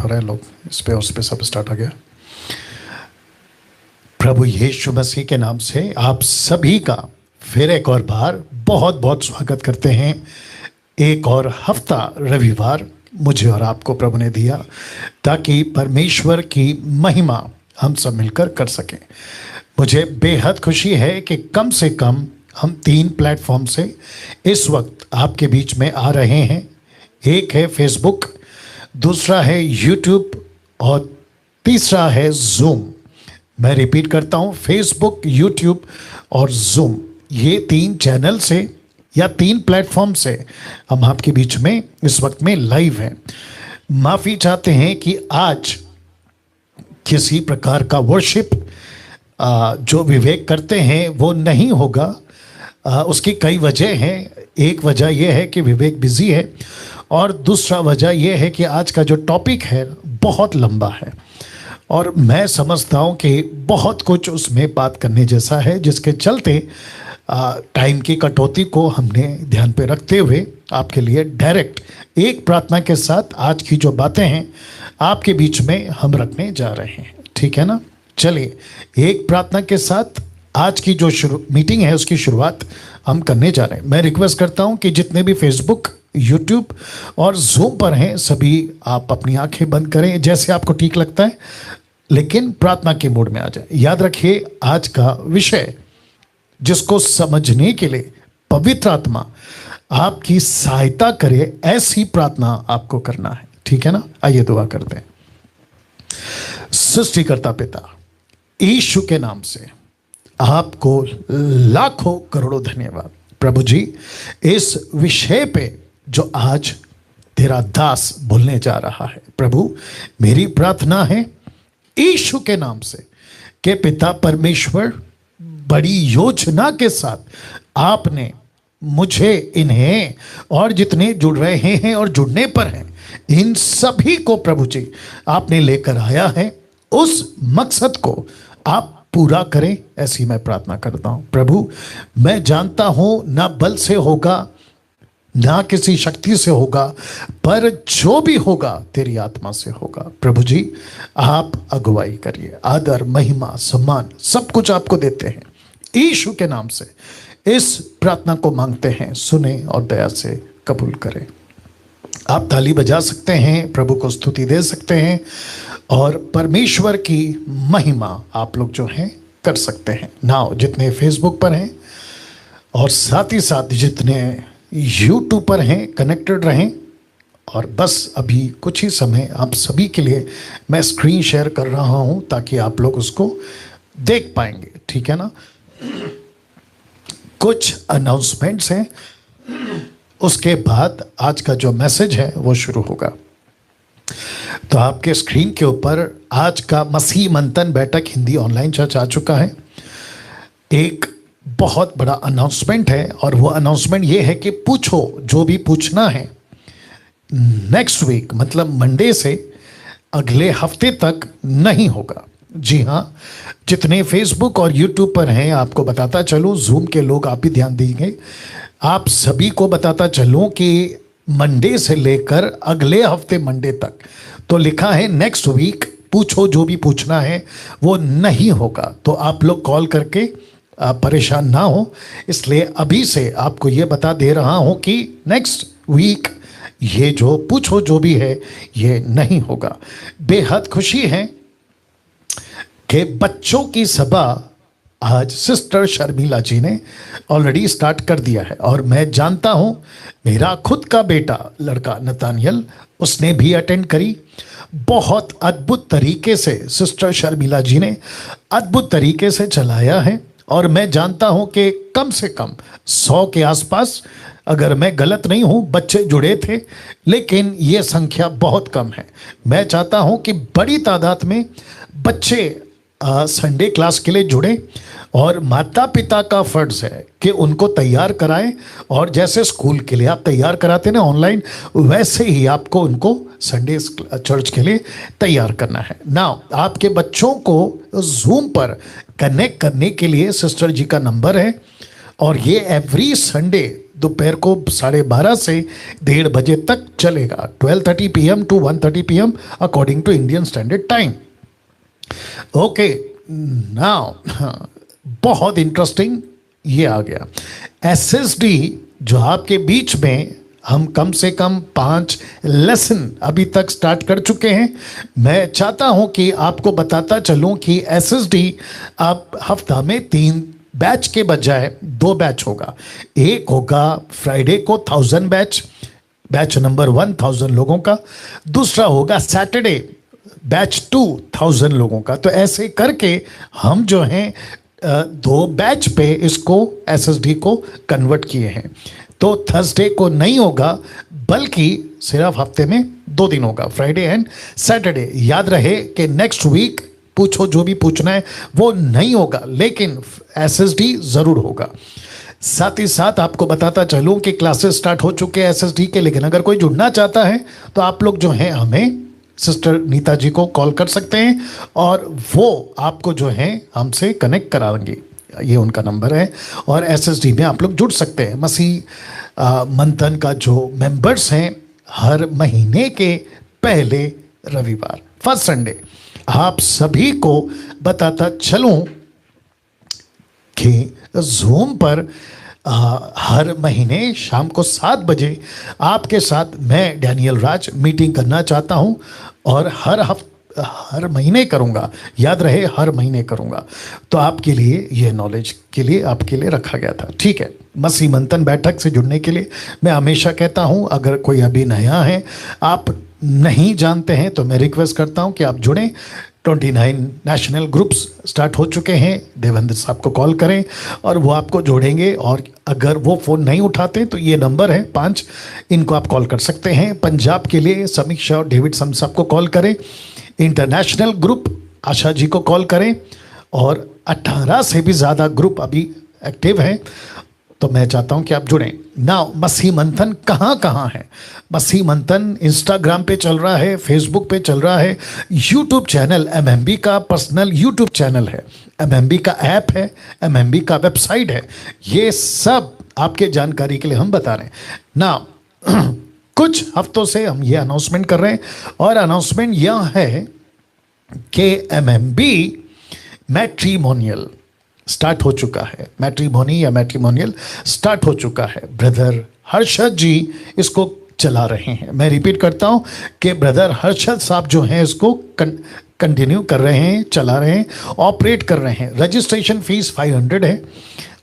हो रहा है, लोग इस पे उस पे सब स्टार्ट हो गया। प्रभु यीशु मसीह के नाम से आप सभी का फिर एक और बार बहुत बहुत स्वागत करते हैं। एक और हफ्ता रविवार मुझे और आपको प्रभु ने दिया ताकि परमेश्वर की महिमा हम सब मिलकर कर सकें। मुझे बेहद खुशी है कि कम से कम हम 3 प्लेटफॉर्म से इस वक्त आपके बीच में आ रहे हैं। एक है फेसबुक, दूसरा है यूट्यूब और तीसरा है जूम। मैं रिपीट करता हूं, फेसबुक, यूट्यूब और जूम, ये 3 चैनल से या 3 प्लेटफॉर्म से हम आपके बीच में इस वक्त में लाइव हैं। माफ़ी चाहते हैं कि आज किसी प्रकार का वर्शिप जो विवेक करते हैं वो नहीं होगा। उसकी कई वजह हैं। एक वजह यह है कि विवेक बिजी है और दूसरा वजह यह है कि आज का जो टॉपिक है बहुत लंबा है और मैं समझता हूँ कि बहुत कुछ उसमें बात करने जैसा है, जिसके चलते टाइम की कटौती को हमने ध्यान पे रखते हुए आपके लिए डायरेक्ट एक प्रार्थना के साथ आज की जो बातें हैं आपके बीच में हम रखने जा रहे हैं। ठीक है ना? चलिए, एक प्रार्थना के साथ आज की जो मीटिंग है उसकी शुरुआत हम करने जा रहे हैं। मैं रिक्वेस्ट करता हूं कि जितने भी फेसबुक, यूट्यूब और जूम पर हैं सभी आप अपनी आंखें बंद करें जैसे आपको ठीक लगता है, लेकिन प्रार्थना के मूड में आ जाए। याद रखिए, आज का विषय जिसको समझने के लिए पवित्र आत्मा आपकी सहायता करे, ऐसी प्रार्थना आपको करना है। ठीक है ना? आइए दुआ करते हैं। सृष्टिकर्ता पिता, यीशु के नाम से आपको लाखों करोड़ों धन्यवाद प्रभु जी, इस विषय पे जो आज तेरा दास बोलने जा रहा है। प्रभु, मेरी प्रार्थना है यीशु के नाम से कि पिता परमेश्वर, बड़ी योजना के साथ आपने मुझे, इन्हें और जितने जुड़ रहे हैं और जुड़ने पर हैं, इन सभी को प्रभु जी आपने लेकर आया है। उस मकसद को आप पूरा करें, ऐसी मैं प्रार्थना करता हूं। प्रभु, मैं जानता हूं ना बल से होगा ना किसी शक्ति से होगा, पर जो भी होगा तेरी आत्मा से होगा। प्रभु जी, आप अगुवाई करिए। आदर, महिमा, सम्मान सब कुछ आपको देते हैं। यीशु के नाम से इस प्रार्थना को मांगते हैं, सुने और दया से कबूल करें। आप ताली बजा सकते हैं, प्रभु को स्तुति दे सकते हैं और परमेश्वर की महिमा आप लोग जो हैं कर सकते हैं। नाउ जितने फेसबुक पर हैं और साथ ही साथ जितने यूट्यूब पर हैं, कनेक्टेड रहें। और बस अभी कुछ ही समय आप सभी के लिए मैं स्क्रीन शेयर कर रहा हूं ताकि आप लोग उसको देख पाएंगे। ठीक है ना? कुछ अनाउंसमेंट्स हैं, उसके बाद आज का जो मैसेज है वो शुरू होगा। तो आपके स्क्रीन के ऊपर आज का मसीह मंथन बैठक हिंदी ऑनलाइन चर्च आ चुका है। एक बहुत बड़ा अनाउंसमेंट है और वो अनाउंसमेंट ये है कि पूछो जो भी पूछना है नेक्स्ट वीक, मतलब मंडे से अगले हफ्ते तक नहीं होगा। जी हाँ, जितने फेसबुक और यूट्यूब पर हैं आपको बताता चलूँ, जूम के लोग आप भी ध्यान देंगे, आप सभी को बताता चलूँ कि मंडे से लेकर अगले हफ्ते मंडे तक, तो लिखा है नेक्स्ट वीक पूछो जो भी पूछना है वो नहीं होगा। तो आप लोग कॉल करके परेशान ना हो, इसलिए अभी से आपको ये बता दे रहा हूं कि नेक्स्ट वीक ये जो पूछो जो भी है ये नहीं होगा। बेहद खुशी है कि बच्चों की सभा आज सिस्टर शर्मिला जी ने ऑलरेडी स्टार्ट कर दिया है और मैं जानता हूं मेरा खुद का बेटा लड़का नतानियल, उसने भी अटेंड करी। बहुत अद्भुत तरीके से सिस्टर शर्मिला जी ने अद्भुत तरीके से चलाया है और मैं जानता हूं कि कम से कम 100 के आसपास, अगर मैं गलत नहीं हूं, बच्चे जुड़े थे, लेकिन ये संख्या बहुत कम है। मैं चाहता हूं कि बड़ी तादाद में बच्चे संडे क्लास के लिए जुड़े और माता पिता का फर्ज है कि उनको तैयार कराएं और जैसे स्कूल के लिए आप तैयार कराते ना ऑनलाइन, वैसे ही आपको उनको संडे चर्च के लिए तैयार करना है। नाउ आपके बच्चों को जूम पर कनेक्ट करने के लिए सिस्टर जी का नंबर है और ये एवरी संडे दोपहर को 12:30 से 1:30 बजे तक चलेगा। 12:30 PM to 1:30 PM according to Indian standard time. Okay, now बहुत इंटरेस्टिंग ये आ गया, SSD जो आपके बीच में हम कम से कम 5 लेसन अभी तक स्टार्ट कर चुके हैं। मैं चाहता हूं कि आपको बताता चलूं कि SSD अब हफ्ता में 3 बैच के बजाय 2 बैच होगा। एक होगा फ्राइडे को 1000 बैच नंबर 1 1000 लोगों का, दूसरा होगा सैटरडे बैच 2 1000 लोगों का। तो ऐसे करके हम जो हैं 2 बैच पे इसको SSD को कन्वर्ट किए हैं। तो थर्सडे को नहीं होगा, बल्कि सिर्फ हफ्ते में 2 दिन होगा, फ्राइडे एंड सैटरडे। याद रहे कि नेक्स्ट वीक पूछो जो भी पूछना है वो नहीं होगा, लेकिन SSD जरूर होगा। साथ ही साथ आपको बताता चलूं कि क्लासेस स्टार्ट हो चुके हैं SSD के, लेकिन अगर कोई जुड़ना चाहता है तो आप लोग जो हैं हमें सिस्टर नीता जी को कॉल कर सकते हैं और वो आपको जो है हमसे कनेक्ट कराएंगे। ये उनका नंबर है और SSD में आप लोग जुड़ सकते हैं। मसीह मंथन का जो मेंबर्स हैं हर महीने के पहले रविवार, फर्स्ट संडे, आप सभी को बताता चलूं कि जूम पर हर महीने शाम को 7 बजे आपके साथ मैं डैनियल राज मीटिंग करना चाहता हूं और हर महीने करूंगा। याद रहे, हर महीने करूंगा। तो आपके लिए ये नॉलेज के लिए आपके लिए रखा गया था। ठीक है, मसीह मंथन बैठक से जुड़ने के लिए मैं हमेशा कहता हूं, अगर कोई अभी नया है, आप नहीं जानते हैं, तो मैं रिक्वेस्ट करता हूं कि आप जुड़ें। 29 नेशनल ग्रुप्स स्टार्ट हो चुके हैं। देवेंद्र साहब को कॉल करें और वो आपको जोड़ेंगे। और अगर वो फ़ोन नहीं उठाते तो ये नंबर है 5, इनको आप कॉल कर सकते हैं। पंजाब के लिए समीक्षा और डेविड सम साहब को कॉल करें। इंटरनेशनल ग्रुप आशा जी को कॉल करें। और 18 से भी ज़्यादा ग्रुप अभी एक्टिव हैं, तो मैं चाहता हूं कि आप जुड़ें। नाउ मसीह मंथन कहाँ कहाँ है? मसीह मंथन इंस्टाग्राम पे चल रहा है, फेसबुक पे चल रहा है, यूट्यूब चैनल MMB का पर्सनल यूट्यूब चैनल है, MMB का ऐप है, MMB का वेबसाइट है। ये सब आपके जानकारी के लिए हम बता रहे हैं। नाउ कुछ हफ्तों से हम ये अनाउंसमेंट कर रहे हैं और अनाउंसमेंट यह है कि MMB मैट्रिमोनियल स्टार्ट हो चुका है। मैट्रिमोनी या मैट्रिमोनियल स्टार्ट हो चुका है। ब्रदर हर्षद जी इसको चला रहे हैं। मैं रिपीट करता हूं कि ब्रदर हर्षद साहब जो हैं इसको कंटिन्यू कर रहे हैं, चला रहे हैं, ऑपरेट कर रहे हैं। रजिस्ट्रेशन फीस 500 है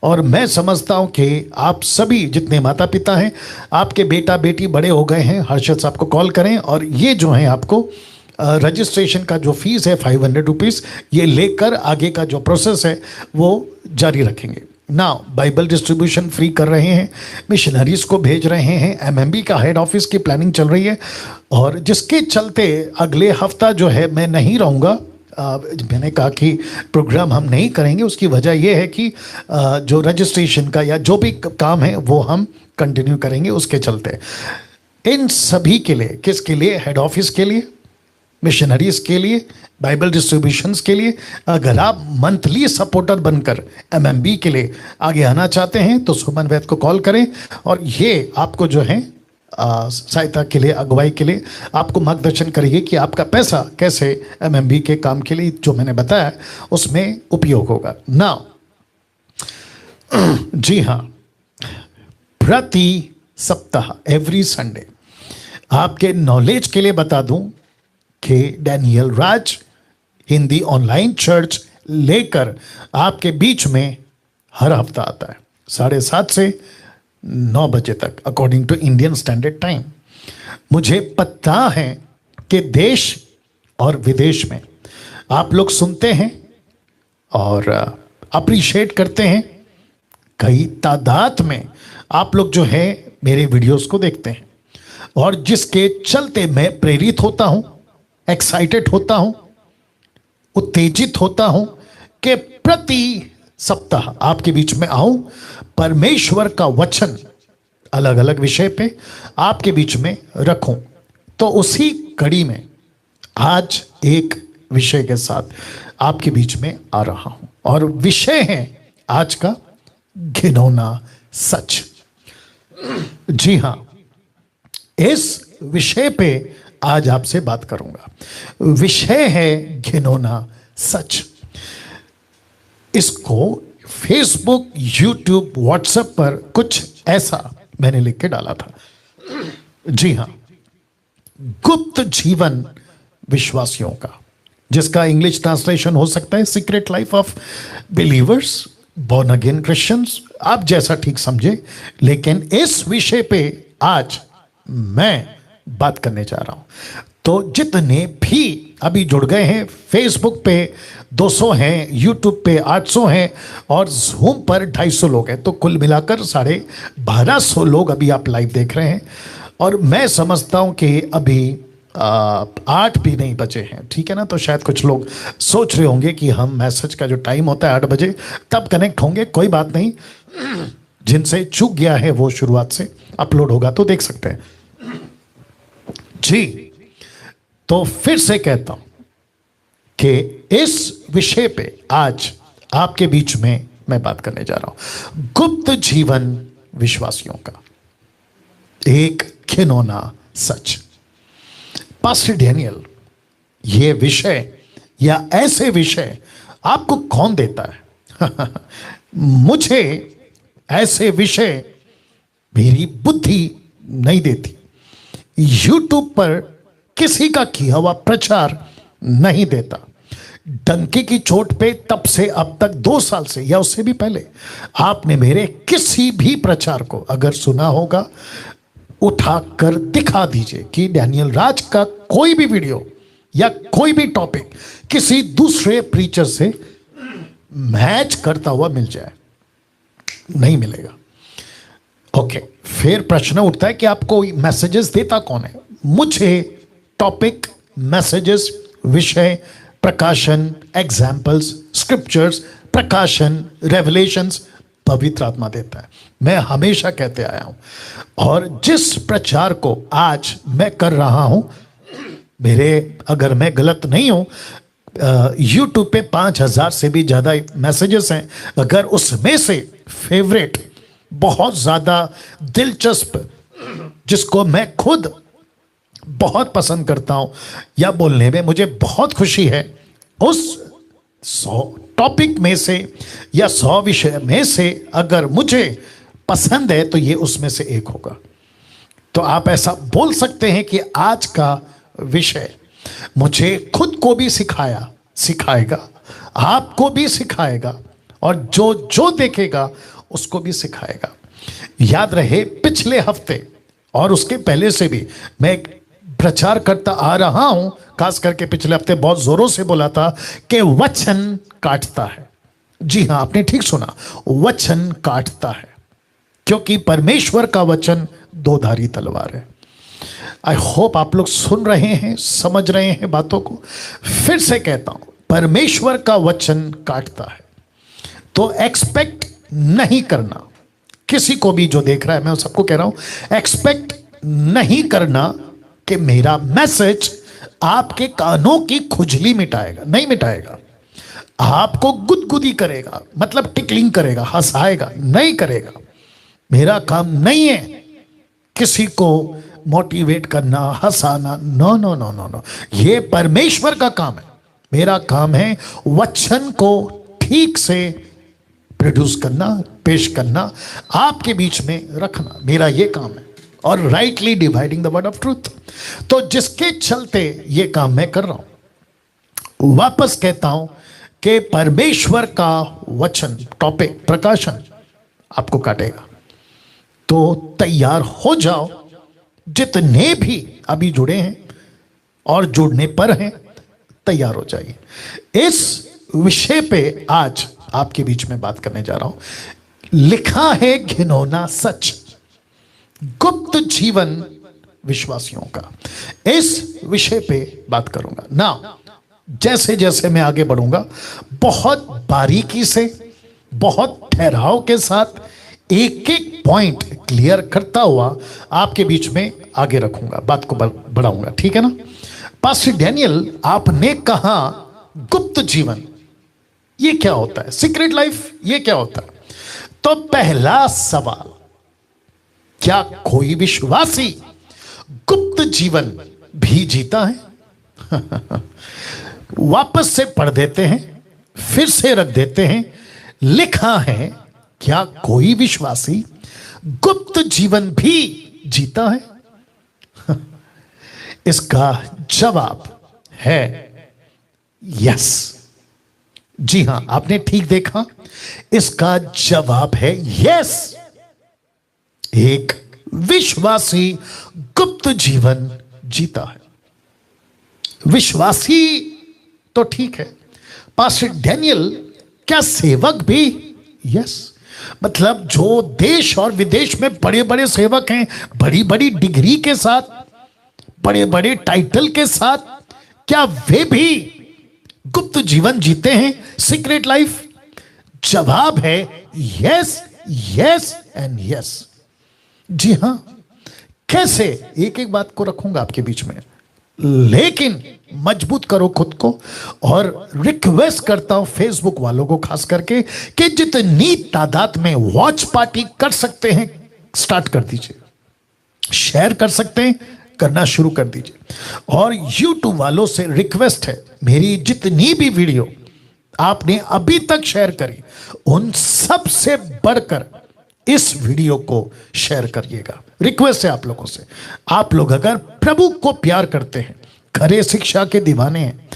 और मैं समझता हूं कि आप सभी जितने माता पिता हैं, आपके बेटा बेटी बड़े हो गए हैं, हर्षद साहब को कॉल करें और ये जो है आपको रजिस्ट्रेशन का जो फीस है 500 रुपीज़, ये लेकर आगे का जो प्रोसेस है वो जारी रखेंगे। नाउ बाइबल डिस्ट्रीब्यूशन फ्री कर रहे हैं, मिशनरीज को भेज रहे हैं। MMB का हेड ऑफिस की प्लानिंग चल रही है और जिसके चलते अगले हफ्ता जो है मैं नहीं रहूँगा। मैंने कहा कि प्रोग्राम हम नहीं करेंगे, उसकी वजह यह है कि जो रजिस्ट्रेशन का या जो भी काम है वो हम कंटिन्यू करेंगे। उसके चलते इन सभी के लिए, किसके लिए? हेड ऑफिस के लिए, मिशनरीज के लिए, बाइबल डिस्ट्रीब्यूशंस के लिए। अगर आप मंथली सपोर्टर बनकर MMB के लिए आगे आना चाहते हैं तो सुमन वैद को कॉल करें और ये आपको जो है सहायता के लिए, अगुवाई के लिए आपको मार्गदर्शन करेगी कि आपका पैसा कैसे MMB के काम के लिए जो मैंने बताया उसमें उपयोग होगा। नाउ जी हाँ, प्रति सप्ताह एवरी संडे आपके नॉलेज के लिए बता दूं कि डैनियल राज हिंदी ऑनलाइन चर्च लेकर आपके बीच में हर हफ्ता आता है 7:30 से 9 बजे तक according to Indian standard time. मुझे पता है कि देश और विदेश में आप लोग सुनते हैं और अप्रिशिएट करते हैं। कई तादाद में आप लोग जो है मेरे वीडियोस को देखते हैं और जिसके चलते मैं प्रेरित होता हूं, एक्साइटेड होता हूं, उत्तेजित होता हूं कि प्रति सप्ताह आपके बीच में आऊं, परमेश्वर का वचन अलग अलग विषय पे आपके बीच में रखूं। तो उसी कड़ी में आज एक विषय के साथ आपके बीच में आ रहा हूं और विषय है आज का घिनौना सच। जी हां, इस विषय पे आज आपसे बात करूंगा। विषय है घिनौना सच। इसको फेसबुक, यूट्यूब, व्हाट्सएप पर कुछ ऐसा मैंने लिख के डाला था। जी हां, गुप्त जीवन विश्वासियों का, जिसका इंग्लिश ट्रांसलेशन हो सकता है secret life of believers, born again Christians, आप जैसा ठीक समझे। लेकिन इस विषय पे आज मैं बात करने जा रहा हूं। तो जितने भी अभी जुड़ गए हैं, फेसबुक पे 200 हैं, यूट्यूब पे 800 हैं और जूम पर 250 लोग हैं, तो कुल मिलाकर 1250 लोग अभी आप लाइव देख रहे हैं। और मैं समझता हूं कि अभी 8 भी नहीं बचे हैं, ठीक है ना। तो शायद कुछ लोग सोच रहे होंगे कि हम मैसेज का जो टाइम होता है 8 बजे तब कनेक्ट होंगे। कोई बात नहीं, जिनसे चूक गया है वो शुरुआत से अपलोड होगा तो देख सकते हैं जी। तो फिर से कहता हूं कि इस विषय पे आज आपके बीच में मैं बात करने जा रहा हूं, गुप्त जीवन विश्वासियों का एक घिनौना सच। पास्टर डैनियल, ये विषय या ऐसे विषय आपको कौन देता है? मुझे ऐसे विषय मेरी बुद्धि नहीं देती। यूट्यूब पर किसी का किया हुआ प्रचार नहीं देता। डंके की चोट पे तब से अब तक 2 साल से या उससे भी पहले आपने मेरे किसी भी प्रचार को अगर सुना होगा, उठाकर दिखा दीजिए कि डैनियल राज का कोई भी वीडियो या कोई भी टॉपिक किसी दूसरे प्रीचर से मैच करता हुआ मिल जाए, नहीं मिलेगा। ओके, फिर प्रश्न उठता है कि आपको मैसेजेस देता कौन है? मुझे टॉपिक, मैसेजेस, विषय, प्रकाशन, एग्जाम्पल्स, स्क्रिप्चर्स, प्रकाशन, रेवलेशंस पवित्र आत्मा देता है। मैं हमेशा कहते आया हूं और जिस प्रचार को आज मैं कर रहा हूं, मेरे, अगर मैं गलत नहीं हूं, यूट्यूब पे 5000 से भी ज्यादा मैसेजेस हैं। अगर उसमें से फेवरेट, बहुत ज्यादा दिलचस्प, जिसको मैं खुद बहुत पसंद करता हूं या बोलने में मुझे बहुत खुशी है, उस 100 टॉपिक में से या 100 विषय में से अगर मुझे पसंद है तो ये उसमें से एक होगा। तो आप ऐसा बोल सकते हैं कि आज का विषय मुझे खुद को भी सिखाएगा, आपको भी सिखाएगा और जो जो देखेगा उसको भी सिखाएगा। याद रहे, पिछले हफ्ते और उसके पहले से भी मैं प्रचार करता आ रहा हूं, खास करके पिछले हफ्ते बहुत जोरों से बोला था कि वचन काटता है। जी हां, आपने ठीक सुना, वचन काटता है, क्योंकि परमेश्वर का वचन 2धारी तलवार है। आई होप आप लोग सुन रहे हैं, समझ रहे हैं बातों को। फिर से कहता हूं, परमेश्वर का वचन काटता है। तो एक्सपेक्ट नहीं करना, किसी को भी जो देख रहा है, मैं सबको कह रहा हूं, एक्सपेक्ट नहीं करना कि मेरा मैसेज आपके कानों की खुजली मिटाएगा। नहीं मिटाएगा। आपको गुदगुदी करेगा, मतलब टिकलिंग करेगा, हंसाएगा, नहीं करेगा। मेरा काम नहीं है किसी को मोटिवेट करना, हंसाना। No no no no no, ये परमेश्वर का काम है। मेरा काम है वचन को ठीक से प्रोड्यूस करना, पेश करना, आपके बीच में रखना। मेरा ये काम है, और rightly dividing the word of truth. तो जिसके चलते ये काम मैं कर रहा हूं, वापस कहता हूं कि परमेश्वर का वचन, टॉपिक, प्रकाशन आपको काटेगा। तो तैयार हो जाओ, जितने भी अभी जुड़े हैं और जुड़ने पर हैं, तैयार हो जाइए। इस विषय पे आज आपके बीच में बात करने जा रहा हूं। लिखा है घिनौना सच, गुप्त जीवन विश्वासियों का। इस विषय पे बात करूंगा ना। जैसे जैसे मैं आगे बढ़ूंगा, बहुत बारीकी से, बहुत ठहराव के साथ एक एक पॉइंट क्लियर करता हुआ आपके बीच में आगे रखूंगा, बात को बढ़ाऊंगा, ठीक है ना। पास्टर डैनियल, आपने कहा गुप्त जीवन, ये क्या होता है? सीक्रेट लाइफ, ये क्या होता है? तो पहला सवाल, क्या कोई विश्वासी गुप्त जीवन भी जीता है? वापस से पढ़ देते हैं, फिर से रख देते हैं। लिखा है, क्या कोई विश्वासी गुप्त जीवन भी जीता है? इसका जवाब है यस। जी हां, आपने ठीक देखा, इसका जवाब है यस। एक विश्वासी गुप्त जीवन जीता है। विश्वासी तो ठीक है, पास्टर डैनियल क्या सेवक भी? यस। मतलब जो देश और विदेश में बड़े बड़े सेवक हैं, बड़ी बड़ी डिग्री के साथ, बड़े बड़े टाइटल के साथ, क्या वे भी गुप्त जीवन जीते हैं, सीक्रेट लाइफ? जवाब है यस, यस एंड यस। जी हां। कैसे? एक एक बात को रखूंगा आपके बीच में, लेकिन मजबूत करो खुद को। और रिक्वेस्ट करता हूं फेसबुक वालों को खास करके कि जितनी तादाद में वॉच पार्टी कर सकते हैं स्टार्ट कर दीजिए, शेयर कर सकते हैं करना शुरू कर दीजिए। और यूट्यूब वालों से रिक्वेस्ट है, मेरी जितनी भी वीडियो आपने अभी तक शेयर करी, उन सब से बढ़कर इस वीडियो को शेयर करिएगा। रिक्वेस्ट है आप लोगों से। आप लोग अगर प्रभु को प्यार करते हैं, खरे शिक्षा के दीवाने हैं,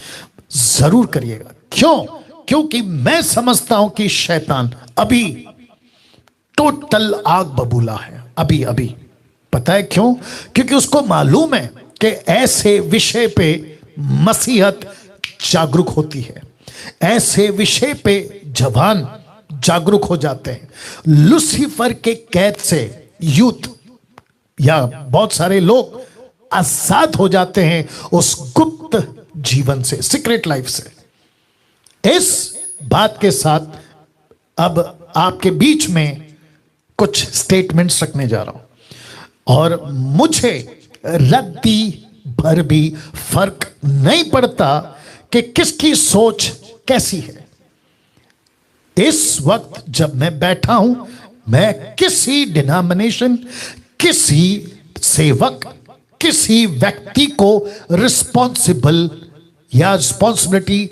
जरूर करिएगा। क्यों? क्योंकि मैं समझता हूं कि शैतान अभी टोटल आग बबूला है। अभी अभी पता है क्यों? क्योंकि उसको मालूम है कि ऐसे विषय पे मसीहत जागरूक होती है, ऐसे विषय पे जवान जागरूक हो जाते हैं। लूसीफर के कैद से यूथ या बहुत सारे लोग आजाद हो जाते हैं उस गुप्त जीवन से, सीक्रेट लाइफ से। इस बात के साथ अब आपके बीच में कुछ स्टेटमेंट्स रखने जा रहा हूं, और मुझे रद्दी भर भी फर्क नहीं पड़ता कि किसकी सोच कैसी है। इस वक्त जब मैं बैठा हूं, मैं किसी डिनोमिनेशन, किसी सेवक, किसी व्यक्ति को रिस्पॉन्सिबल या रिस्पॉन्सिबिलिटी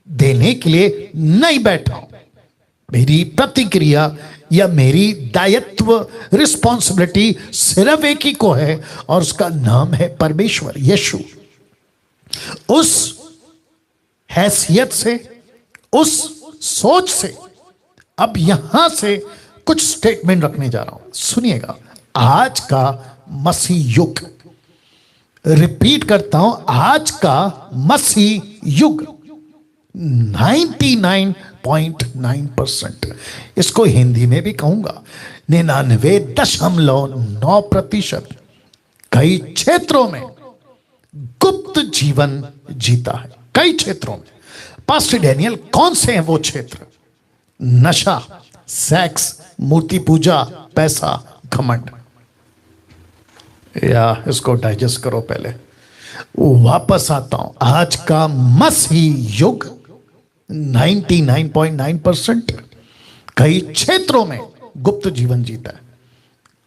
देने के लिए नहीं बैठा हूं। मेरी प्रतिक्रिया या मेरी दायित्व, रिस्पॉन्सिबिलिटी सिर्फ एक ही को है, और उसका नाम है परमेश्वर यीशु। उस हैसियत से, उस सोच से अब यहां से कुछ स्टेटमेंट रखने जा रहा हूं। सुनिएगा, आज का मसीह युग, रिपीट करता हूं, आज का मसीह युग 99.9%, इसको हिंदी में भी कहूंगा 99.9%, कई क्षेत्रों में गुप्त जीवन जीता है। कई क्षेत्रों में। पास्टर डैनियल, कौन से हैं वो क्षेत्र? नशा, सेक्स, मूर्ति पूजा, पैसा, घमंड। या इसको डाइजेस्ट करो पहले। वापस आता हूं, आज का मसीह युग 99.9% कई क्षेत्रों में गुप्त जीवन जीता है।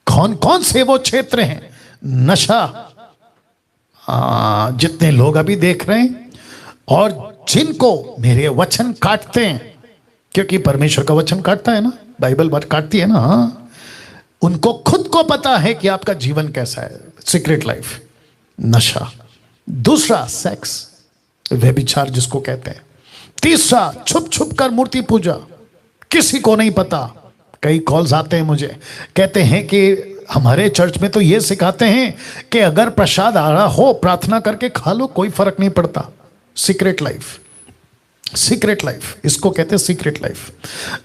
कौन कौन से वो क्षेत्र हैं? नशा, जितने लोग अभी देख रहे हैं और जिनको मेरे वचन काटते हैं, क्योंकि परमेश्वर का वचन काटता है ना, बाइबल बात काटती है ना, हाँ, उनको खुद को पता है कि आपका जीवन कैसा है। सीक्रेट लाइफ, नशा। दूसरा, सेक्स, व्यभिचार जिसको कहते हैं। तीसरा, छुप छुप कर मूर्ति पूजा, किसी को नहीं पता। कई कॉल्स आते हैं मुझे, कहते हैं कि हमारे चर्च में तो ये सिखाते हैं कि अगर प्रसाद आ रहा हो प्रार्थना करके खा लो, कोई फर्क नहीं पड़ता। सीक्रेट लाइफ, सीक्रेट लाइफ, इसको कहते हैं सीक्रेट लाइफ।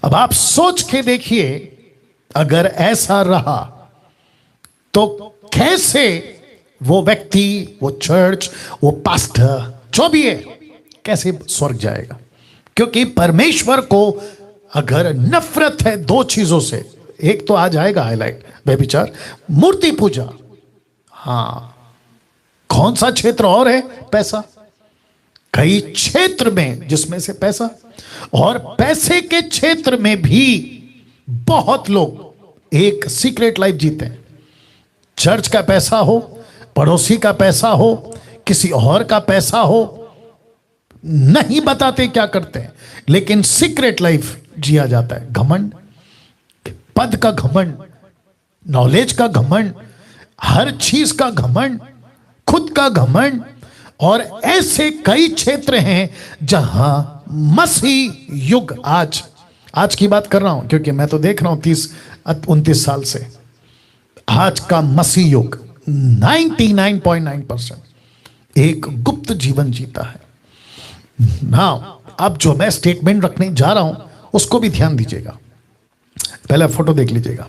अब आप सोच के देखिए, अगर ऐसा रहा तो कैसे वो व्यक्ति, वो चर्च, वो पास्टर, जो भी है, कैसे स्वर्ग जाएगा? क्योंकि परमेश्वर को अगर नफरत है दो चीजों से, एक तो आ जाएगा हाईलाइट, व्यभिचार, मूर्ति पूजा। हाँ, कौन सा क्षेत्र और है? पैसा। कई क्षेत्र में जिसमें से पैसा, और पैसे के क्षेत्र में भी बहुत लोग एक सीक्रेट लाइफ जीते हैं। चर्च का पैसा हो, पड़ोसी का पैसा हो, किसी और का पैसा हो, नहीं बताते क्या करते हैं, लेकिन सीक्रेट लाइफ जिया जाता है। घमंड, पद का घमंड, नॉलेज का घमंड, हर चीज का घमंड, खुद का घमंड। और ऐसे कई क्षेत्र हैं जहां मसीह युग, आज की बात कर रहा हूं क्योंकि मैं तो देख रहा हूं 30-29 साल से, आज का मसीह युग 99.9% एक गुप्त जीवन जीता है ना। अब जो मैं स्टेटमेंट रखने जा रहा हूं उसको भी ध्यान दीजिएगा, पहले फोटो देख लीजिएगा।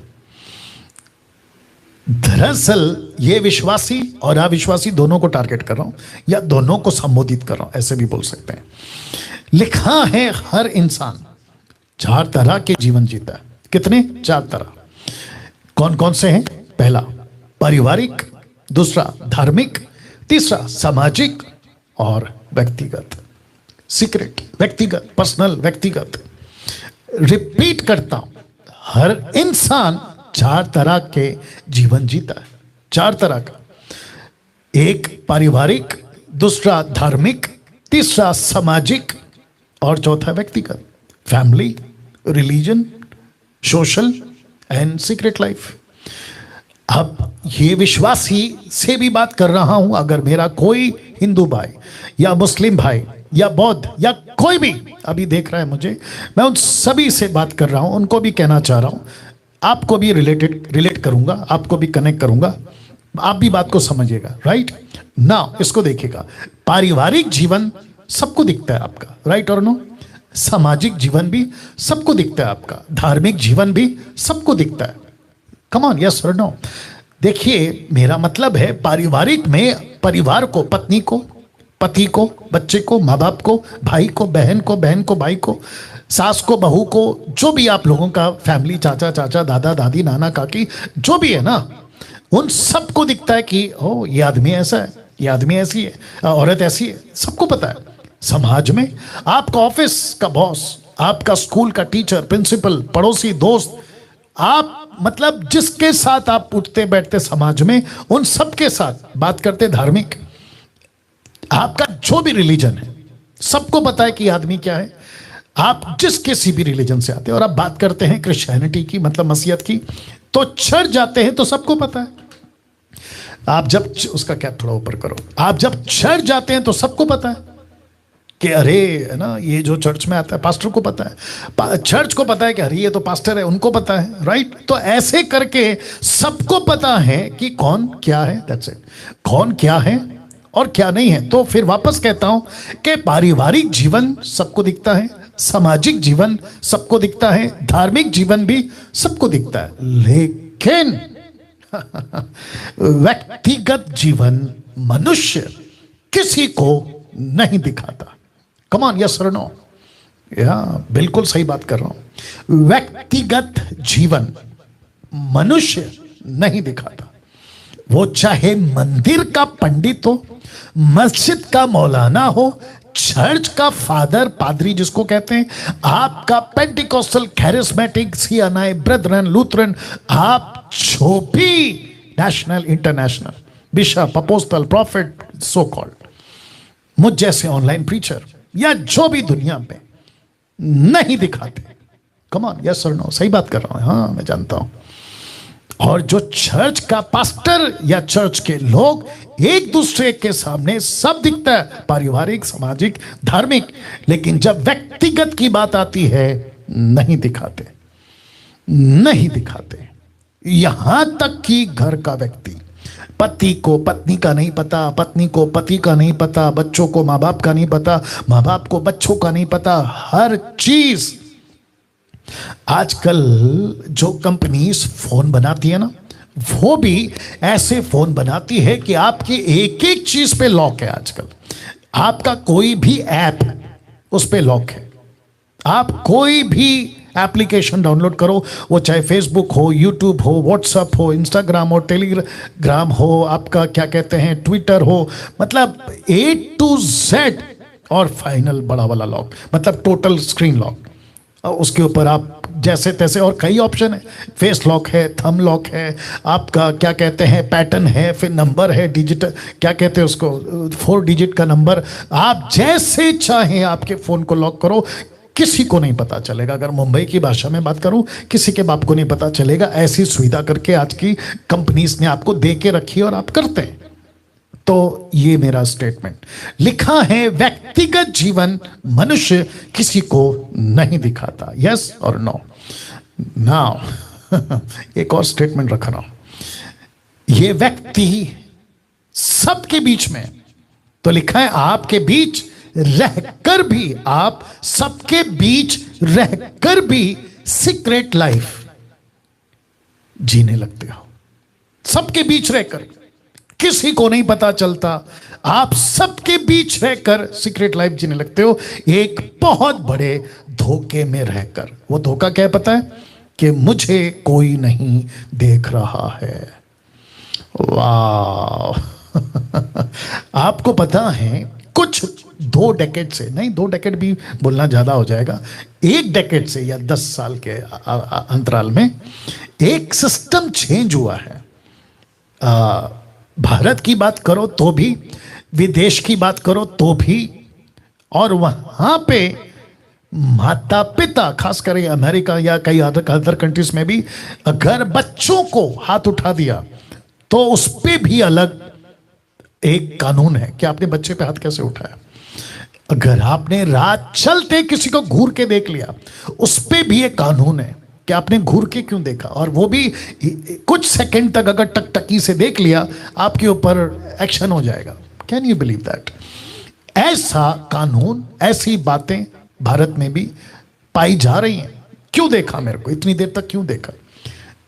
दरअसल ये विश्वासी और अविश्वासी दोनों को टारगेट कर रहा हूं, या दोनों को संबोधित कर रहा हूं, ऐसे भी बोल सकते हैं। लिखा है हर इंसान 4 तरह के जीवन जीता है। कितने? 4 तरह। कौन कौन से हैं? पहला पारिवारिक, दूसरा धार्मिक, तीसरा सामाजिक और व्यक्तिगत। सीक्रेट, व्यक्तिगत, पर्सनल, व्यक्तिगत। रिपीट करता हूं, हर इंसान 4 तरह के जीवन जीता है, 4 तरह का। एक पारिवारिक, दूसरा धार्मिक, तीसरा सामाजिक और चौथा व्यक्तिगत। Family, religion, social and secret life. अब ये विश्वासी से भी बात कर रहा हूं। अगर मेरा कोई हिंदू भाई या मुस्लिम भाई या बौद्ध या कोई भी अभी देख रहा है मुझे, मैं उन सभी से बात कर रहा हूं, उनको भी कहना चाह रहा हूं, आपको भी रिलेट करूंगा, आपको भी कनेक्ट करूंगा, आप भी बात को समझिएगा। राइट नाउ इसको देखिएगा। पारिवारिक जीवन सबको दिखता है आपका, राइट और नो? सामाजिक जीवन भी सबको दिखता है आपका, धार्मिक जीवन भी सबको दिखता है। कम ऑन, यस और नो? देखिए, मेरा मतलब है पारिवारिक में परिवार को, पत्नी को, पति को, बच्चे को, माँ बाप को, भाई को, बहन को, बहन को भाई को, सास को, बहू को, जो भी आप लोगों का फैमिली, चाचा चाचा, दादा दादी, नाना काकी, जो भी है ना, उन सबको दिखता है कि ओ ये आदमी ऐसा है, ये आदमी ऐसी है, औरत ऐसी है, सबको पता है। समाज में आपका ऑफिस का बॉस, आपका स्कूल का टीचर, प्रिंसिपल, पड़ोसी, दोस्त, आप मतलब जिसके साथ आप उठते बैठते समाज में, उन सबके साथ बात करते। धार्मिक, आपका जो भी रिलीजन है, सबको पता है कि आदमी क्या है। आप जिस किसी भी रिलीजन से आते हैं और आप बात करते हैं क्रिश्चियनिटी की, मतलब मसीहत की, तो चर्च जाते हैं तो सबको पता है। आप जब उसका कैप थोड़ा ऊपर करो, आप जब चर्च जाते हैं तो सबको पता है कि अरे है ना, ये जो चर्च में आता है पास्टर को पता है, चर्च को पता है कि अरे ये तो पास्टर है, उनको पता है। राइट? तो ऐसे करके सबको पता है कि कौन क्या है। दैट्स इट, कौन क्या है और क्या नहीं है। तो फिर वापस कहता हूं कि पारिवारिक जीवन सबको दिखता है, सामाजिक जीवन सबको दिखता है, धार्मिक जीवन भी सबको दिखता है, लेकिन व्यक्तिगत जीवन मनुष्य किसी को नहीं दिखाता। कम ऑन, यस और नो? या बिल्कुल सही बात कर रहा हूं। व्यक्तिगत जीवन मनुष्य नहीं दिखाता। वो चाहे मंदिर का पंडित हो, मस्जिद का मौलाना हो, चर्च का फादर, पादरी जिसको कहते हैं, आपका Pentecostal, charismatic, CNI, brethren, Lutheran, आप जो भी national, international, bishop, apostle, profit, so called, मुझ जैसे ऑनलाइन प्रीचर या जो भी दुनिया में नहीं दिखाते। कम ऑन, यस और नो? सही बात कर रहा हूं, हाँ मैं जानता हूं। और जो चर्च का पास्टर या चर्च के लोग, एक दूसरे के सामने सब दिखता है, पारिवारिक, सामाजिक, धार्मिक, लेकिन जब व्यक्तिगत की बात आती है नहीं दिखाते, नहीं दिखाते। यहां तक कि घर का व्यक्ति, पति को पत्नी का नहीं पता, पत्नी को पति का नहीं पता, बच्चों को माँ बाप का नहीं पता, माँ बाप को बच्चों का नहीं पता, हर चीज। आजकल जो कंपनीज फोन बनाती है ना, वो भी ऐसे फोन बनाती है कि आपकी एक एक चीज पे लॉक है। आजकल आपका कोई भी ऐप उस पे लॉक है। आप कोई भी एप्लीकेशन डाउनलोड करो, वो चाहे फेसबुक हो, यूट्यूब हो, व्हाट्सएप हो, इंस्टाग्राम हो, टेलीग्राम हो, आपका क्या कहते हैं ट्विटर हो, मतलब A to Z, और फाइनल बड़ा वाला लॉक, मतलब टोटल स्क्रीन लॉक। उसके ऊपर आप जैसे तैसे, और कई ऑप्शन है, फेस लॉक है, थंब लॉक है, आपका क्या कहते हैं पैटर्न है, फिर नंबर है, डिजिटल क्या कहते हैं उसको, 4 डिजिट का नंबर। आप जैसे चाहें आपके फ़ोन को लॉक करो, किसी को नहीं पता चलेगा। अगर मुंबई की भाषा में बात करूं, किसी के बाप को नहीं पता चलेगा। ऐसी सुविधा करके आज की कंपनीज ने आपको दे के रखी है और आप करते हैं। तो ये मेरा स्टेटमेंट लिखा है, व्यक्तिगत जीवन मनुष्य किसी को नहीं दिखाता। यस और नो। नाउ एक और स्टेटमेंट रख रहा हूं, ये व्यक्ति सबके बीच में, तो लिखा है आपके बीच रहकर भी, आप सबके बीच रहकर भी सीक्रेट लाइफ जीने लगते हो। सबके बीच रहकर, किसी को नहीं पता चलता, आप सबके बीच रहकर सीक्रेट लाइफ जीने लगते हो, एक बहुत बड़े धोखे में रहकर। वो धोखा क्या है पता है? कि मुझे कोई नहीं देख रहा है। वाह आपको पता है कुछ 2 डेकेड से, नहीं 2 डेकेड भी बोलना ज्यादा हो जाएगा, 1 डेकेड से या 10 साल के अंतराल में एक सिस्टम चेंज हुआ है। भारत की बात करो तो भी, विदेश की बात करो तो भी, और वहां पे माता पिता, खासकर अमेरिका या कई अदर कंट्रीज में भी, अगर बच्चों को हाथ उठा दिया तो उस पे भी अलग एक कानून है कि आपने बच्चे पे हाथ कैसे उठाया। अगर आपने रात चलते किसी को घूर के देख लिया, उस पे भी एक कानून है कि आपने घूर के क्यों देखा, और वो भी कुछ सेकंड तक अगर टकटकी से देख लिया, आपके ऊपर एक्शन हो जाएगा। Can you believe that? ऐसा कानून, ऐसी बातें भारत में भी पाई जा रही हैं। क्यों देखा मेरे को, इतनी देर तक क्यों देखा?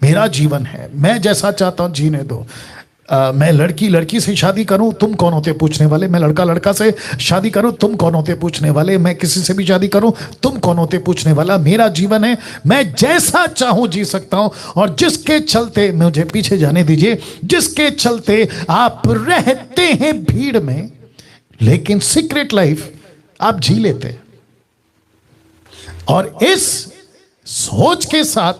मेरा जीवन है, मैं जैसा चाहता हूं जीने दो। मैं लड़की से शादी करूं, तुम कौन होते पूछने वाले? मैं लड़का से शादी करूं, तुम कौन होते पूछने वाले? मैं किसी से भी शादी करूं, तुम कौन होते पूछने वाला? मेरा जीवन है, मैं जैसा चाहूं जी सकता हूं, और जिसके चलते, मुझे पीछे जाने दीजिए, जिसके चलते आप रहते हैं भीड़ में, लेकिन सीक्रेट लाइफ आप जी लेते हैं। और इस सोच के साथ,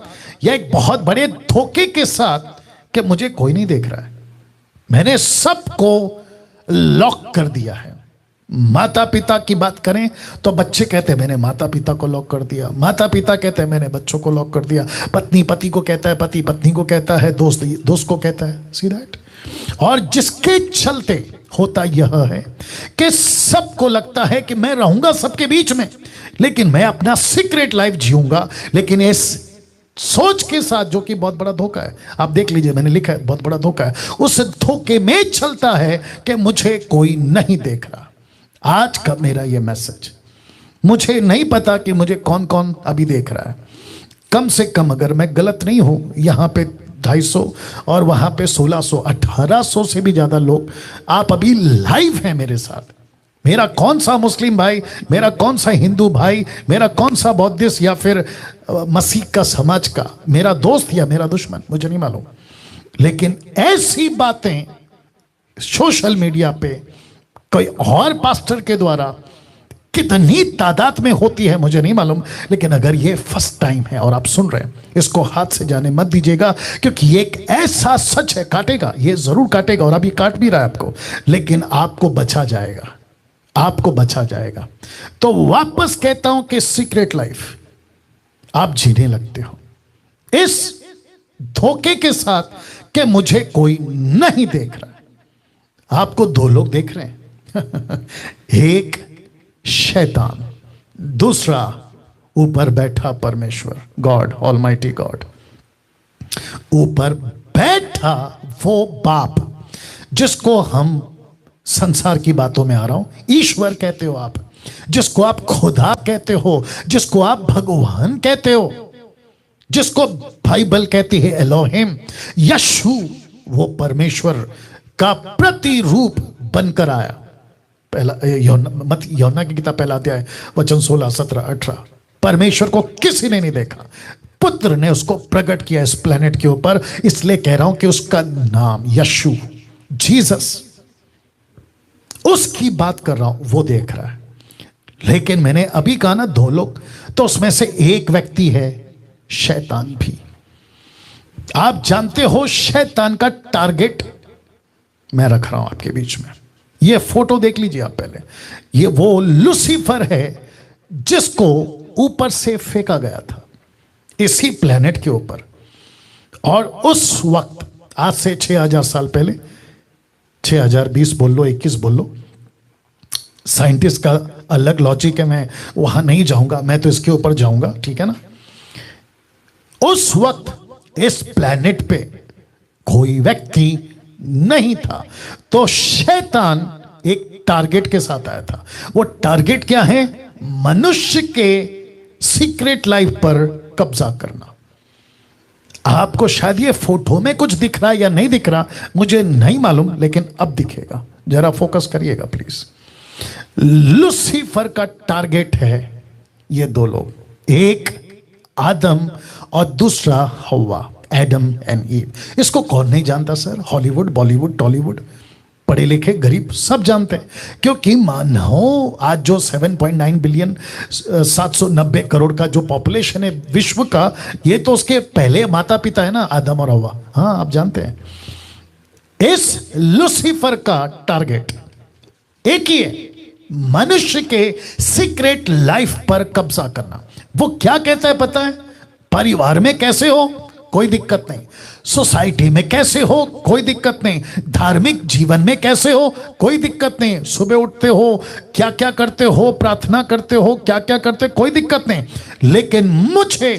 या एक बहुत बड़े धोखे के साथ कि मुझे कोई नहीं देख रहा है, मैंने सबको लॉक कर दिया है। माता पिता की बात करें तो बच्चे कहते हैं मैंने माता पिता को लॉक कर दिया, माता पिता कहते हैं मैंने बच्चों को लॉक कर दिया, पत्नी पति को कहता है, पति पत्नी को कहता है, दोस्त दोस्त को कहता है। See that? और जिसके चलते होता यह है कि सबको लगता है कि मैं रहूंगा सबके बीच में, लेकिन मैं अपना सीक्रेट लाइफ जीऊंगा। लेकिन इस सोच के साथ, जो कि बहुत बड़ा धोखा है, आप देख लीजिए, मैंने लिखा है बहुत बड़ा धोखा है, उस धोखे में चलता है कि मुझे कोई नहीं देख रहा। आज का मेरा यह मैसेज, मुझे नहीं पता कि मुझे कौन कौन अभी देख रहा है। कम से कम, अगर मैं गलत नहीं हूं, यहां पे 250 और वहां पे 1600, 1800 से भी ज्यादा लोग आप अभी लाइव हैं मेरे साथ। मेरा कौन सा मुस्लिम भाई, मेरा कौन सा हिंदू भाई, मेरा कौन सा बौद्धिस्ट या फिर मसीह का समाज का मेरा दोस्त या मेरा दुश्मन, मुझे नहीं मालूम। लेकिन ऐसी बातें सोशल मीडिया पे कोई और पास्टर के द्वारा कितनी तादाद में होती है मुझे नहीं मालूम, लेकिन अगर ये फर्स्ट टाइम है और आप सुन रहे हैं, इसको हाथ से जाने मत दीजिएगा, क्योंकि ये एक ऐसा सच है, काटेगा, ये जरूर काटेगा, और अभी काट भी रहा है आपको, लेकिन आपको बचा जाएगा, आपको बचा जाएगा। तो वापस कहता हूं कि सीक्रेट लाइफ आप जीने लगते हो इस धोखे के साथ कि मुझे कोई नहीं देख रहा है। आपको 2 लोग देख रहे हैं एक शैतान, दूसरा ऊपर बैठा परमेश्वर, गॉड, ऑलमाइटी गॉड। ऊपर बैठा वो बाप जिसको हम, संसार की बातों में आ रहा हूं, ईश्वर कहते हो आप, जिसको आप खुदा कहते हो, जिसको आप भगवान कहते हो, जिसको बाइबल कहती है एलोहिम, यशु, वो परमेश्वर का प्रतिरूप बनकर आया। पहला यूहन्ना की किताब पहला अध्याय वचन 16, 17, 18। परमेश्वर को किसी ने नहीं देखा, पुत्र ने उसको प्रकट किया इस प्लेनेट के ऊपर, इसलिए कह रहा हूं कि उसका नाम यशु, जीसस, उसकी बात कर रहा हूं, वो देख रहा है। लेकिन मैंने अभी कहा ना 2 लोग, तो उसमें से एक व्यक्ति है शैतान भी। आप जानते हो शैतान का टारगेट मैं रख रहा हूं आपके बीच में। ये फोटो देख लीजिए आप पहले। ये वो लूसीफर है जिसको ऊपर से फेंका गया था इसी प्लेनेट के ऊपर। और उस वक्त आज से 6000 साल पहले, 6020 बोल लो, 21 बोल लो, साइंटिस्ट का अलग लॉजिक है, मैं वहां नहीं जाऊंगा, मैं तो इसके ऊपर जाऊंगा, ठीक है ना। उस वक्त इस प्लेनेट पे कोई व्यक्ति नहीं था, तो शैतान एक टारगेट के साथ आया था। वो टारगेट क्या है? मनुष्य के सीक्रेट लाइफ पर कब्जा करना। आपको शायद ये फोटो में कुछ दिख रहा है या नहीं दिख रहा, मुझे नहीं मालूम, लेकिन अब दिखेगा। जरा फोकस करिएगा प्लीज। लूसीफर का टारगेट है ये 2 लोग, एक आदम और दूसरा हव्वा, एडम एंड ईव। इसको कौन नहीं जानता सर? हॉलीवुड, बॉलीवुड, टॉलीवुड, पढ़े लिखे गरीब सब जानते हैं, क्योंकि मानो आज जो 7.9 बिलियन 790 करोड़ का जो पॉपुलेशन है विश्व का, ये तो उसके पहले माता पिता है ना, आदम और हव्वा। हाँ, आप जानते हैं। इस लूसीफर का टारगेट एक ही है, मनुष्य के सीक्रेट लाइफ पर कब्जा करना। वो क्या कहता है पता है? परिवार में कैसे हो कोई दिक्कत नहीं, सोसाइटी में कैसे हो कोई दिक्कत नहीं, धार्मिक जीवन में कैसे हो कोई दिक्कत नहीं, सुबह उठते हो क्या क्या करते हो, प्रार्थना करते हो क्या क्या करते, कोई दिक्कत नहीं, लेकिन मुझे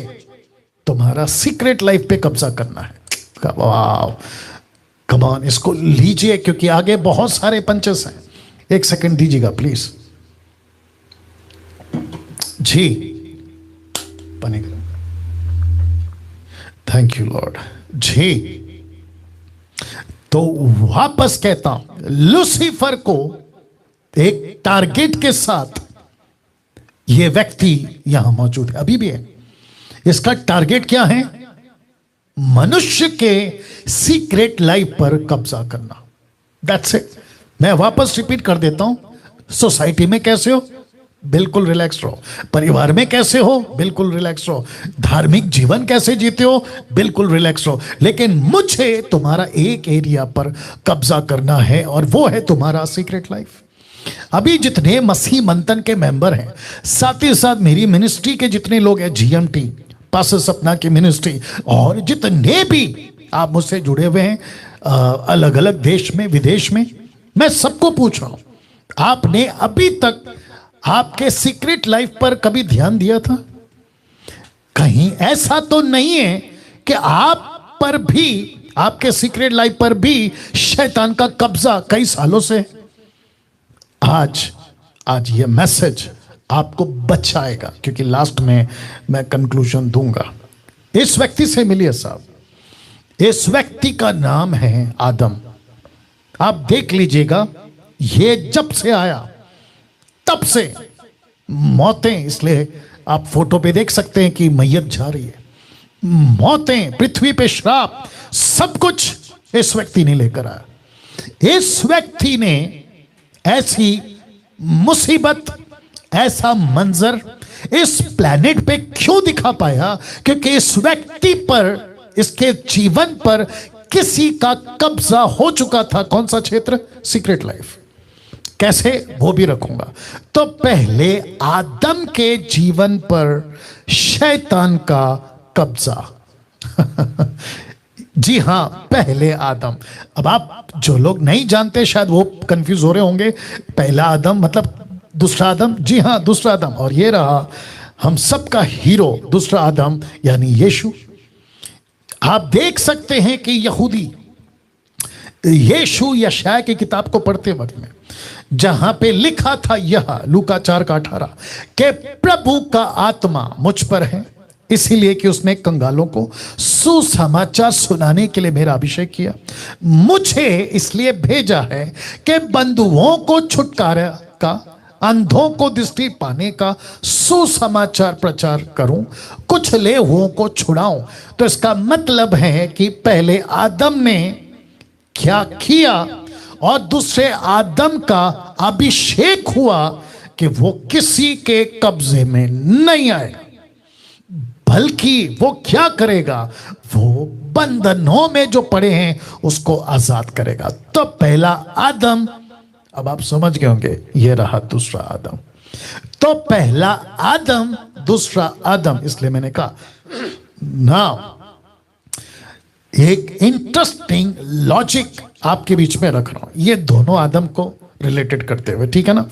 तुम्हारा सीक्रेट लाइफ पे कब्जा करना है। वाह, कम ऑन, इसको लीजिए, क्योंकि आगे बहुत सारे पंचेस हैं। 1 सेकंड दीजिएगा प्लीज। जी, पानी करो। थैंक यू लॉर्ड जी। तो वापस कहता हूं, लूसीफर को एक टारगेट के साथ यह व्यक्ति यहां मौजूद है, अभी भी है। इसका टारगेट क्या है? मनुष्य के सीक्रेट लाइफ पर कब्जा करना। That's it. मैं वापस रिपीट कर देता हूं। सोसाइटी में कैसे हो, बिल्कुल रिलैक्स रहो। परिवार में कैसे हो, बिल्कुल रिलैक्स रहो। धार्मिक जीवन कैसे जीते हो, बिल्कुल रिलैक्स रहो। लेकिन मुझे तुम्हारा एक एरिया पर कब्जा करना है, और वो है तुम्हारा सीक्रेट लाइफ। अभी जितने मसीह मंथन के मेंबर हैं, साथ ही साथ मेरी मिनिस्ट्री के जितने लोग हैं, जीएमटी, पास्टर सपना की मिनिस्ट्री, और जितने भी आप मुझसे जुड़े हुए हैं अलग अलग देश में, विदेश में, मैं सबको पूछ रहा हूं, आपने अभी तक आपके सीक्रेट लाइफ पर कभी ध्यान दिया था? कहीं ऐसा तो नहीं है कि आप पर भी, आपके सीक्रेट लाइफ पर भी शैतान का कब्जा कई सालों से? आज ये मैसेज आपको बचाएगा, क्योंकि लास्ट में मैं कंक्लूजन दूंगा। इस व्यक्ति से मिलिए साहब। इस व्यक्ति का नाम है आदम। आप देख लीजिएगा, ये जब से आया तब से मौतें, इसलिए आप फोटो पे देख सकते हैं कि मैयत जा रही है, मौतें, पृथ्वी पे श्राप, सब कुछ इस व्यक्ति ने लेकर आया। इस व्यक्ति ने ऐसी मुसीबत, ऐसा मंजर इस प्लेनेट पे क्यों दिखा पाया? क्योंकि इस व्यक्ति पर, इसके जीवन पर किसी का कब्जा हो चुका था। कौन सा क्षेत्र? Secret life. कैसे, वो भी रखूंगा। तो पहले आदम के जीवन पर शैतान का कब्जा। जी हां, पहले आदम। अब आप जो लोग नहीं जानते शायद वो कंफ्यूज हो रहे होंगे, पहला आदम मतलब दूसरा आदम? जी हां, दूसरा आदम। और ये रहा हम सबका हीरो, दूसरा आदम यानी यीशु। आप देख सकते हैं कि यहूदी यीशु यशाया की किताब को पढ़ते वक्त में जहां पे लिखा था यह, लूका 4:18, कि प्रभु का आत्मा मुझ पर है, इसीलिए कि उसने कंगालों को सुसमाचार सुनाने के लिए मेरा अभिषेक किया, मुझे इसलिए भेजा है कि बंधुओं को छुटकारा का, अंधों को दृष्टि पाने का सुसमाचार प्रचार करूं, कुचले हुओं को छुड़ाऊं। तो इसका मतलब है कि पहले आदम ने क्या किया और दूसरे आदम का अभिषेक हुआ, कि वो किसी के कब्जे में नहीं आएगा, बल्कि वो क्या करेगा, वो बंधनों में जो पड़े हैं उसको आजाद करेगा। तो पहला आदम, अब आप समझ गए होंगे, ये रहा दूसरा आदम। तो पहला आदम, दूसरा आदम, इसलिए मैंने कहा ना, एक इंटरेस्टिंग लॉजिक आपके बीच में रख रहा हूं, ये दोनों आदम को रिलेटेड करते हुए, ठीक है ना।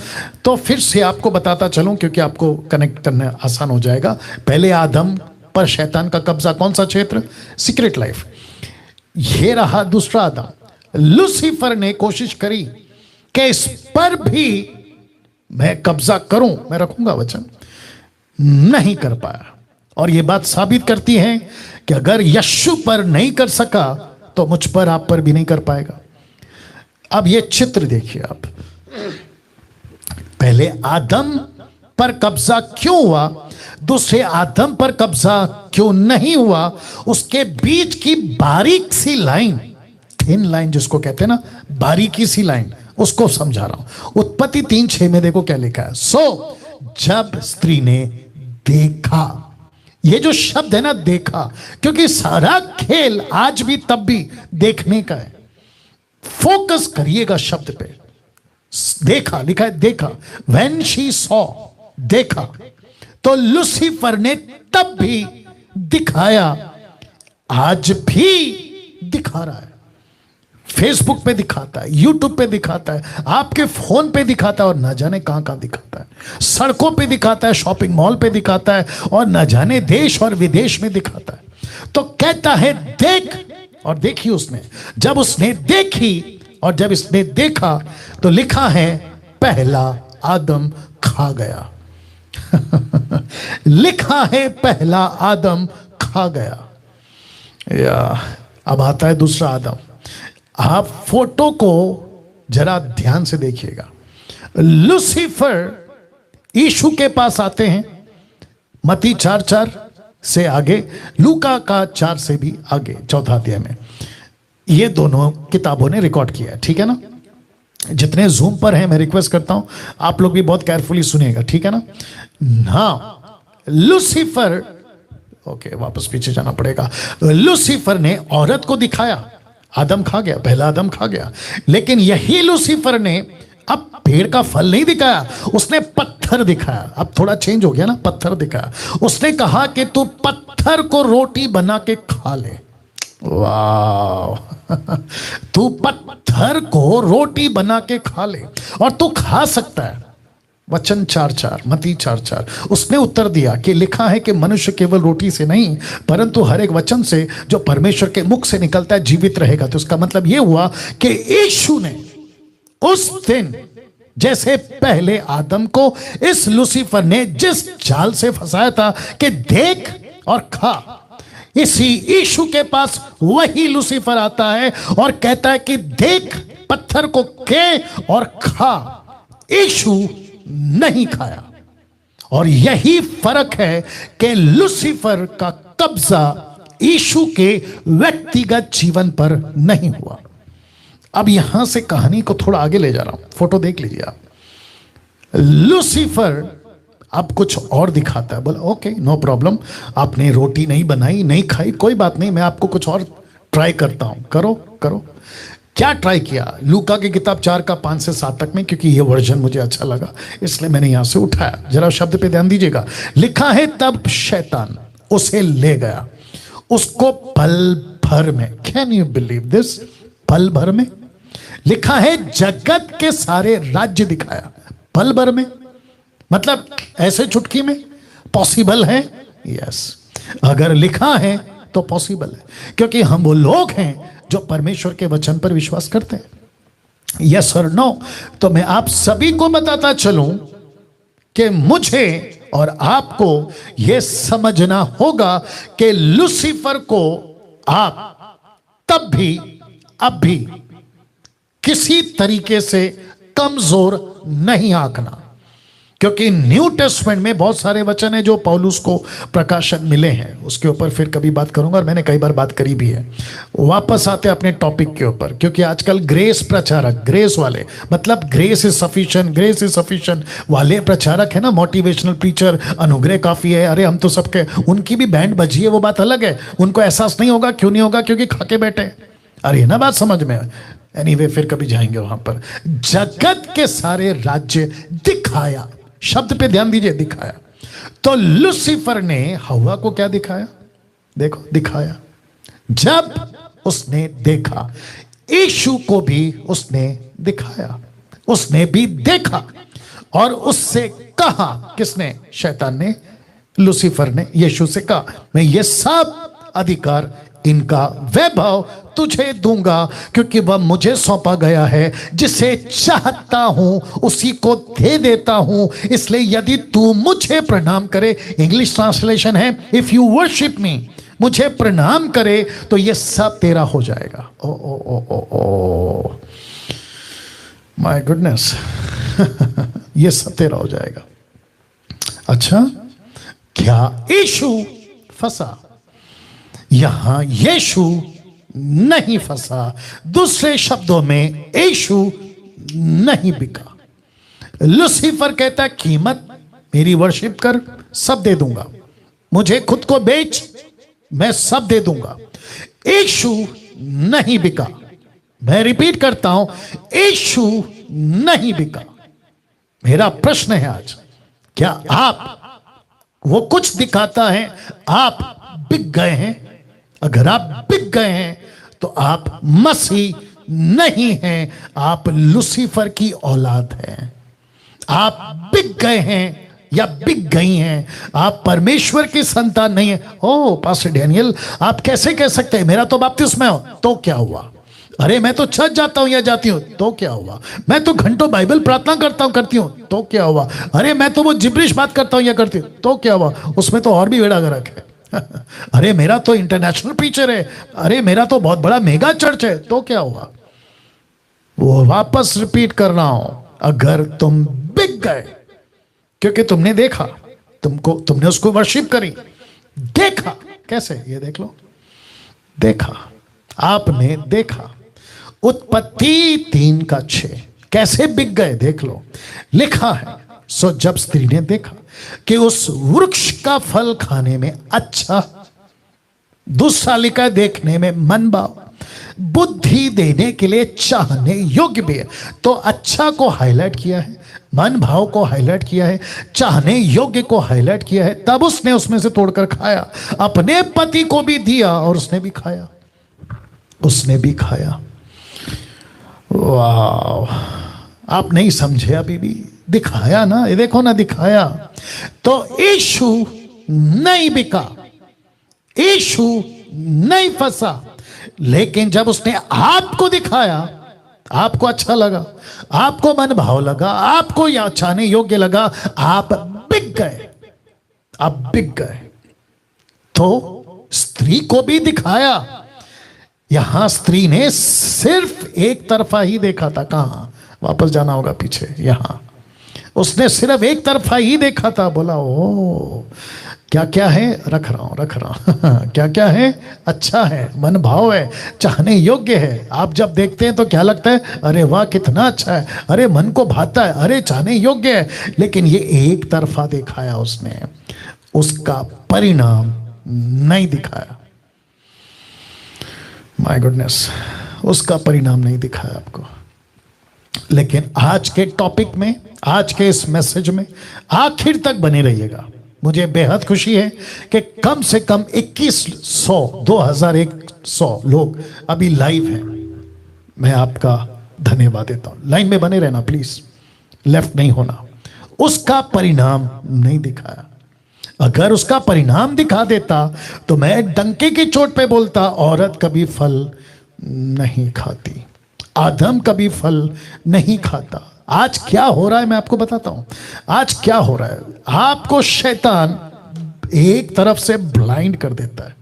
तो फिर से आपको बताता चलूं क्योंकि आपको कनेक्ट करना आसान हो जाएगा। पहले आदम पर शैतान का कब्जा, कौन सा क्षेत्र, सीक्रेट लाइफ। ये रहा दूसरा आदम। लूसीफर ने कोशिश करी कि इस पर भी मैं कब्जा करूं, मैं रखूंगा वचन, नहीं कर पाया। और यह बात साबित करती है कि अगर यीशु पर नहीं कर सका तो मुझ पर, आप पर भी नहीं कर पाएगा। अब यह चित्र देखिए आप, पहले आदम पर कब्जा क्यों हुआ, दूसरे आदम पर कब्जा क्यों नहीं हुआ, उसके बीच की बारीक सी लाइन, थिन लाइन जिसको कहते हैं ना, बारीकी सी लाइन, उसको समझा रहा हूं। उत्पत्ति 3:6 में देखो क्या लिखा है। सो जब स्त्री ने देखा, ये जो शब्द है ना, देखा, क्योंकि सारा खेल आज भी तब भी देखने का है। फोकस करिएगा शब्द पे। देखा लिखा है, देखा, व्हेन शी सॉ, देखा। तो लूसीफर ने तब भी दिखाया, आज भी दिखा रहा है। फेसबुक पे दिखाता है, यूट्यूब पे दिखाता है, आपके फोन पे दिखाता है, और न जाने कहां कहां दिखाता है। सड़कों पे दिखाता है, शॉपिंग मॉल पे दिखाता है, और न जाने देश और विदेश में दिखाता है। तो कहता है देख, और देखी उसने। जब उसने देखी और जब इसने देखा तो लिखा है पहला आदम खा गया। लिखा है पहला आदम खा गया। या अब आता है दूसरा आदम। आप फोटो को जरा ध्यान से देखिएगा। लूसीफर यीशु के पास आते हैं, मत्ती 4:4 से आगे, लूका का 4 से भी आगे, चौथा अध्याय में। ये दोनों किताबों ने रिकॉर्ड किया है, ठीक है ना। जितने जूम पर हैं, मैं रिक्वेस्ट करता हूं आप लोग भी बहुत केयरफुली सुनिएगा, ठीक है ना। हाँ, लूसीफर, ओके वापस पीछे जाना पड़ेगा। लूसीफर ने औरत को दिखाया, आदम खा गया, पहला आदम खा गया। लेकिन यही लूसीफर ने अब पेड़ का फल नहीं दिखाया, उसने पत्थर दिखाया। अब थोड़ा चेंज हो गया ना, पत्थर दिखाया। उसने कहा कि तू पत्थर को रोटी बना के खा ले। वाह, तू पत्थर को रोटी बना के खा ले, और तू खा सकता है। वचन 4:4, मत्ती 4:4। उसने उत्तर दिया कि लिखा है कि मनुष्य केवल रोटी से नहीं परंतु हर एक वचन से जो परमेश्वर के मुख से निकलता है जीवित रहेगा। तो उसका मतलब यह हुआ कि यीशु ने उस दिन, जैसे पहले आदम को इस लूसीफर ने जिस जाल से फंसाया था कि देख और खा, इसी यीशु के पास वही लूसीफर आता है और कहता है कि देख, पत्थर को के और खा। यीशु नहीं खाया। और यही फर्क है कि लूसीफर का कब्जा यीशु के व्यक्तिगत जीवन पर नहीं हुआ। अब यहां से कहानी को थोड़ा आगे ले जा रहा हूं, फोटो देख लीजिए आप। लूसीफर अब कुछ और दिखाता है। बोला ओके, नो प्रॉब्लम, आपने रोटी नहीं बनाई, नहीं खाई, कोई बात नहीं, मैं आपको कुछ और ट्राई करता हूं, करो करो। क्या ट्राई किया? लूका की किताब 4 का 5 से 7 तक में, क्योंकि ये वर्जन मुझे अच्छा लगा इसलिए मैंने यहां से उठाया। जरा शब्द पे ध्यान दीजिएगा। लिखा है तब शैतान उसे ले गया, उसको पल भर में, कैन यू बिलीव दिस, पल भर में। लिखा है जगत के सारे राज्य दिखाया, पल भर में, मतलब ऐसे चुटकी में। पॉसिबल है? यस, अगर लिखा है तो पॉसिबल है, क्योंकि हम वो लोग हैं जो परमेश्वर के वचन पर विश्वास करते हैं। यस और नो? तो मैं आप सभी को बताता चलूं कि मुझे और आपको यह समझना होगा कि लूसीफर को आप तब भी अब भी किसी तरीके से कमजोर नहीं आंकना। क्योंकि न्यू टेस्टमेंट में बहुत सारे वचन हैं जो पौलुस को प्रकाशन मिले हैं, उसके ऊपर फिर कभी बात करूंगा, और मैंने कई बार बात करी भी है। वापस आते अपने टॉपिक के ऊपर, क्योंकि आजकल ग्रेस प्रचारक, ग्रेस वाले, मतलब ग्रेस इज सफिशिएंट वाले प्रचारक है ना, मोटिवेशनल प्रीचर, अनुग्रह काफी है, अरे हम तो सबके, उनकी भी बैंड बजी है, वो बात अलग है। उनको एहसास नहीं होगा, क्यों नहीं होगा? क्योंकि खाके बैठे। अरे ना बात समझ में। एनीवे, फिर कभी जाएंगे वहां पर। जगत के सारे राज्य दिखाया, शब्द पे ध्यान दीजिए, दिखाया। तो लूसीफर ने हवा को क्या दिखाया? देखो, दिखाया। जब उसने देखा, यीशु को भी उसने दिखाया, उसने भी देखा और उससे कहा। किसने? शैतान ने, लूसीफर ने यीशु से कहा, मैं ये सब अधिकार, इनका वैभव तुझे दूंगा, क्योंकि वह मुझे सौंपा गया है। जिसे चाहता हूं उसी को दे देता हूं। इसलिए यदि तू मुझे प्रणाम करे, इंग्लिश ट्रांसलेशन है, इफ यू वर्शिप मी, मुझे प्रणाम करे तो ये सब तेरा हो जाएगा। ओ oh oh oh oh my goodness ये सब तेरा हो जाएगा। अच्छा, क्या यीशु फंसा? यहां यीशु नहीं फंसा। दूसरे शब्दों में, यीशु नहीं बिका। लूसीफर कहता है, कीमत मेरी वर्शिप कर, सब दे दूंगा, मुझे खुद को बेच, मैं सब दे दूंगा। यीशु नहीं बिका। मैं रिपीट करता हूं, यीशु नहीं बिका। मेरा प्रश्न है आज, क्या आप, वो कुछ दिखाता है, आप बिक गए हैं? अगर आप बिक गए हैं तो आप मसीह नहीं हैं, आप लूसीफर की औलाद हैं। आप बिक गए हैं या बिक गई हैं, आप परमेश्वर की संतान नहीं है। ओ पास्टर डैनियल, आप कैसे कह सकते हैं? मेरा तो बपतिस्मा हो, तो क्या हुआ? अरे मैं तो चर्च जाता हूं या जाती हूं, तो क्या हुआ? मैं तो घंटों बाइबल प्रार्थना करता हूं, करती हूं, तो क्या हुआ? अरे मैं तो वो जिब्रिश बात करता हूं या करती हूं, तो क्या हुआ? उसमें तो और भी बेड़ा गर्क है। अरे मेरा तो इंटरनेशनल प्रीचर है, अरे मेरा तो बहुत बड़ा मेगा चर्च है, तो क्या हुआ? वो वापस रिपीट कर रहा हूं, अगर तुम बिक गए क्योंकि तुमने देखा, तुमने उसको वर्शिप करी, देखा, कैसे? ये देख लो, देखा, आपने देखा। उत्पत्ति 3:6 कैसे बिक गए देख लो, लिखा है, सो जब स्त्री ने देखा कि उस वृक्ष का फल खाने में अच्छा, दूसरा लिखा है देखने में मन भाव, बुद्धि देने के लिए चाहने योग्य भी है। तो अच्छा को हाईलाइट किया है, मन भाव को हाईलाइट किया है, चाहने योग्य को हाईलाइट किया है। तब उसने उसमें से तोड़कर खाया, अपने पति को भी दिया और उसने भी खाया, उसने भी खाया। वाह, आप नहीं समझे अभी भी? दिखाया ना, ये देखो ना, दिखाया। तो यीशु नहीं बिका, यीशु नहीं फंसा, लेकिन जब उसने आपको दिखाया, आपको अच्छा लगा, आपको मन भाव लगा, आपको या चाहने योग्य लगा, आप बिक गए, आप बिक गए। तो स्त्री को भी दिखाया। यहां स्त्री ने सिर्फ एक तरफा ही देखा था। कहां? वापस जाना होगा पीछे। यहां उसने सिर्फ एक तरफा ही देखा था। बोला, ओ क्या क्या है, रख रहा हूं क्या क्या है, अच्छा है, मन भाव है, चाहने योग्य है। आप जब देखते हैं तो क्या लगता है? अरे वाह कितना अच्छा है, अरे मन को भाता है, अरे चाहने योग्य है। लेकिन ये एक तरफा दिखाया उसने, उसका परिणाम नहीं दिखाया। माय गुडनेस, उसका परिणाम नहीं दिखाया आपको। लेकिन आज के टॉपिक में, आज के इस मैसेज में आखिर तक बने रहिएगा। मुझे बेहद खुशी है कि कम से कम 2100 लोग अभी लाइव हैं। मैं आपका धन्यवाद देता हूं। लाइन में बने रहना प्लीज, लेफ्ट नहीं होना। उसका परिणाम नहीं दिखाया। अगर उसका परिणाम दिखा देता तो मैं डंके की चोट पे बोलता, औरत कभी फल नहीं खाती, आदम कभी फल नहीं खाता। आज क्या हो रहा है मैं आपको बताता हूं। आज क्या हो रहा है, आपको शैतान एक तरफ से ब्लाइंड कर देता है।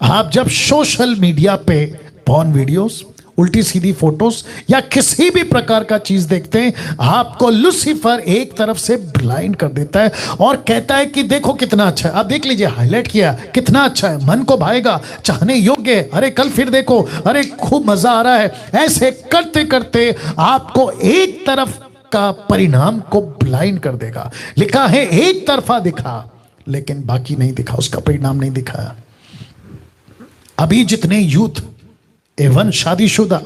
आप जब सोशल मीडिया पे पॉर्न वीडियोस, उल्टी सीधी फोटोज या किसी भी प्रकार का चीज देखते हैं, आपको लूसीफर एक तरफ से ब्लाइंड कर देता है और कहता है कि देखो कितना अच्छा है, आप देख लीजिए, हाईलाइट किया, कितना अच्छा है, मन को भाएगा, चाहने योग्य है, अरे कल फिर देखो, अरे खूब मजा आ रहा है। ऐसे करते करते आपको एक तरफ का परिणाम को ब्लाइंड कर देगा। लिखा है एक तरफा दिखा लेकिन बाकी नहीं दिखा, उसका परिणाम नहीं दिखा। अभी जितने यूथ एवं शादीशुदा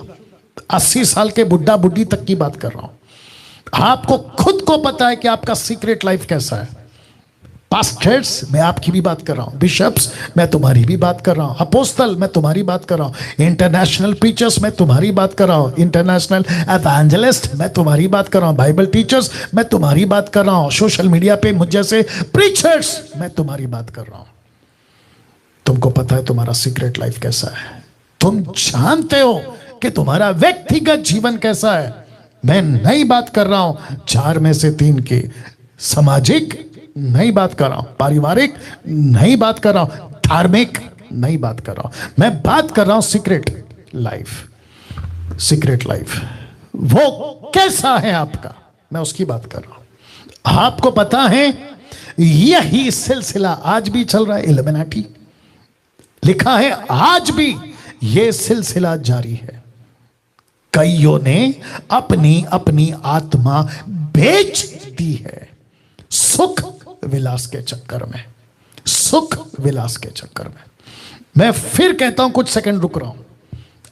80 साल के बुढ़ा बुढ़ी तक की बात कर रहा हूं, आपको खुद को पता है कि आपका सीक्रेट लाइफ कैसा है। पास्टर्स, मैं आपकी भी बात कर रहा हूं, बिशप्स, मैं तुम्हारी भी बात कर रहा हूं, अपोस्तल, मैं तुम्हारी बात कर रहा हूं, इंटरनेशनल प्रीचर्स, मैं तुम्हारी बात कर रहा हूं, इंटरनेशनल एवेंजलिस्ट, मैं तुम्हारी बात कर रहा हूं, बाइबल टीचर्स, मैं तुम्हारी बात कर रहा हूं, सोशल मीडिया पे मुझ जैसे प्रीचर्स, मैं तुम्हारी बात कर रहा हूं। तुमको पता है तुम्हारा सीक्रेट लाइफ कैसा है, तुम जानते हो कि तुम्हारा व्यक्तिगत जीवन कैसा है। मैं नई बात कर रहा हूं 4 में से 3 की, सामाजिक नई बात कर रहा हूं, पारिवारिक नई बात कर रहा हूं, धार्मिक नई बात कर रहा हूं, मैं बात कर रहा हूं सीक्रेट लाइफ। सीक्रेट लाइफ वो कैसा है आपका, मैं उसकी बात कर रहा हूं। आपको पता है यही सिलसिला आज भी चल रहा है, इल्यूमिनाटी। लिखा है आज भी यह सिलसिला जारी है। कईयों ने अपनी अपनी आत्मा बेच दी है सुख विलास के चक्कर में, सुख विलास के चक्कर में। मैं फिर कहता हूं, कुछ सेकंड रुक रहा हूं,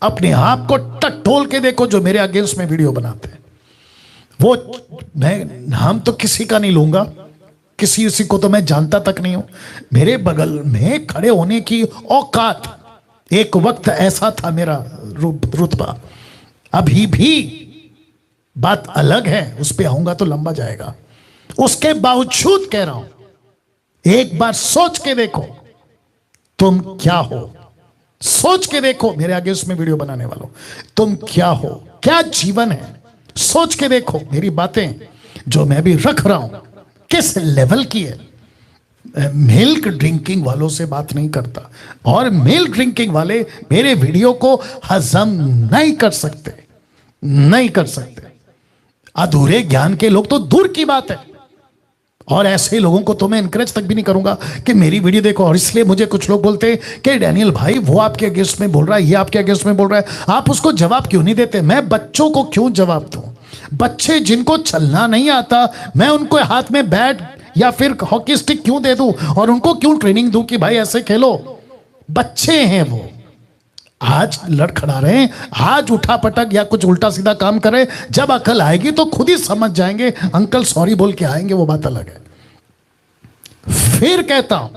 अपने आप को टटोल के देखो जो मेरे अगेंस्ट में वीडियो बनाते हैं। वो मैं नाम तो किसी का नहीं लूंगा, किसी को तो मैं जानता तक नहीं हूं। मेरे बगल में खड़े होने की औकात, एक वक्त ऐसा था मेरा रुतबा, अभी भी बात अलग है, उस पे आऊंगा तो लंबा जाएगा। उसके बावजूद कह रहा हूं, एक बार सोच के देखो तुम क्या हो, सोच के देखो मेरे आगे उसमें वीडियो बनाने वालों, तुम क्या हो, क्या जीवन है। सोच के देखो मेरी बातें जो मैं भी रख रहा हूं किस लेवल की है। मिल्क ड्रिंकिंग वालों से बात नहीं करता, और मिल्क ड्रिंकिंग वाले मेरे वीडियो को हजम नहीं कर सकते, नहीं कर सकते। अधूरे ज्ञान के लोग तो दूर की बात है, और ऐसे लोगों को तो मैं इनकरेज तक भी नहीं करूंगा कि मेरी वीडियो देखो। और इसलिए मुझे कुछ लोग बोलते हैं कि डैनियल भाई वो आपके अगेंस्ट में बोल रहा है, ये आपके अगेंस्ट में बोल रहा है, आप उसको जवाब क्यों नहीं देते। मैं बच्चों को क्यों जवाब दूं? बच्चे जिनको चलना नहीं आता, मैं उनको हाथ में बैट या फिर हॉकी स्टिक क्यों दे दूं और उनको क्यों ट्रेनिंग दूं कि भाई ऐसे खेलो। बच्चे हैं वो, आज लड़खड़ा रहे हैं, आज उठा पटक या कुछ उल्टा सीधा काम करे, जब अकल आएगी तो खुद ही समझ जाएंगे, अंकल सॉरी बोल के आएंगे, वो बात अलग है। फिर कहता हूं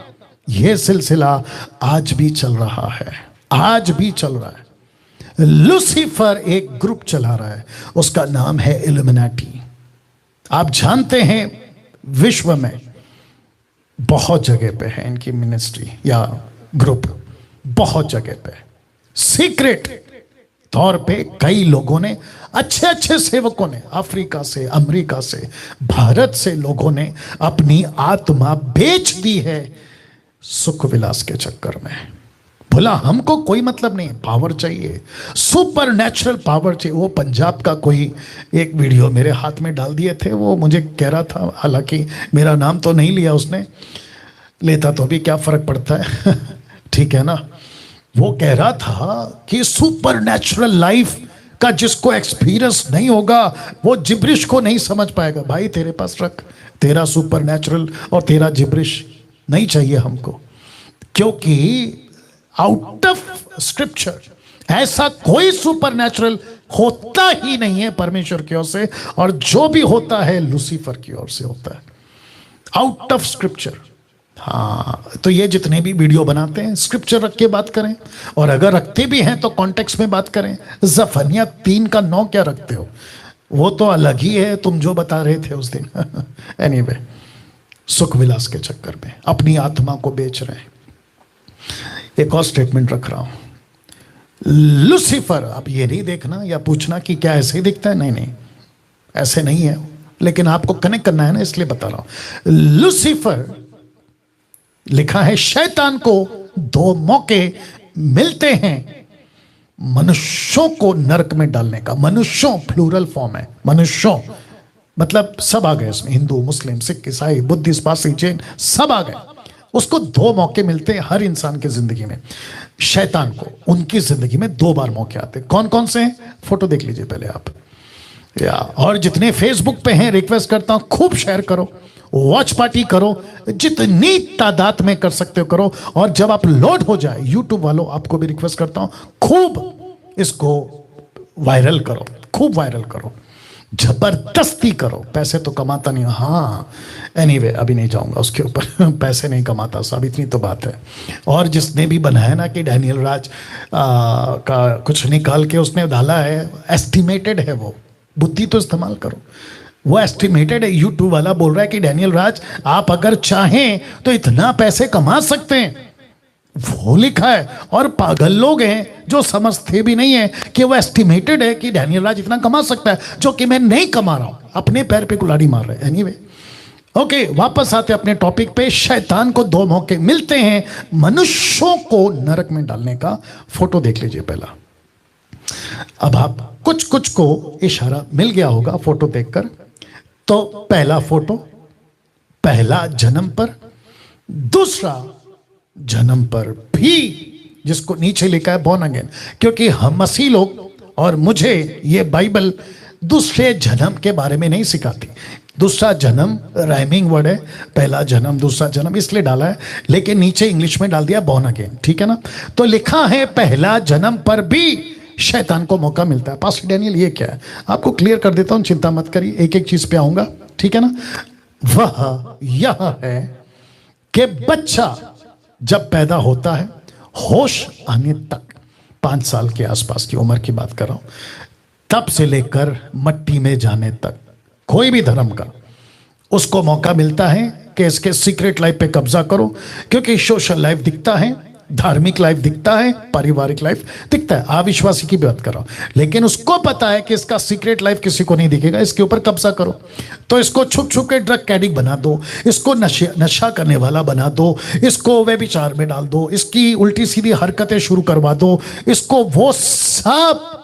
यह सिलसिला आज भी चल रहा है, आज भी चल रहा है। लूसीफर एक ग्रुप चला रहा है, उसका नाम है इल्यूमिनाटी। आप जानते हैं विश्व में बहुत जगह पे है इनकी मिनिस्ट्री या ग्रुप, बहुत जगह पे सीक्रेट तौर पे कई लोगों ने, अच्छे अच्छे सेवकों ने, अफ्रीका से, अमेरिका से, भारत से लोगों ने अपनी आत्मा बेच दी है सुख विलास के चक्कर में। बोला हमको कोई मतलब नहीं, पावर चाहिए, सुपर नेचुरल पावर चाहिए। वो पंजाब का कोई एक वीडियो मेरे हाथ में डाल दिए थे, वो मुझे कह रहा था, हालांकि मेरा नाम तो नहीं लिया उसने, लेता तो भी क्या फर्क पड़ता है ठीक है ना। वो कह रहा था कि सुपर नेचुरल लाइफ का जिसको एक्सपीरियंस नहीं होगा वो जिब्रिश को नहीं समझ पाएगा। भाई तेरे पास रख, तेरा सुपर नेचुरल और तेरा जिब्रिश नहीं चाहिए हमको, क्योंकि आउट ऑफ स्क्रिप्चर ऐसा कोई सुपर नेचुरल होता ही नहीं है परमेश्वर की ओर से, और जो भी होता है लूसीफर की ओर से होता है, आउट ऑफ स्क्रिप्चर। हाँ, तो ये जितने भी वीडियो बनाते हैं स्क्रिप्चर रख के बात करें, और अगर रखते भी हैं तो कॉन्टेक्स्ट में बात करें। जफनिया 3:9 क्या रखते हो, वो तो अलग ही है, तुम जो बता रहे थे उस दिन एनीवे, सुख विलास के चक्कर में अपनी आत्मा को बेच रहे हैं। एक और स्टेटमेंट रख रहा हूं, लूसीफर, अब ये नहीं देखना या पूछना कि क्या ऐसे ही दिखता है, नहीं नहीं ऐसे नहीं है, लेकिन आपको कनेक्ट करना है ना, इसलिए बता रहा हूं। लूसीफर, लिखा है शैतान को 2 मौके मिलते हैं मनुष्यों को नरक में डालने का। मनुष्यों प्लूरल फॉर्म है, मनुष्यों मतलब सब आ गए इसमें, हिंदू मुस्लिम सिख ईसाई बुद्धिस्ट पारसी जैन सब आ गए। उसको दो मौके मिलते हैं हर इंसान की जिंदगी में। शैतान को उनकी जिंदगी में 2 बार मौके आते हैं। कौन कौन से हैं? फोटो देख लीजिए पहले आप, या और जितने फेसबुक पे हैं रिक्वेस्ट करता हूं खूब शेयर करो, वॉच पार्टी करो, जितनी तादाद में कर सकते हो करो। और जब आप लोड हो जाए, यूट्यूब वालों आपको भी रिक्वेस्ट करता हूं खूब इसको वायरल करो, खूब वायरल करो, जबरदस्ती करो। पैसे तो कमाता नहीं, हाँ एनीवे अभी नहीं जाऊंगा उसके ऊपर पैसे नहीं कमाता सब, इतनी तो बात है। और जिसने भी बनाया ना कि डैनियल राज का कुछ निकाल के उसने डाला है, एस्टिमेटेड है वो, बुद्धि तो इस्तेमाल करो। वो एस्टिमेटेड है, यूट्यूब वाला बोल रहा है कि डैनियल राज आप अगर चाहें तो इतना पैसे कमा सकते हैं, वो लिखा है। और पागल लोग हैं जो समझते भी नहीं है कि वो एस्टिमेटेड है कि डैनियल राज इतना कमा सकता है, जो कि मैं नहीं कमा रहा हूं, अपने पैर पे कुल्हाड़ी मार रहे हैं। एनीवे ओके, वापस आते अपने टॉपिक पे। शैतान को 2 मौके मिलते हैं मनुष्यों को नरक में डालने का। फोटो देख लीजिए पहला। अब आप कुछ कुछ को इशारा मिल गया होगा फोटो देखकर। तो पहला फोटो पहला जन्म पर, दूसरा जन्म पर भी, जिसको नीचे लिखा है बॉर्न अगेन, क्योंकि हम मसीह लोग और मुझे ये बाइबल दूसरे जन्म के बारे में नहीं सिखाती। दूसरा जन्म राइमिंग वर्ड है, पहला जन्म दूसरा जन्म इसलिए डाला है, लेकिन नीचे इंग्लिश में डाल दिया बॉर्न अगेन, ठीक है ना। तो लिखा है पहला जन्म पर भी शैतान को मौका मिलता है। पास्टर डैनियल ये क्या है? आपको क्लियर कर देता हूं, चिंता मत करिए, एक एक चीज पे आऊंगा, ठीक है ना। वह यह है कि बच्चा जब पैदा होता है, होश आने तक, 5 साल के आसपास की उम्र की बात कर रहा हूं, तब से लेकर मट्टी में जाने तक, कोई भी धर्म का, उसको मौका मिलता है कि इसके सीक्रेट लाइफ पे कब्जा करो। क्योंकि सोशल लाइफ दिखता है, धार्मिक लाइफ दिखता है, पारिवारिक लाइफ दिखता है, अविश्वासी की बात कर रहा हूं, लेकिन उसको पता है कि इसका सीक्रेट लाइफ किसी को नहीं दिखेगा, इसके ऊपर कब्जा करो। तो इसको छुप छुप के ड्रग कैडिक बना दो, इसको नशा करने वाला बना दो, इसको व्यभिचार में डाल दो, इसकी उल्टी सीधी हरकतें शुरू करवा दो, इसको वो सब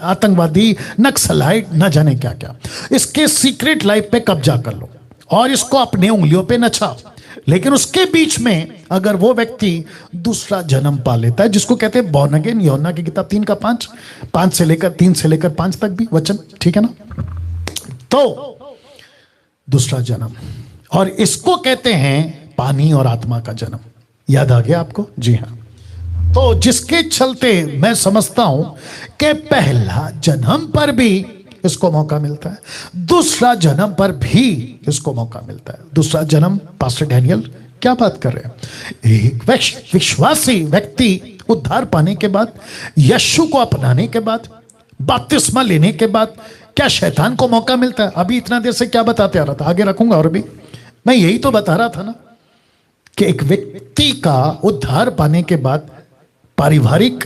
आतंकवादी नक्सलाइट न जाने क्या क्या, इसके सीक्रेट लाइफ पे कब्जा कर लो और इसको अपने उंगलियों पे नचाओ। लेकिन उसके बीच में अगर वो व्यक्ति दूसरा जन्म पा लेता है, जिसको कहते हैं बॉर्न अगेन, यूहन्ना की किताब 3:5, 5 से लेकर 3 से लेकर 5 तक भी वचन, ठीक है ना। तो दूसरा जन्म, और इसको कहते हैं पानी और आत्मा का जन्म। याद आ गया आपको? जी हाँ। तो जिसके चलते मैं समझता हूं कि पहला जन्म पर भी इसको मौका मिलता है, दूसरा जन्म पर भी इसको मौका मिलता है। दूसरा जन्म, पास्टर डैनियल क्या बात कर रहे हैं? एक विश्वासी व्यक्ति उद्धार पाने के बाद, यीशु को अपनाने के बाद, बपतिस्मा लेने के बाद क्या शैतान को मौका मिलता है? अभी इतना देर से क्या बताते आ रहा था, आगे रखूंगा। और भी मैं यही तो बता रहा था ना कि एक व्यक्ति का उद्धार पाने के बाद पारिवारिक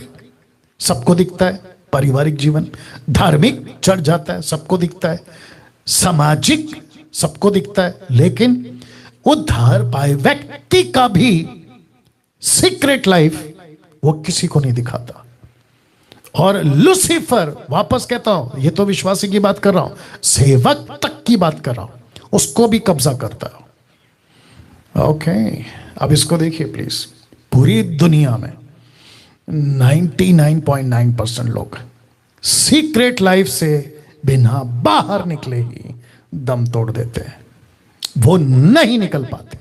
सबको दिखता है, पारिवारिक जीवन, धार्मिक चढ़ जाता है, सबको दिखता है, सामाजिक सबको दिखता है, लेकिन उद्धार पाए व्यक्ति का भी सीक्रेट लाइफ वो किसी को नहीं दिखाता। और लूसीफर, वापस कहता हूं, ये तो विश्वासी की बात कर रहा हूं, सेवक तक की बात कर रहा हूं, उसको भी कब्जा करता है। ओके, अब इसको देखिए प्लीज। पूरी दुनिया में 99.9% लोग सीक्रेट लाइफ से बिना बाहर निकले ही दम तोड़ देते हैं। वो नहीं निकल पाते,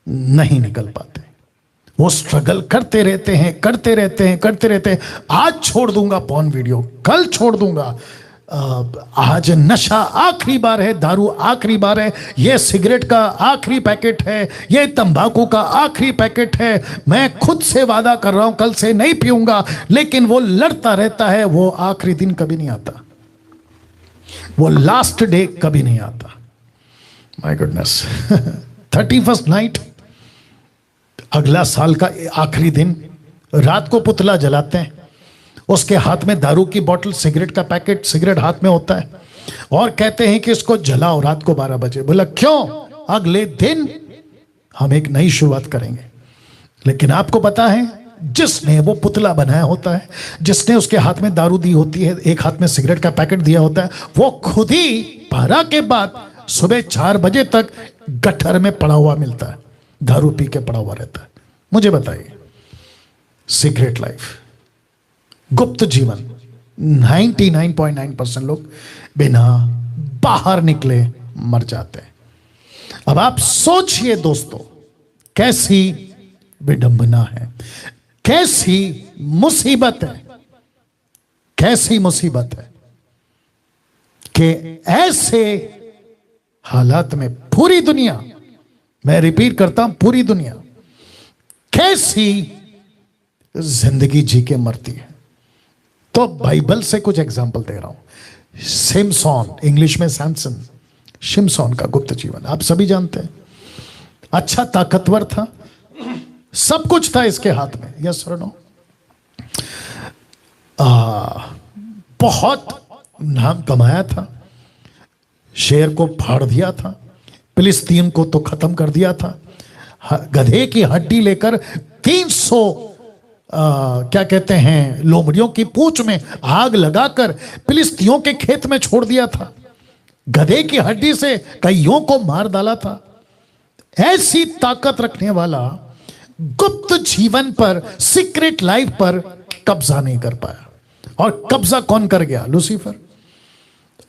नहीं निकल पाते। वो स्ट्रगल करते रहते हैं, करते रहते हैं, करते रहते हैं। आज छोड़ दूंगा पॉर्न वीडियो, कल छोड़ दूंगा, आज नशा आखिरी बार है, दारू आखिरी बार है, ये सिगरेट का आखिरी पैकेट है, ये तंबाकू का आखिरी पैकेट है, मैं खुद से वादा कर रहा हूं कल से नहीं पीऊंगा। लेकिन वो लड़ता रहता है, वो आखिरी दिन कभी नहीं आता, वो लास्ट डे कभी नहीं आता। माय गुडनेस 31st नाइट, अगला साल का आखिरी दिन, रात को पुतला जलाते हैं, उसके हाथ में दारू की बोतल, सिगरेट का पैकेट, सिगरेट हाथ में होता है, और कहते हैं कि इसको जलाओ रात को 12 बजे। बोला क्यों? अगले दिन हम एक नई शुरुआत करेंगे। लेकिन आपको पता है जिसने वो पुतला बनाया होता है, जिसने उसके हाथ में दारू दी होती है, एक हाथ में सिगरेट का पैकेट दिया होता है, वो खुद ही 12 के बाद सुबह 4 बजे तक गटर में पड़ा हुआ मिलता है, दारू पी के पड़ा हुआ रहता है। मुझे बताइए, सीक्रेट लाइफ, गुप्त जीवन, 99.9% लोग बिना बाहर निकले मर जाते हैं। अब आप सोचिए दोस्तों, कैसी विडंबना है, कैसी मुसीबत है, कैसी मुसीबत है कि ऐसे हालात में पूरी दुनिया, मैं रिपीट करता हूं, पूरी दुनिया कैसी जिंदगी जी के मरती है। तो बाइबल से कुछ एग्जाम्पल दे रहा हूं। सिमसोन, इंग्लिश में सैमसन, शिमसोन का गुप्त जीवन आप सभी जानते हैं। अच्छा ताकतवर था, सब कुछ था इसके हाथ में, यस और नो। बहुत नाम कमाया था, शेर को फाड़ दिया था, फिलिस्तीन को तो खत्म कर दिया था, गधे की हड्डी लेकर 300 क्या कहते हैं, लोमड़ियों की पूंछ में आग लगाकर फिलिस्तीनियों के खेत में छोड़ दिया था, गधे की हड्डी से कईयों को मार डाला था। ऐसी ताकत रखने वाला गुप्त जीवन पर, सीक्रेट लाइफ पर कब्जा नहीं कर पाया। और कब्जा कौन कर गया? लूसीफर।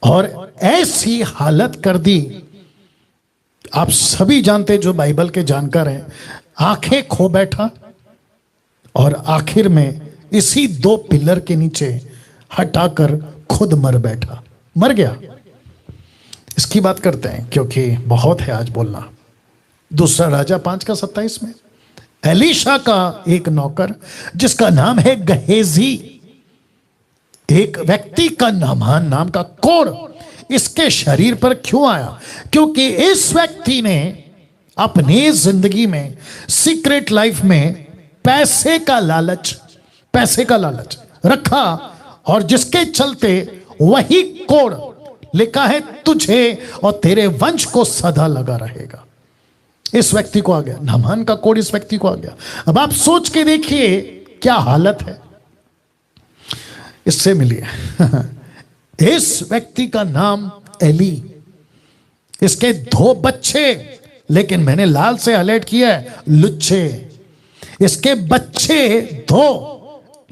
और ऐसी हालत कर दी, आप सभी जानते जो बाइबल के जानकार हैं, आंखें खो बैठा और आखिर में इसी 2 पिलर के नीचे हटाकर खुद मर बैठा, मर गया। इसकी बात करते हैं क्योंकि बहुत है आज बोलना। दूसरा राजा 5:27 में एलीशा का एक नौकर जिसका नाम है गहेजी, एक व्यक्ति का नामान नाम का कोढ़ इसके शरीर पर क्यों आया? क्योंकि इस व्यक्ति ने अपनी जिंदगी में, सीक्रेट लाइफ में पैसे का लालच रखा, और जिसके चलते वही कोढ़ लिखा है तुझे और तेरे वंश को सदा लगा रहेगा। इस व्यक्ति को आ गया, नामान का कोढ़ इस व्यक्ति को आ गया। अब आप सोच के देखिए क्या हालत है। इससे मिलिए। इस व्यक्ति का नाम एली, इसके 2 बच्चे, लेकिन मैंने लाल से हाईलाइट किया है, लुच्चे। इसके बच्चे 2,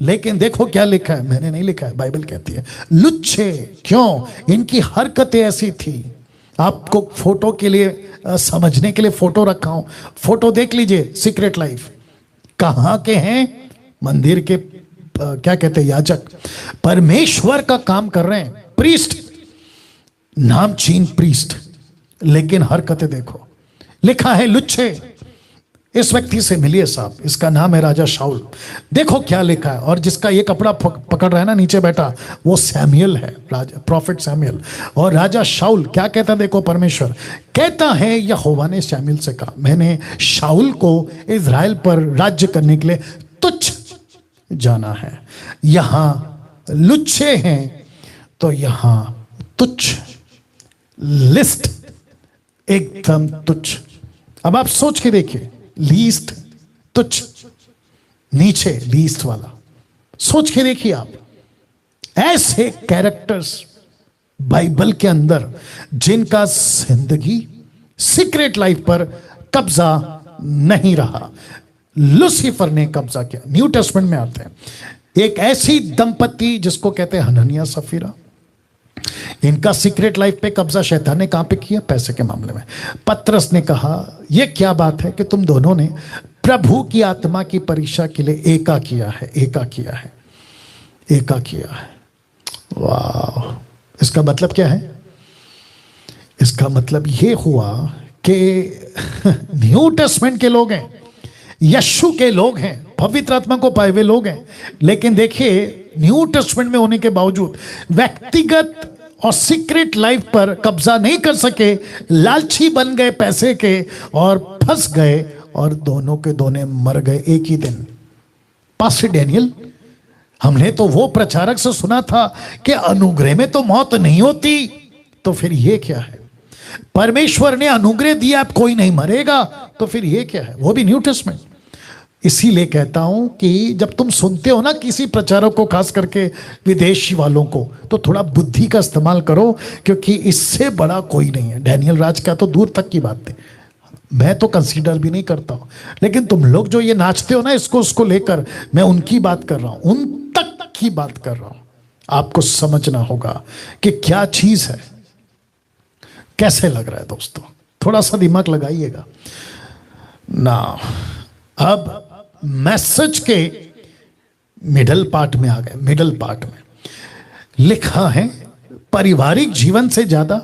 लेकिन देखो क्या लिखा है, मैंने नहीं लिखा है, बाइबल कहती है लुच्चे। क्यों? इनकी हरकतें ऐसी थी। आपको फोटो के लिए, समझने के लिए फोटो रखा हूं, फोटो देख लीजिए। सीक्रेट लाइफ कहां के हैं? मंदिर के क्या कहते हैं, याजक, परमेश्वर का काम कर रहे हैं, प्रीस्ट, नाम चीन प्रीस्ट, लेकिन हरकतें देखो, लिखा है लुच्चे। इस व्यक्ति से मिलिए साहब, इसका नाम है राजा शाऊल। देखो क्या लिखा है, और जिसका ये कपड़ा पकड़ रहा है ना नीचे बैठा, वो सैमुएल है, राजा प्रॉफिट सैमुएल। और राजा शाऊल क्या कहता है, देखो परमेश्वर कहता है, यहोवा ने सैमुएल से कहा, मैंने शाऊल को इज़राइल पर राज्य करने के लिए तुच्छ जाना है। यहां लुच्चे हैं तो यहां तुच्छ, लिस्ट एकदम तुच्छ। अब आप सोच के देखिए, लीस्ट तुच्छ, नीचे लीस्ट वाला, सोच के देखिए आप। ऐसे कैरेक्टर्स बाइबल के अंदर जिनका जिंदगी सीक्रेट लाइफ पर कब्जा नहीं रहा, लूसीफर ने कब्जा किया। न्यू टेस्टमेंट में आते हैं एक ऐसी दंपति जिसको कहते हैं हननिया सफीरा, इनका सीक्रेट लाइफ पे कब्जा शैतान ने कहां पे किया? पैसे के मामले में। पतरस ने कहा, यह क्या बात है कि तुम दोनों ने प्रभु की आत्मा की परीक्षा के लिए एका किया है। वाह! इसका मतलब क्या है? इसका मतलब यह हुआ कि न्यू टेस्टमेंट के लोग हैं, यीशु के लोग हैं, पवित्र आत्मा को पाए हुए लोग हैं, लेकिन देखिए न्यू टेस्टमेंट में होने के बावजूद व्यक्तिगत और सीक्रेट लाइफ पर कब्जा नहीं कर सके, लालची बन गए पैसे के और फंस गए, और दोनों के दोनों मर गए एक ही दिन। पास्टर डैनियल, हमने तो वो प्रचारक से सुना था कि अनुग्रह में तो मौत नहीं होती, तो फिर ये क्या है? परमेश्वर ने अनुग्रह दिया, अब कोई नहीं मरेगा, तो फिर ये क्या है? वो भी न्यू टेस्टमेंट। इसीलिए कहता हूं कि जब तुम सुनते हो ना किसी प्रचारक को, खास करके विदेशी वालों को, तो थोड़ा बुद्धि का इस्तेमाल करो, क्योंकि इससे बड़ा कोई नहीं है। डैनियल राज का तो दूर तक की बात है, मैं तो कंसीडर भी नहीं करता हूं। लेकिन तुम लोग जो ये नाचते हो ना इसको उसको लेकर, मैं उनकी बात कर रहा हूं, उन तक की बात कर रहा हूं। आपको समझना होगा कि क्या चीज है। कैसे लग रहा है दोस्तों? थोड़ा सा दिमाग लगाइएगा ना। अब मैसेज के मिडल पार्ट में आ गए। मिडल पार्ट में लिखा है पारिवारिक जीवन से ज्यादा,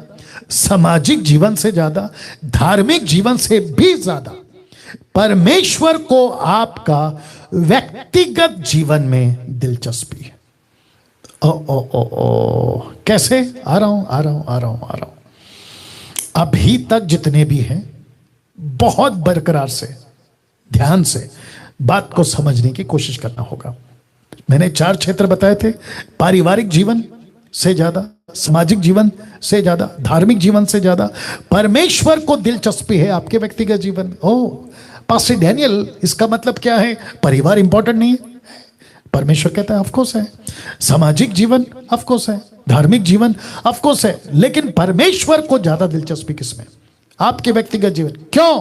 सामाजिक जीवन से ज्यादा, धार्मिक जीवन से भी ज्यादा परमेश्वर को आपका व्यक्तिगत जीवन में दिलचस्पी है। ओ ओ ओ ओ कैसे? आ रहा हूं। अभी तक जितने भी हैं, बहुत बरकरार से, ध्यान से बात को समझने की कोशिश करना होगा। मैंने 4 क्षेत्र बताए थे। पारिवारिक जीवन से ज्यादा, सामाजिक जीवन से ज्यादा, धार्मिक जीवन से ज्यादा परमेश्वर को दिलचस्पी है आपके व्यक्तिगत जीवन में। ओ पास्टर डैनियल, इसका मतलब क्या है? परिवार इंपॉर्टेंट नहीं है? परमेश्वर कहता है ऑफकोर्स है। सामाजिक जीवन ऑफकोर्स है, धार्मिक जीवन ऑफकोर्स है, लेकिन परमेश्वर को ज्यादा दिलचस्पी किसमें? आपके व्यक्तिगत जीवन। क्यों?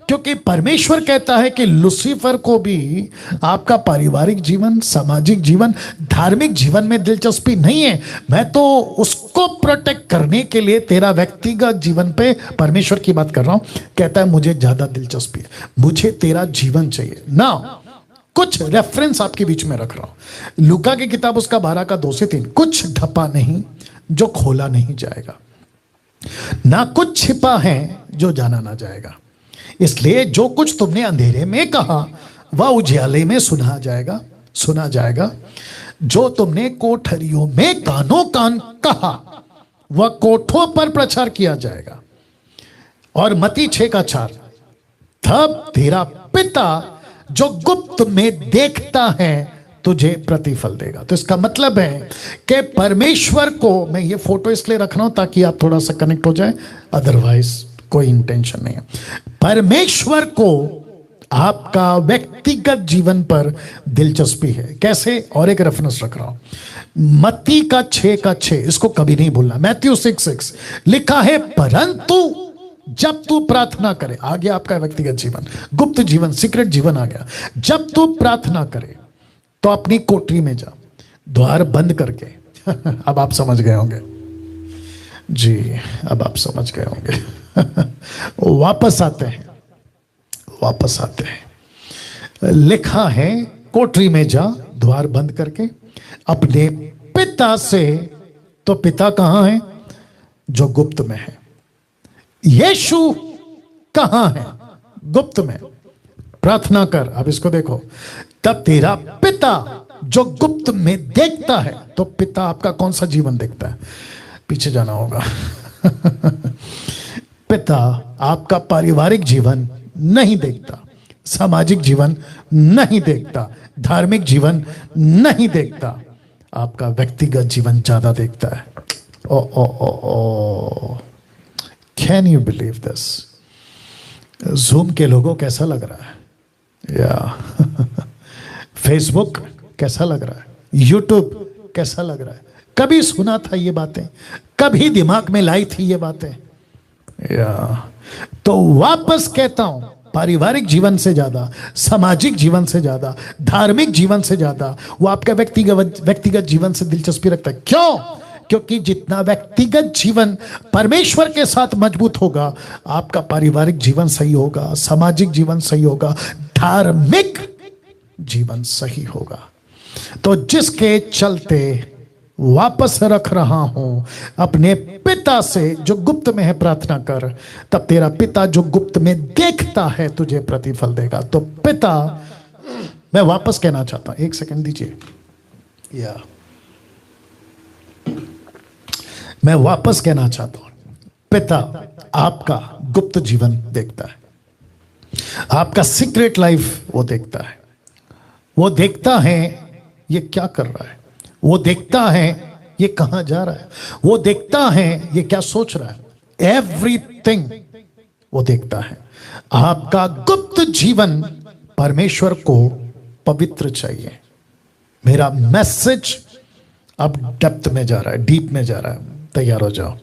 क्योंकि परमेश्वर कहता है कि लूसीफर को भी आपका पारिवारिक जीवन, सामाजिक जीवन, धार्मिक जीवन में दिलचस्पी नहीं है। मैं तो उसको प्रोटेक्ट करने के लिए तेरा व्यक्तिगत जीवन पे परमेश्वर की बात कर रहा हूं। कहता है मुझे ज्यादा दिलचस्पी है, मुझे तेरा जीवन चाहिए ना। कुछ रेफरेंस आपके बीच में रख रहा हूं। लूका की किताब उसका 12 का 2 से 3। कुछ ढपा नहीं जो खोला नहीं जाएगा, ना कुछ छिपा है जो जाना ना जाएगा। इसलिए जो कुछ तुमने अंधेरे में कहा वह उजियाले में सुना जाएगा। जो तुमने कोठरियों में कानों कान कहा वह कोठों पर प्रचार किया जाएगा। और मत्ती 6 का 4, तब तेरा पिता जो गुप्त में देखता है तुझे प्रतिफल देगा। तो इसका मतलब है कि परमेश्वर को, मैं ये फोटो इसलिए रख रहा हूं ताकि आप थोड़ा सा कनेक्ट हो जाए, अदरवाइज कोई इंटेंशन नहीं है। परमेश्वर को आपका व्यक्तिगत जीवन पर दिलचस्पी है। कैसे? और एक रेफरेंस रख रहा हूं, मत्ती का 6 का 6, इसको कभी नहीं भूलना। मैथ्यू 6:6 लिखा है, परंतु जब तू प्रार्थना करे, आ गया आपका व्यक्तिगत जीवन, गुप्त जीवन, सीक्रेट जीवन आ गया। जब तू प्रार्थना करे तो अपनी कोठरी में जा, द्वार बंद करके अब आप समझ गए होंगे जी, अब आप समझ गए होंगे। वापस आते हैं। लिखा है कोठरी में जा, द्वार बंद करके अपने पिता से, तो पिता कहां है? जो गुप्त में है। यीशु कहां है? गुप्त में। प्रार्थना कर। अब इसको देखो, तब तेरा पिता जो गुप्त में देखता है। तो पिता आपका कौन सा जीवन देखता है? पीछे जाना होगा। पिता आपका पारिवारिक जीवन नहीं देखता, सामाजिक जीवन नहीं देखता, धार्मिक जीवन नहीं देखता, आपका व्यक्तिगत जीवन ज्यादा देखता है। Oh oh oh oh can you believe this? Zoom के लोगों कैसा लग रहा है? या फेसबुक कैसा लग रहा है? यूट्यूब कैसा लग रहा है? कभी सुना था ये बातें? कभी दिमाग में लाई थी ये बातें? या तो वापस कहता हूं, पारिवारिक जीवन से ज्यादा, सामाजिक जीवन से ज्यादा, धार्मिक जीवन से ज्यादा वो आपका व्यक्तिगत जीवन से दिलचस्पी रखता है। क्यों? क्योंकि जितना व्यक्तिगत जीवन परमेश्वर के साथ मजबूत होगा, आपका पारिवारिक जीवन सही होगा, सामाजिक जीवन सही होगा, धार्मिक जीवन सही होगा। तो जिसके चलते वापस रख रहा हूं, अपने पिता से जो गुप्त में है प्रार्थना कर, तब तेरा पिता जो गुप्त में देखता है तुझे प्रतिफल देगा। तो पिता, मैं वापस कहना चाहता हूं, 1 सेकंड दीजिए। या मैं वापस कहना चाहता हूं, पिता आपका गुप्त जीवन देखता है, आपका सीक्रेट लाइफ वो देखता है। वो देखता है ये क्या कर रहा है, वो देखता है ये कहां जा रहा है, वो देखता है ये क्या सोच रहा है। एवरीथिंग वो देखता है। आपका गुप्त जीवन परमेश्वर को पवित्र चाहिए। मेरा मैसेज अब डेप्थ में जा रहा है, डीप में जा रहा है, तैयार हो जाओ।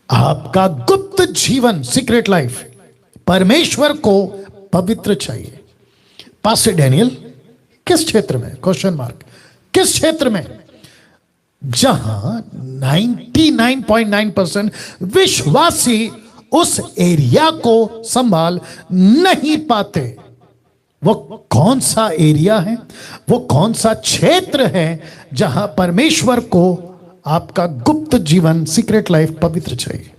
आपका गुप्त जीवन, सीक्रेट लाइफ, परमेश्वर को पवित्र चाहिए। पास्टर डैनियल, किस क्षेत्र में? Question mark. किस क्षेत्र में? जहां 99.9% विश्वासी उस एरिया को संभाल नहीं पाते। वो कौन सा एरिया है, वो कौन सा क्षेत्र है जहां परमेश्वर को आपका गुप्त जीवन, सीक्रेट लाइफ पवित्र चाहिए?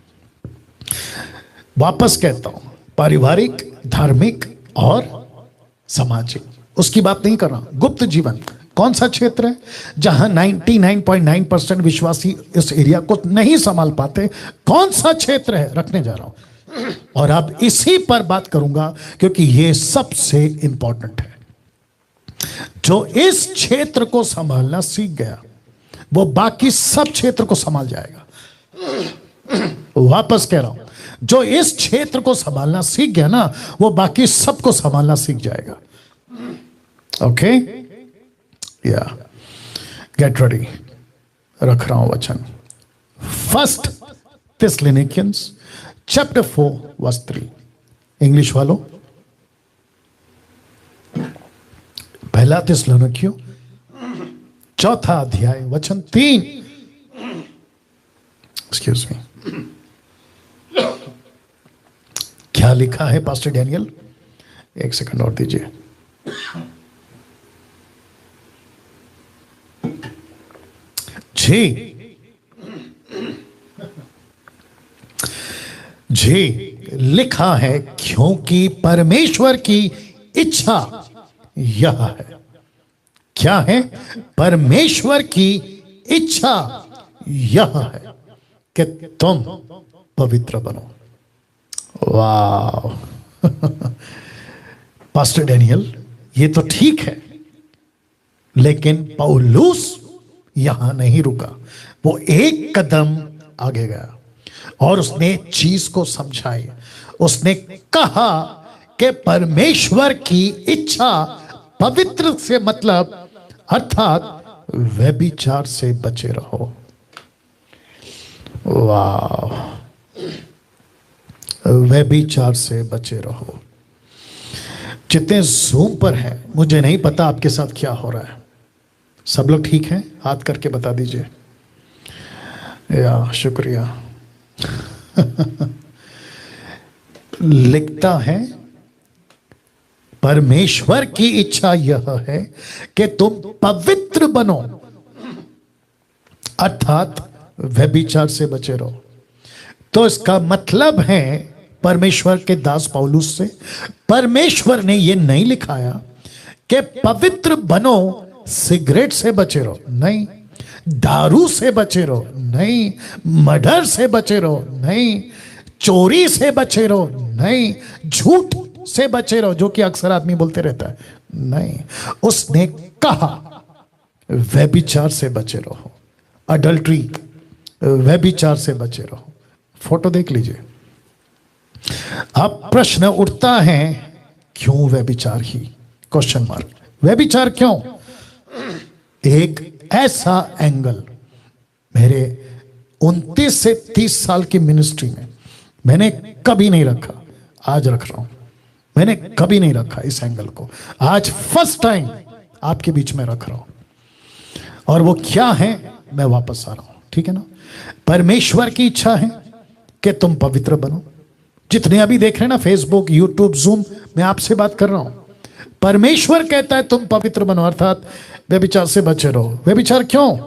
वापस कहता हूं, पारिवारिक, धार्मिक और सामाजिक, उसकी बात नहीं कर रहा। गुप्त जीवन कौन सा क्षेत्र है जहां 99.9% विश्वासी इस एरिया को नहीं संभाल पाते? कौन सा क्षेत्र है, रखने जा रहा हूं। और अब इसी पर बात करूंगा क्योंकि यह सबसे इंपॉर्टेंट है। जो इस क्षेत्र को संभालना सीख गया वो बाकी सब क्षेत्र को संभाल जाएगा। वापस कह रहा हूं, जो इस क्षेत्र को संभालना सीख गया ना, वो बाकी सबको संभालना सीख जाएगा। ओके, या गेट रेडी। रख रहा हूं वचन, 1 Thessalonians chapter 4 verse 3। इंग्लिश वालों, पहला थिस्सलुनीकियों 4 अध्याय वचन 3। एक्सक्यूज मी, क्या लिखा है पास्टर डैनियल? एक सेकंड और दीजिए। जी लिखा है, क्योंकि परमेश्वर की इच्छा यह है। क्या है? परमेश्वर की इच्छा यह है कि तुम पवित्र बनो। वाह पास्टर डैनियल, ये तो ठीक है, लेकिन पौलुस यहां नहीं रुका। वो एक कदम आगे गया और उसने चीज को समझाई। उसने कहा कि परमेश्वर की इच्छा पवित्र से मतलब अर्थात व्यभिचार से बचे रहो। वाह, व्यभिचार से बचे रहो। जितने ज़ूम पर हैं, मुझे नहीं पता आपके साथ क्या हो रहा है। सब लोग ठीक हैं? हाथ करके बता दीजिए। या शुक्रिया। लिखता है, परमेश्वर की इच्छा यह है कि तुम पवित्र बनो, अर्थात व्यभिचार से बचे रहो। तो इसका मतलब है, परमेश्वर के दास पौलुस से परमेश्वर ने यह नहीं लिखाया कि पवित्र बनो, सिगरेट से बचे रहो, नहीं, दारू से बचे रहो, नहीं, मर्डर से बचे रहो, नहीं, चोरी से बचे रहो, नहीं, झूठ से बचे रहो, जो कि अक्सर आदमी बोलते रहता है, नहीं। उसने कहा व्यभिचार से बचे रहो, अडल्ट्री, व्यभिचार से बचे रहो। फोटो देख लीजिए। अब प्रश्न उठता है, क्यों व्यभिचार ही? Question mark. व्यभिचार क्यों? एक ऐसा एंगल मेरे 29 से 30 साल की मिनिस्ट्री में मैंने कभी नहीं रखा, आज रख रहा हूं। मैंने कभी नहीं रखा इस एंगल को, आज फर्स्ट टाइम आपके बीच में रख रहा हूं। और वो क्या है, मैं वापस आ रहा हूं, ठीक है ना? परमेश्वर की इच्छा है कि तुम पवित्र बनो। जितने अभी देख रहे हैं ना, फेसबुक, यूट्यूब, जूम, मैं आपसे बात कर रहा हूं। परमेश्वर कहता है तुम पवित्र बनो, अर्थात व्यभिचार से बचे रहो। व्यभिचार क्यों?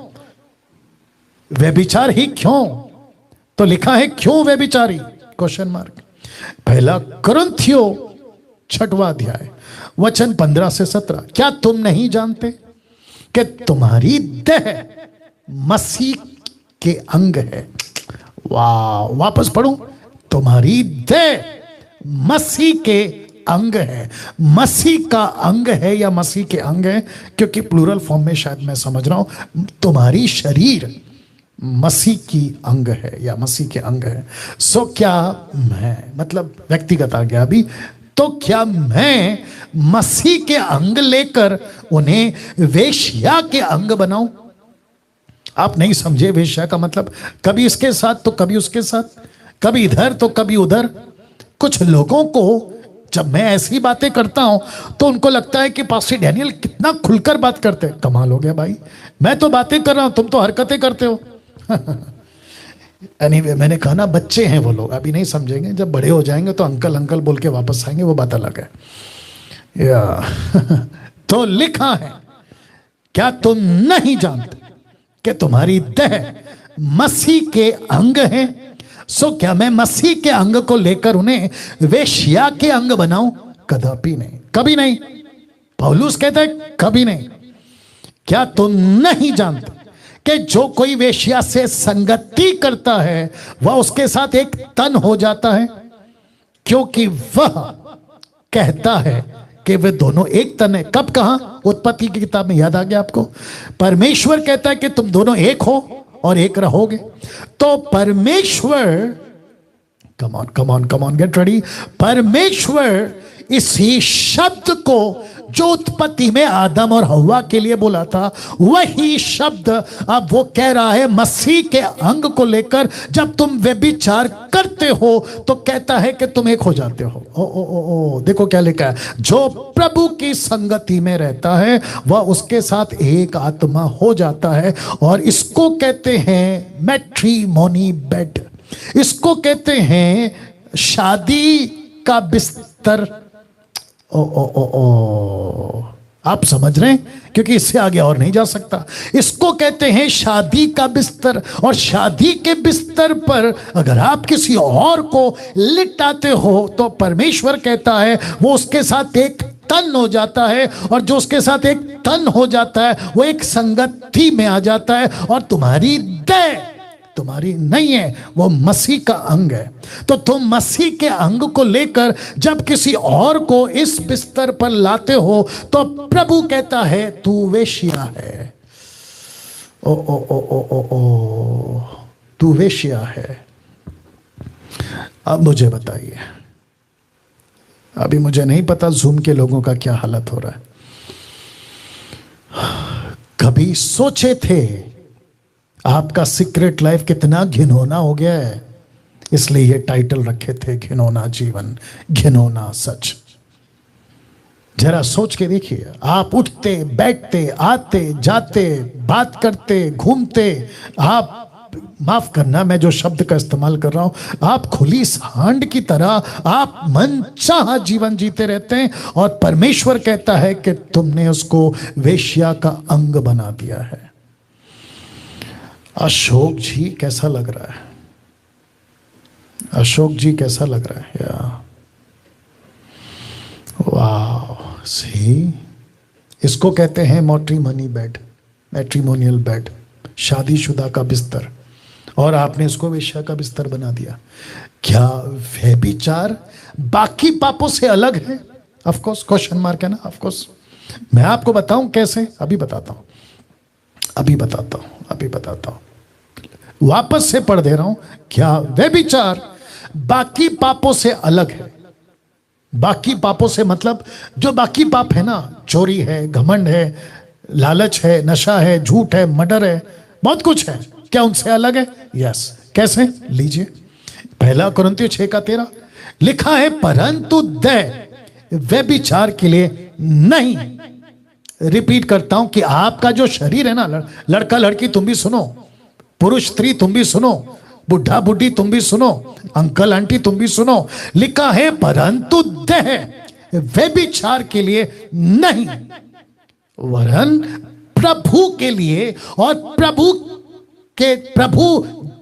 व्यभिचार ही क्यों? तो लिखा है क्यों व्यभिचारी? Question mark. पहला कुरिन्थियों 6वां अध्याय वचन 15 से 17। क्या तुम नहीं जानते कि तुम्हारी देह मसीह के अंग है? वाह, वापस पढ़ूं, तुम्हारी देह मसीह के अंग है। मसीह का अंग है या मसीह के अंग है, क्योंकि प्लूरल फॉर्म में शायद मैं समझ रहा हूं। तुम्हारी शरीर मसीह की अंग है या मसीह के अंग है। सो क्या मैं, मतलब व्यक्तिगत आ गया अभी, तो क्या मैं मसीह के अंग लेकर उन्हें वेश्या के अंग बनाऊं? आप नहीं समझे वेश्या का मतलब। कभी इसके साथ तो कभी उसके साथ, कभी इधर तो कभी उधर। कुछ लोगों को जब मैं ऐसी बातें करता हूं तो उनको लगता है कि पास्टर डैनियल कितना खुलकर बात करते हैं। कमाल हो गया भाई, मैं तो बातें कर रहा हूं, तुम तो हरकतें करते हो। एनीवे, मैंने कहा ना, बच्चे हैं वो लोग, अभी नहीं समझेंगे, जब बड़े हो जाएंगे तो अंकल अंकल बोल के वापस आएंगे, वो बात अलग है। या तो लिखा है, क्या तुम नहीं जानते कि तुम्हारी देह मसीह के अंग है? सो क्या मैं मसीह के अंग को लेकर उन्हें वेश्या के अंग बनाऊं? कदापि नहीं, कभी नहीं। पौलुस कहता है कभी नहीं। क्या तुम नहीं जानते कि जो कोई वेश्या से संगति करता है वह उसके साथ एक तन हो जाता है, क्योंकि वह कहता है कि वे दोनों एक तन है। कब कहा? उत्पत्ति की किताब में, याद आ गया आपको? परमेश्वर कहता है कि तुम दोनों एक हो और एक रहोगे। तो परमेश्वर, come on come on come on, get ready. परमेश्वर इसी शब्द को जो उत्पत्ति में आदम और हव्वा के लिए बोला था, वही शब्द अब वो कह रहा है मसीह के अंग को लेकर। जब तुम व्यभिचार करते हो तो कहता है कि तुम एक हो जाते हो। ओ ओ ओ ओ, देखो क्या लिखा है, जो प्रभु की संगति में रहता है वह उसके साथ एक आत्मा हो जाता है। और इसको कहते हैं मैट्रिमोनी बेड, इसको कहते हैं शादी का बिस्तर। ओ ओ ओ ओ, आप समझ रहे हैं? क्योंकि इससे आगे और नहीं जा सकता। इसको कहते हैं शादी का बिस्तर। और शादी के बिस्तर पर अगर आप किसी और को लिटाते हो तो परमेश्वर कहता है वो उसके साथ एक तन हो जाता है। और जो उसके साथ एक तन हो जाता है वो एक संगति में आ जाता है। और तुम्हारी देह तुम्हारी नहीं है, वो मसीह का अंग है। तो तुम मसीह के अंग को लेकर जब किसी और को इस बिस्तर पर लाते हो तो प्रभु कहता है तू वेश्या है। Oh oh oh oh oh ओ, तू वेश्या है। अब मुझे बताइए, अभी मुझे नहीं पता जूम के लोगों का क्या हालत हो रहा है। कभी सोचे थे आपका सीक्रेट लाइफ कितना घिनौना हो गया है? इसलिए ये टाइटल रखे थे, घिनौना जीवन, घिनौना सच। जरा सोच के देखिए, आप उठते बैठते आते जाते बात करते घूमते, आप माफ करना मैं जो शब्द का इस्तेमाल कर रहा हूं, आप खुली सांड की तरह आप मनचाहा जीवन जीते रहते हैं। और परमेश्वर कहता है कि तुमने उसको वेश्या का अंग बना दिया है। अशोक जी कैसा लग रहा है? अशोक जी कैसा लग रहा है? या वाह, सी, इसको कहते हैं मैट्रिमोनी बेड, मैट्रिमोनियल बेड, शादीशुदा का बिस्तर। और आपने इसको वेश्या का बिस्तर बना दिया। क्या व्यभिचार बाकी पापों से अलग है? ऑफ कोर्स, क्वेश्चन मार्क है ना। ऑफ कोर्स, मैं आपको बताऊं कैसे, अभी बताता हूं, अभी बताता हूं, अभी बताता हूं। वापस से पढ़ दे रहा हूं। क्या व्यभिचार बाकी पापों से अलग है? बाकी पापों से मतलब जो बाकी पाप है ना, चोरी है, घमंड है, लालच है, नशा है, झूठ है, मर्डर है, बहुत कुछ है, क्या उनसे अलग है? यस। कैसे? लीजिए, 1 कुरिन्थियों 6:13 लिखा है, परंतु देह व्यभिचार के लिए नहीं। रिपीट करता हूं कि आपका जो शरीर है ना, लड़का लड़की तुम भी सुनो, पुरुष स्त्री तुम भी सुनो, बुढ़ा बुढ़ी तुम भी सुनो, अंकल आंटी तुम भी सुनो। लिखा है परंतु देह व्यभिचार के लिए नहीं, वरन प्रभु के लिए और प्रभु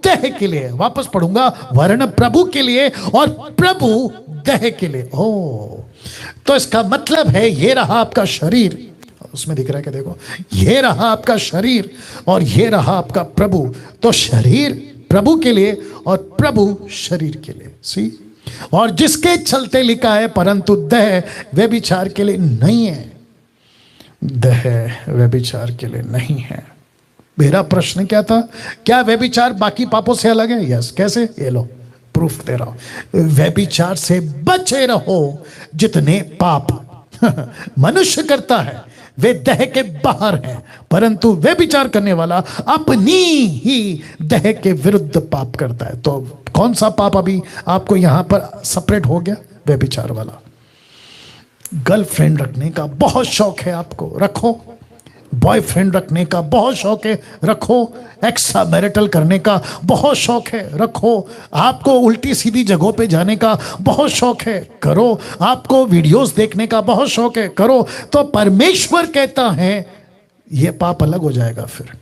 देह के लिए। वापस पढ़ूंगा, वरन प्रभु के लिए और प्रभु देह के लिए। ओ, तो इसका मतलब है ये रहा आपका शरीर, उसमें दिख रहा है कि देखो, ये रहा आपका शरीर और ये रहा आपका प्रभु। तो शरीर प्रभु के लिए और प्रभु शरीर के लिए। सी, और जिसके चलते लिखा है परंतु देह व्यभिचार के लिए नहीं है, देह व्यभिचार के लिए नहीं है। मेरा प्रश्न क्या था? क्या व्यभिचार बाकी पापों से अलग है? यस। कैसे? ये लो, प्रूफ दे रहा हूं। व्यभिचार से बचे रहो। जितने पाप मनुष्य करता है वे देह के बाहर हैं, परंतु व्यभिचार करने वाला अपनी ही देह के विरुद्ध पाप करता है। तो कौन सा पाप अभी आपको यहां पर सेपरेट हो गया? व्यभिचार वाला। गर्लफ्रेंड रखने का बहुत शौक है आपको, रखो। बॉयफ्रेंड रखने का बहुत शौक है, रखो। एक्स्ट्रा मैरिटल करने का बहुत शौक है, रखो। आपको उल्टी सीधी जगहों पे जाने का बहुत शौक है, करो। आपको वीडियोस देखने का बहुत शौक है, करो। तो परमेश्वर कहता है यह पाप अलग हो जाएगा। फिर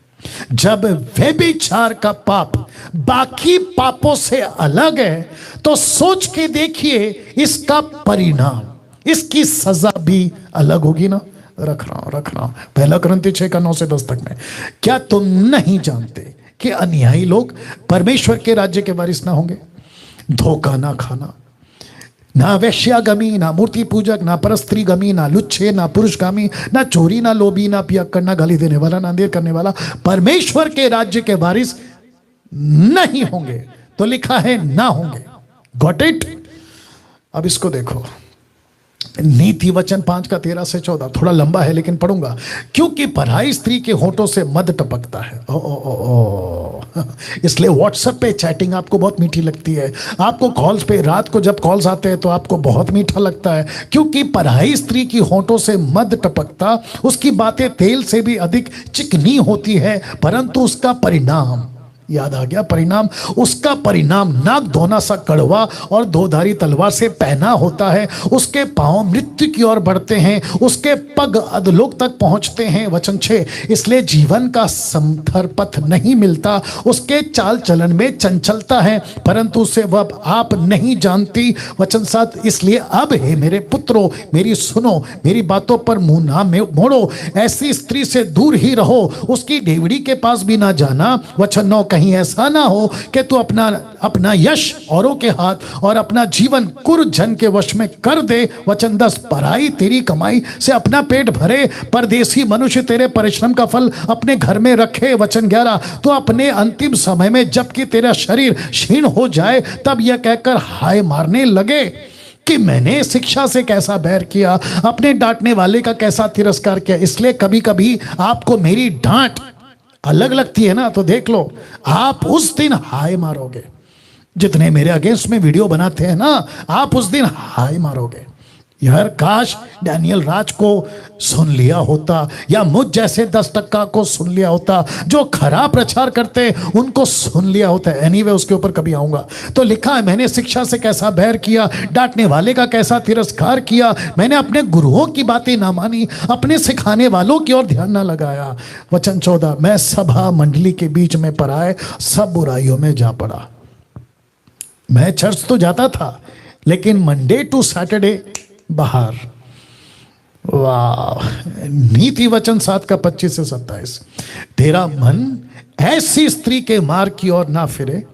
जब व्यभिचार का पाप बाकी पापों से अलग है, तो सोच के देखिए इसका परिणाम, इसकी सजा भी अलग होगी ना। रख रहा हूं 1 कुरिन्थियों 6:9-10 तक में। क्या तुम नहीं जानते कि अनुयायी लोग परमेश्वर के राज्य के वारिस ना होंगे? धोखा ना खाना, ना वेश्यागमी, ना मूर्ति पूजक, ना परस्त्रीगमी, ना लुच्छे, ना पुरुषगामी, ना चोरी, ना लोभी, ना पियक्कड़, ना गाली देने वाला, ना अंधेर करने वाला परमेश्वर के राज्य के वारिस नहीं होंगे। तो लिखा है ना होंगे। Got it? अब इसको देखो, नीति वचन 5:13-14, थोड़ा लंबा है लेकिन पढ़ूंगा। क्योंकि पराई स्त्री के होठों से मद टपकता है। इसलिए व्हाट्सएप पे चैटिंग आपको बहुत मीठी लगती है, आपको कॉल्स पे, रात को जब कॉल्स आते हैं तो आपको बहुत मीठा लगता है। क्योंकि पराई स्त्री की होठों से मद टपकता, उसकी बातें तेल से भी अधिक चिकनी होती है, परंतु उसका परिणाम, याद आ गया परिणाम, उसका परिणाम नाक धोना सा कड़वा और दोधारी तलवार से पहना होता है। उसके पांव मृत्यु की ओर बढ़ते हैं, उसके पग अधोलोक तक पहुंचते हैं। वचन 6, इसलिए जीवन का समथर पथ नहीं मिलता। उसके चाल चलन में चंचलता है, परंतु उसे वह आप नहीं जानती। वचन 7, इसलिए अब हे मेरे पुत्रों मेरी सुनो, मेरी बातों पर मुंह ना मोड़ो। ऐसी स्त्री से दूर ही रहो, उसकी डेवड़ी के पास भी ना जाना। वचन 9, कहीं ऐसा ना हो कि तू अपना यश औरों के हाथ और अपना जीवन कुरजन के वश में कर दे। वचन 10, पराई तेरी कमाई से अपना पेट भरे, परदेसी मनुष्य तेरे परिश्रम का फल अपने घर में रखे। वचन 11, तो अपने अंतिम समय में जबकि तेरा शरीर क्षीण हो जाए, तब यह कहकर हाय मारने लगे कि मैंने शिक्षा से कैसा बैर किया, अपने डांटने वाले का कैसा तिरस्कार किया। इसलिए कभी कभी आपको मेरी डांट अलग लगती है ना, तो देख लो, आप उस दिन हाय मारोगे। जितने मेरे अगेंस्ट में वीडियो बनाते हैं ना, आप उस दिन हाय मारोगे। यार काश डैनियल राज को सुन लिया होता, या मुझ जैसे 10% को सुन लिया होता, जो खराब प्रचार करते उनको सुन लिया होता। एनीवे उसके ऊपर कभी आऊंगा। तो लिखा है, मैंने शिक्षा से कैसा बैर किया, डांटने वाले का कैसा तिरस्कार किया। मैंने अपने गुरुओं की बातें ना मानी, अपने सिखाने वालों की ओर ध्यान ना लगाया। वचन 14, मैं सभा मंडली के बीच में पराए सब बुराइयों में जा पड़ा। मैं चर्च तो जाता था, लेकिन मंडे टू सैटरडे बाहर। वाह! नीति वचन 7:25-27, तेरा मन ऐसी स्त्री के मार्ग की ओर ना फिरे,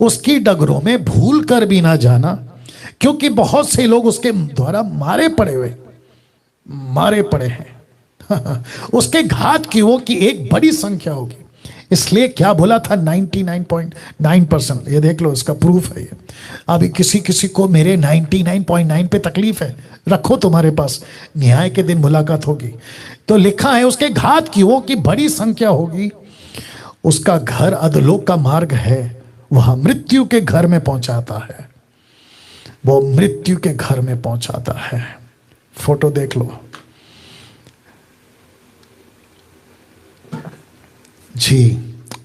उसकी डगरों में भूल कर भी ना जाना, क्योंकि बहुत से लोग उसके द्वारा मारे पड़े हैं। उसके घात की वो की एक बड़ी संख्या होगी। इसलिए क्या बोला था, 99.9%। ये देख लो, इसका प्रूफ है ये। अभी किसी को मेरे 99.9 पे तकलीफ है, रखो तुम्हारे पास, न्याय के दिन मुलाकात होगी। तो लिखा है, उसके घात की वो की बड़ी संख्या होगी, उसका घर अधोलोक का मार्ग है, वह मृत्यु के घर में पहुंचाता है। वो मृत्यु के घर में पहुंचाता है। फोटो देख लो जी।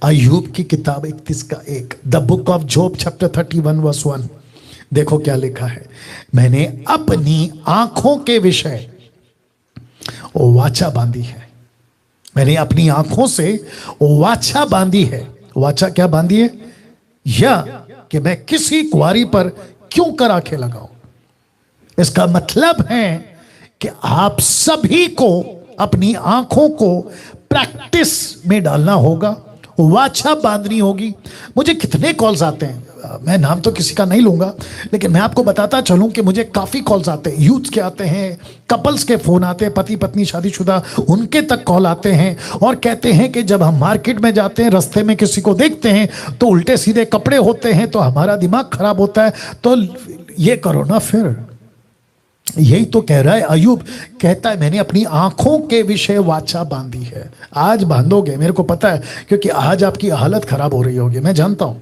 अय्यूब की किताब 31:1, the book of job chapter 31:1। देखो क्या लिखा है, मैंने अपनी आंखों के विषय वाचा बांधी है। मैंने अपनी आंखों से वाचा बांधी है। वाचा क्या बांधी है? यह कि मैं किसी कुंवारी पर क्यों कर आंखें लगाऊं। इसका मतलब है कि आप सभी को अपनी आंखों को प्रैक्टिस में डालना होगा, वाचा बांधनी होगी। मुझे कितने कॉल्स आते हैं, मैं नाम तो किसी का नहीं लूंगा, लेकिन मैं आपको बताता चलूं कि मुझे काफी कॉल्स आते हैं, यूथ के आते हैं, कपल्स के फोन आते हैं, पति पत्नी शादीशुदा, उनके तक कॉल आते हैं और कहते हैं कि जब हम मार्केट में जाते हैं, रास्ते में किसी को देखते हैं तो उल्टे सीधे कपड़े होते हैं, तो हमारा दिमाग खराब होता है, तो ये करो ना। फिर यही तो कह रहा है अयूब, कहता है मैंने अपनी आंखों के विषय वाचा बांधी है। आज बांधोगे, मेरे को पता है, क्योंकि आज आपकी हालत खराब हो रही होगी, मैं जानता हूं।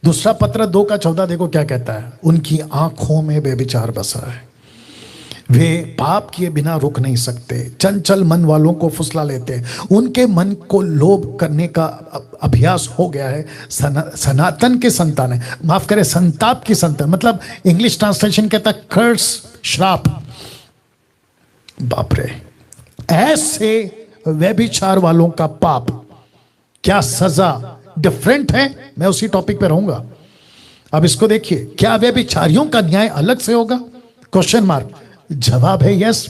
दूसरा पत्र 2:14 देखो क्या कहता है, उनकी आंखों में बेविचार बसा है, वे पाप किए बिना रुक नहीं सकते, चंचल मन वालों को फुसला लेते हैं, उनके मन को लोभ करने का अभ्यास हो गया है। सनातन के संतान है, माफ करें, संताप की संतान, मतलब इंग्लिश ट्रांसलेशन कहता है कर्स, श्राप। बाप रे, ऐसे व्यभिचार वालों का पाप, क्या सजा डिफरेंट है। मैं उसी टॉपिक पे रहूंगा। अब इसको देखिए, क्या व्यभिचारियों का न्याय अलग से होगा? Question mark. जवाब है यस।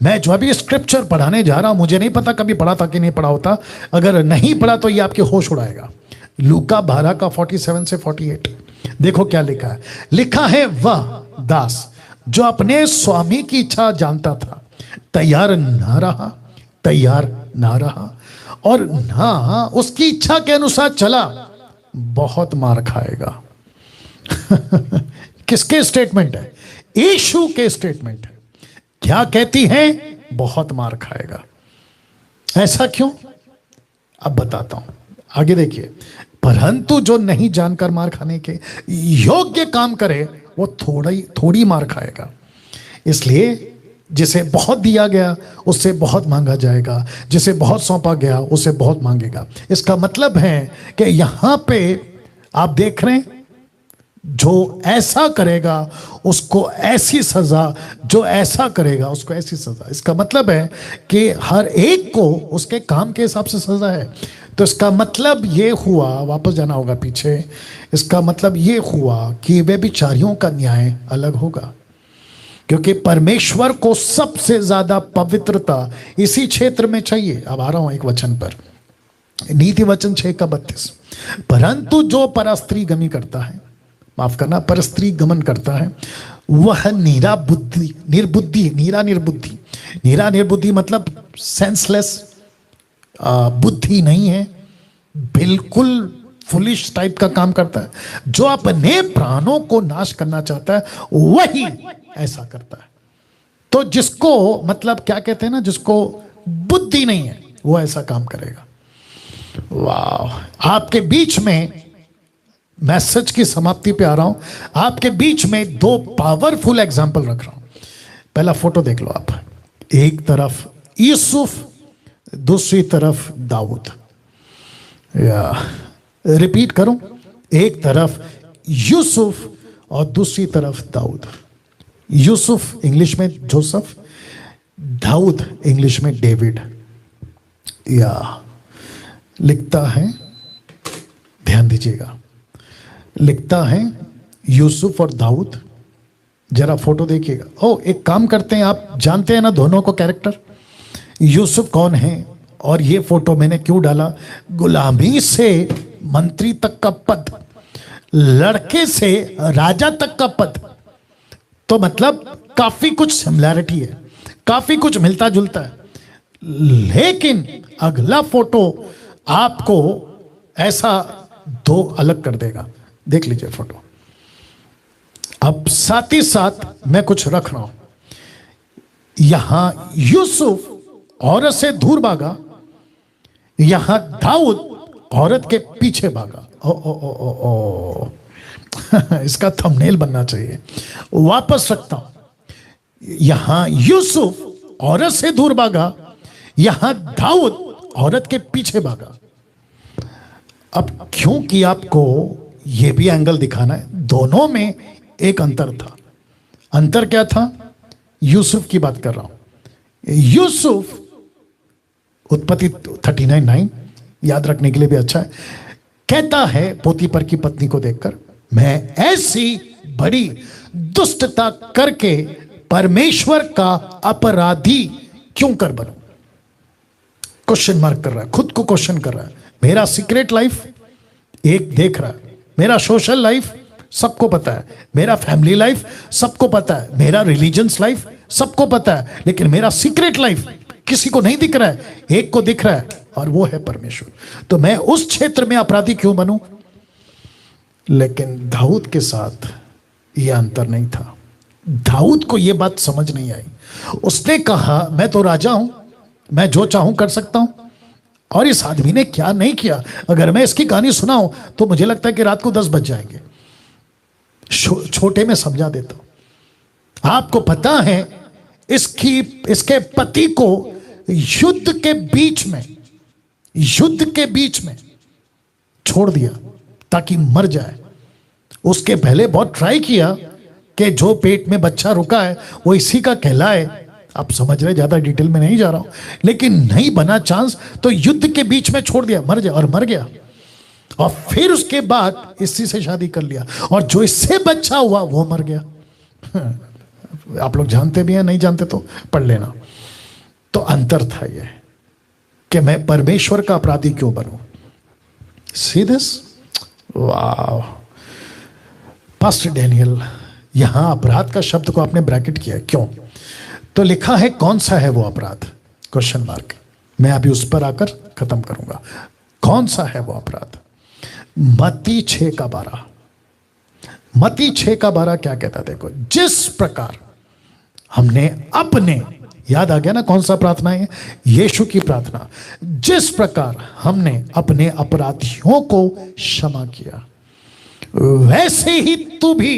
मैं जो अभी स्क्रिप्चर पढ़ाने जा रहा हूं, मुझे नहीं पता कभी पढ़ा था कि नहीं पढ़ा होता, अगर नहीं पढ़ा तो ये आपके होश उड़ाएगा। लूका 12 का 47 से 48 देखो क्या लिखा है। लिखा है, वह दास जो अपने स्वामी की इच्छा जानता था, तैयार ना रहा और ना उसकी इच्छा के अनुसार चला, बहुत मार खाएगा। किसके स्टेटमेंट है? यीशु के स्टेटमेंट है। क्या कहती है? बहुत मार खाएगा। ऐसा क्यों? अब बताता हूं, आगे देखिए। परंतु जो नहीं जानकर मार खाने के योग्य काम करे, वो थोड़ी मार खाएगा। इसलिए जिसे बहुत दिया गया उससे बहुत मांगा जाएगा, जिसे बहुत सौंपा गया उससे बहुत मांगेगा। इसका मतलब है कि यहां पे आप देख रहे हैं, जो ऐसा करेगा उसको ऐसी सजा, जो ऐसा करेगा उसको ऐसी सजा। इसका मतलब है कि हर एक को उसके काम के हिसाब से सजा है। तो इसका मतलब ये हुआ, वापस जाना होगा पीछे, इसका मतलब ये हुआ कि व्यभिचारियों का न्याय अलग होगा, क्योंकि परमेश्वर को सबसे ज्यादा पवित्रता इसी क्षेत्र में चाहिए। अब आ रहा हूं एक वचन पर, नीति वचन 6:32। परंतु जो परस्त्री गमी करता है, माफ करना, परस्त्री गमन करता है, वह निर्बुद्धि मतलब सेंसलेस, बुद्धि नहीं है, बिल्कुल फुलिश टाइप का काम करता है। जो अपने प्राणों को नाश करना चाहता है वही ऐसा करता है। तो जिसको मतलब क्या कहते हैं ना, जिसको बुद्धि नहीं है वो ऐसा काम करेगा। वाह, आपके बीच में मैसेज की समाप्ति पे आ रहा हूं, आपके बीच में 2 पावरफुल एग्जाम्पल रख रहा हूं। पहला फोटो देख लो आप, एक तरफ यूसुफ, दूसरी तरफ दाऊद। या रिपीट करूं, एक तरफ यूसुफ और दूसरी तरफ दाऊद। यूसुफ इंग्लिश में जोसेफ, दाऊद इंग्लिश में डेविड। या लिखता है, ध्यान दीजिएगा, लिखता है यूसुफ और दाऊद। जरा फोटो देखिएगा। ओ, एक काम करते हैं, आप जानते हैं ना दोनों को कैरेक्टर, यूसुफ कौन है और ये फोटो मैंने क्यों डाला? गुलामी से मंत्री तक का पद, लड़के से राजा तक का पद, तो मतलब काफी कुछ सिमिलैरिटी है, काफी कुछ मिलता जुलता है। लेकिन अगला फोटो आपको ऐसा 2 अलग कर देगा। देख लीजिए फोटो। अब साथ ही साथ मैं कुछ रख रहा हूं। यहां यूसुफ औरत से दूर भागा, यहां दाऊद औरत के पीछे भागा। ओ ओ ओ ओ ओ इसका थंबनेल बनना चाहिए। वापस रखता हूं। यहां यूसुफ औरत से दूर भागा, यहां दाऊद औरत के पीछे भागा। अब क्योंकि आपको यह भी एंगल दिखाना है, दोनों में एक अंतर था। अंतर क्या था? यूसुफ की बात कर रहा हूं। यूसुफ, उत्पत्ति 39:9 याद रखने के लिए भी अच्छा है, कहता है पोतीपर की पत्नी को देखकर, मैं ऐसी बड़ी दुष्टता करके परमेश्वर का अपराधी क्यों कर बनूं? क्वेश्चन मार्क कर रहा है, खुद को क्वेश्चन कर रहा है। मेरा सीक्रेट लाइफ एक देख रहा है, मेरा सोशल लाइफ सबको पता है, मेरा फैमिली लाइफ सबको पता है, मेरा रिलीजियंस लाइफ सबको पता है, लेकिन मेरा सीक्रेट लाइफ किसी को नहीं दिख रहा है, एक को दिख रहा है और वो है परमेश्वर। तो मैं उस क्षेत्र में अपराधी क्यों बनूं? लेकिन दाऊद के साथ यह अंतर नहीं था। दाऊद को यह बात समझ नहीं आई। उसने कहा मैं तो राजा हूं, मैं जो चाहूं कर सकता हूं, और इस आदमी ने क्या नहीं किया। अगर मैं इसकी कहानी सुनाऊं तो मुझे लगता है कि रात को 10 बज जाएंगे। छोटे में समझा देता हूं। आपको पता है इसके पति को युद्ध के बीच में छोड़ दिया ताकि मर जाए। उसके पहले बहुत ट्राई किया कि जो पेट में बच्चा रुका है वो इसी का कहलाए। आप समझ रहे, ज्यादा डिटेल में नहीं जा रहा हूं, लेकिन नहीं बना चांस तो युद्ध के बीच में छोड़ दिया, मर जाए, और मर गया। और फिर उसके बाद इसी से शादी कर लिया, और जो इससे बच्चा हुआ वो मर गया। आप लोग जानते भी हैं, नहीं जानते तो पढ़ लेना। तो अंतर था यह कि मैं परमेश्वर का अपराधी क्यों बनूं। सी दिस, वाह। पास्टर डैनियल, यहां अपराध का शब्द को आपने ब्रैकेट किया, क्यों? तो लिखा है कौन सा है वो अपराध, क्वेश्चन मार्क। मैं अभी उस पर आकर खत्म करूंगा। कौन सा है वो अपराध? मत्ती 6:12। मत्ती 6:12 क्या कहता? देखो, जिस प्रकार हमने अपने, याद आ गया ना कौन सा प्रार्थना है? यीशु की प्रार्थना। जिस प्रकार हमने अपने अपराधियों को क्षमा किया, वैसे ही तू भी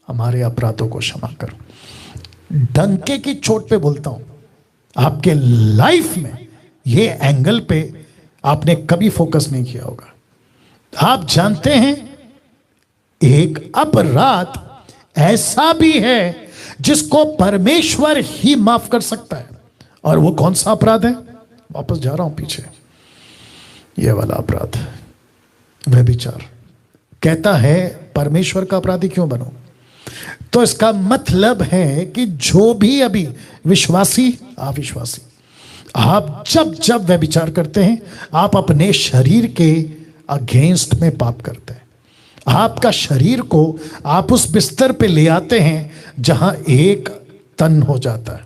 हमारे अपराधों को क्षमा कर। डंके की चोट पे बोलता हूं, आपके लाइफ में ये एंगल पे आपने कभी फोकस नहीं किया होगा। आप जानते हैं एक अपराध ऐसा भी है जिसको परमेश्वर ही माफ कर सकता है, और वो कौन सा अपराध है? वापस जा रहा हूं पीछे। ये वाला अपराध, व्यभिचार। कहता है परमेश्वर का अपराधी क्यों बनूं? तो इसका मतलब है कि जो भी अभी विश्वासी, अविश्वासी, आप जब व्यभिचार करते हैं, आप अपने शरीर के अगेंस्ट में पाप करते हैं। आपका शरीर को आप उस बिस्तर पे ले आते हैं जहां एक तन हो जाता है,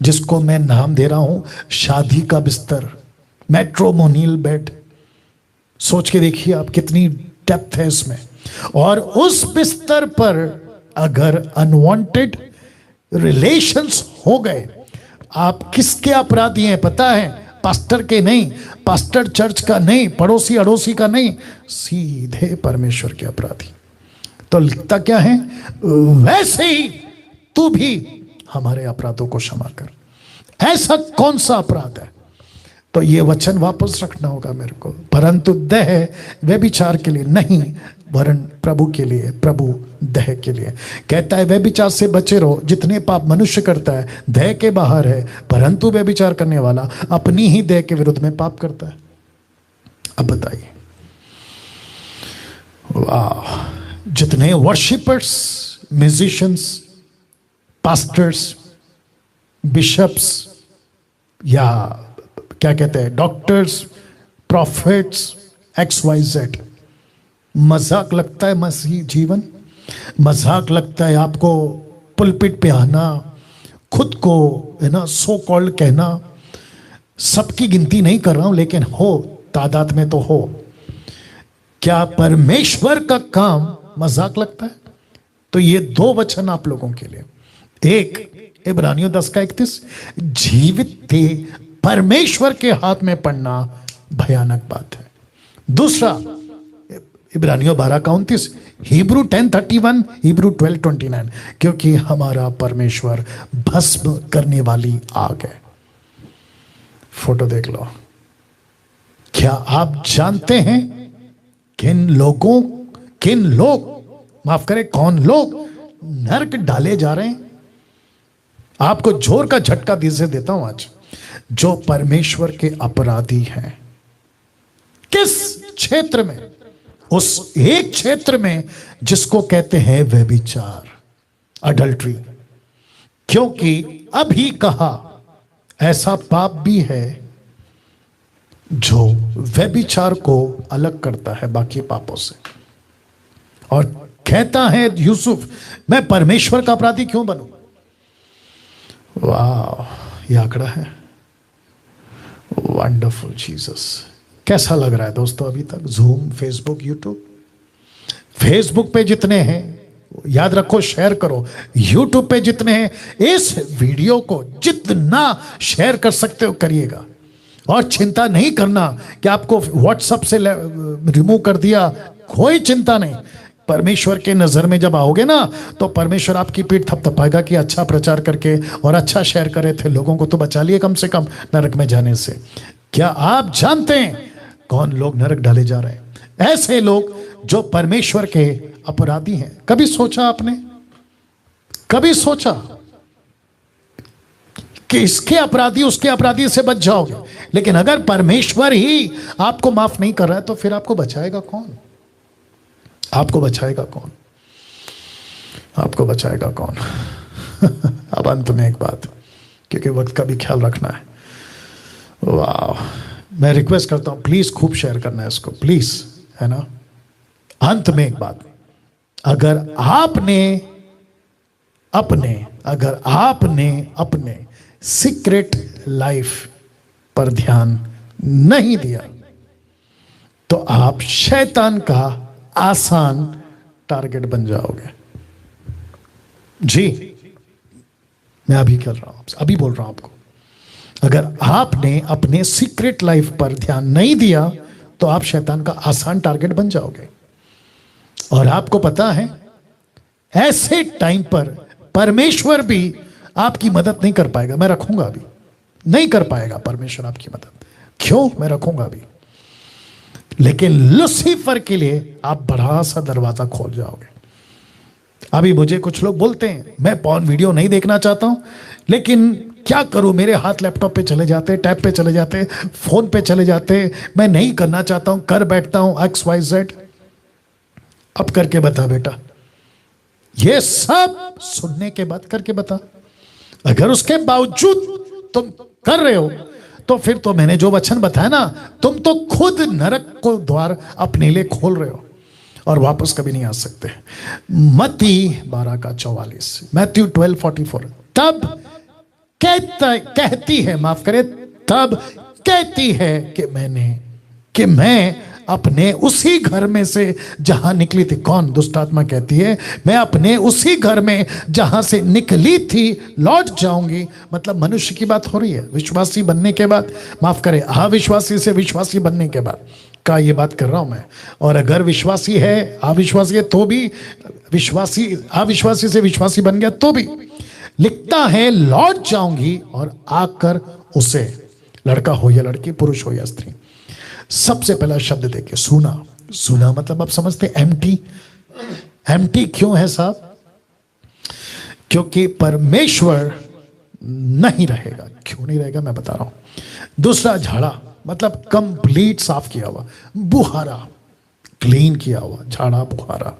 जिसको मैं नाम दे रहा हूं शादी का बिस्तर, मैट्रोमोनियल बेड। सोच के देखिए आप, कितनी डेप्थ है इसमें। और उस बिस्तर पर अगर अनवांटेड रिलेशंस हो गए, आप किसके अपराधी हैं पता है? पास्टर के नहीं, पास्टर चर्च का नहीं, पड़ोसी अड़ोसी का नहीं, सीधे परमेश्वर के अपराधी। तो लिखता क्या है? वैसे ही तू भी हमारे अपराधों को क्षमा कर। ऐसा कौन सा अपराध है? तो ये वचन वापस रखना होगा मेरे को। परंतु देह व्यभिचार के लिए नहीं, वरन प्रभु के लिए, प्रभु देह के लिए। कहता है व्यभिचार से बचे रहो। जितने पाप मनुष्य करता है देह के बाहर है, परंतु व्यभिचार करने वाला अपनी ही देह के विरुद्ध में पाप करता है। अब बताइए, वाह। जितने वर्शिपर्स, म्यूजिशियंस, पास्टर्स, बिशप्स, या क्या कहते हैं, डॉक्टर्स, प्रॉफिट्स, XYZ, मजाक लगता है मसीह जीवन, मजाक लगता है आपको पुलपिट पे आना, खुद को है ना सो कॉल्ड कहना। सबकी गिनती नहीं कर रहा हूं, लेकिन हो, तादाद में तो हो। क्या परमेश्वर का काम मजाक लगता है? तो ये दो वचन आप लोगों के लिए। एक इब्रानियों 10:31, जीवित थे परमेश्वर के हाथ में पड़ना भयानक बात है। दूसरा इब्रानियों 12:29, हिब्रू 10:31, हिब्रू 12:29, क्योंकि हमारा परमेश्वर भस्म करने वाली आग है। फोटो देख लो। क्या आप जानते हैं किन लोग, माफ करें, कौन लोग नरक डाले जा रहे हैं? आपको जोर का झटका दिल से देता हूं आज। जो परमेश्वर के अपराधी हैं। किस क्षेत्र में? उस एक क्षेत्र में जिसको कहते हैं व्यभिचार, अडल्ट्री। क्योंकि अभी कहा ऐसा पाप भी है जो व्यभिचार को अलग करता है बाकी पापों से, और कहता है यूसुफ, मैं परमेश्वर का अपराधी क्यों बनूं। वाह, यह आंकड़ा है। Wonderful Jesus. कैसा लग रहा है दोस्तों अभी तक? Zoom, Facebook, YouTube. फेसबुक पे जितने हैं याद रखो शेयर करो, यूट्यूब पे जितने हैं इस वीडियो को जितना शेयर कर सकते हो करिएगा। और चिंता नहीं करना कि आपको व्हाट्सएप से रिमूव कर दिया, कोई चिंता नहीं। परमेश्वर के नजर में जब आओगे ना तो परमेश्वर आपकी पीठ थपथपाएगा कि अच्छा प्रचार करके और अच्छा शेयर करे थे, लोगों को तो बचा लिए कम से कम नरक में जाने से। क्या आप जानते हैं कौन लोग नरक डाले जा रहे हैं? ऐसे लोग जो परमेश्वर के अपराधी हैं। कभी सोचा आपने, कभी सोचा कि इसके अपराधी उसके अपराधी से बच जाओगे? लेकिन अगर परमेश्वर ही आपको माफ नहीं कर रहा है तो फिर आपको बचाएगा कौन? आपको बचाएगा कौन? आपको बचाएगा कौन? अब अंत में एक बात, क्योंकि वक्त का भी ख्याल रखना है। वाह, मैं रिक्वेस्ट करता हूं प्लीज खूब शेयर करना है इसको, प्लीज, है ना। अंत में एक बात, अगर आपने अपने सीक्रेट लाइफ पर ध्यान नहीं दिया तो आप शैतान का आसान टारगेट बन जाओगे। जी, मैं अभी कर रहा हूं, अभी बोल रहा हूं आपको। अगर आपने अपने सीक्रेट लाइफ पर ध्यान नहीं दिया तो आप शैतान का आसान टारगेट बन जाओगे। और आपको पता है ऐसे टाइम पर परमेश्वर भी आपकी मदद नहीं कर पाएगा। मैं रखूंगा अभी, नहीं कर पाएगा परमेश्वर आपकी मदद। क्यों? मैं रखूंगा अभी। लेकिन लूसीफर के लिए आप बड़ा सा दरवाजा खोल जाओगे। अभी मुझे कुछ लोग बोलते हैं मैं पॉर्न वीडियो नहीं देखना चाहता हूं, लेकिन क्या करूं, मेरे हाथ लैपटॉप पे चले जाते, टैब पे चले जाते, फोन पे चले जाते, मैं नहीं करना चाहता हूं, कर बैठता हूं XYZ। अब करके बता बेटा, ये सब सुनने के बाद करके बता। अगर उसके बावजूद तुम कर रहे हो तो फिर तो मैंने जो वचन बताया ना, तुम तो खुद नरक को द्वार अपने लिए खोल रहे हो और वापस कभी नहीं आ सकते। मत्ती 12:44, मैथ्यू 12:44। तब कहती है, माफ करे, तब कहती है कि मैं अपने उसी घर में से जहां निकली थी। कौन? दुष्टात्मा कहती है मैं अपने उसी घर में जहां से निकली थी लौट जाऊंगी। मतलब मनुष्य की बात हो रही है, विश्वासी बनने के बाद, माफ करे, अविश्वासी से विश्वासी बनने के बाद का ये बात कर रहा हूं मैं। और अगर विश्वासी है, अविश्वासी है तो भी, विश्वासी अविश्वासी से विश्वासी बन गया तो भी, लिखता है लौट जाऊंगी और आकर उसे, लड़का हो या लड़की, पुरुष हो या स्त्री। सबसे पहला शब्द देखिए, सुना। सुना मतलब आप समझते एम्प्टी। एम्प्टी क्यों है साहब? क्योंकि परमेश्वर नहीं रहेगा। क्यों नहीं रहेगा मैं बता रहा हूं। दूसरा, झाड़ा मतलब कंप्लीट साफ किया हुआ, बुहारा, क्लीन किया हुआ, झाड़ा बुहारा।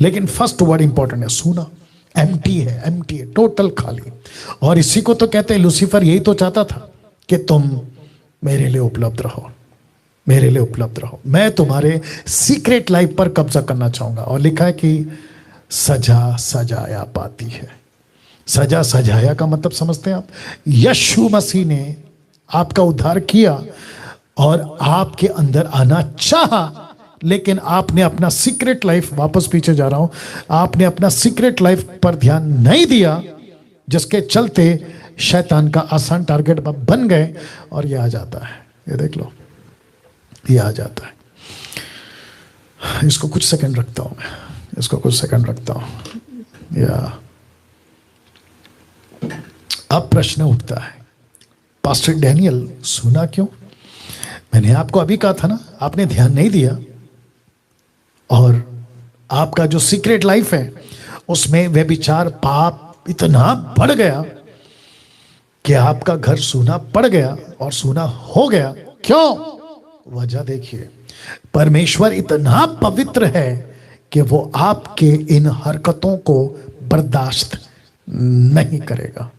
लेकिन फर्स्ट वर्ड इंपॉर्टेंट है, सुना। एम्प्टी है, एम्प्टी है, टोटल खाली। और इसी को तो कहते हैं, लूसीफर यही तो चाहता था कि तुम मेरे लिए उपलब्ध रहो, मेरे लिए उपलब्ध रहो, मैं तुम्हारे सीक्रेट लाइफ पर कब्जा करना चाहूंगा। और लिखा है कि सजा सजाया पाती है। सजा सजाया का मतलब समझते हैं आप? यीशु मसीह ने आपका उद्धार किया और आपके अंदर आना चाहा, लेकिन आपने अपना सीक्रेट लाइफ, वापस पीछे जा रहा हूं, आपने अपना सीक्रेट लाइफ पर ध्यान नहीं दिया, जिसके चलते शैतान का आसान टारगेट बन गए। और ये आ जाता है, ये देख लो, ये आ जाता है। इसको कुछ सेकंड रखता हूं मैं, इसको कुछ सेकंड रखता हूं। या अब प्रश्न उठता है, पास्टर डैनियल सुना क्यों? मैंने आपको अभी कहा था ना, आपने ध्यान नहीं दिया और आपका जो सीक्रेट लाइफ है उसमें व्यभिचार, पाप इतना बढ़ गया कि आपका घर सूना पड़ गया और सूना हो गया। क्यों? वजह देखिए, परमेश्वर इतना पवित्र है कि वो आपके इन हरकतों को बर्दाश्त नहीं करेगा,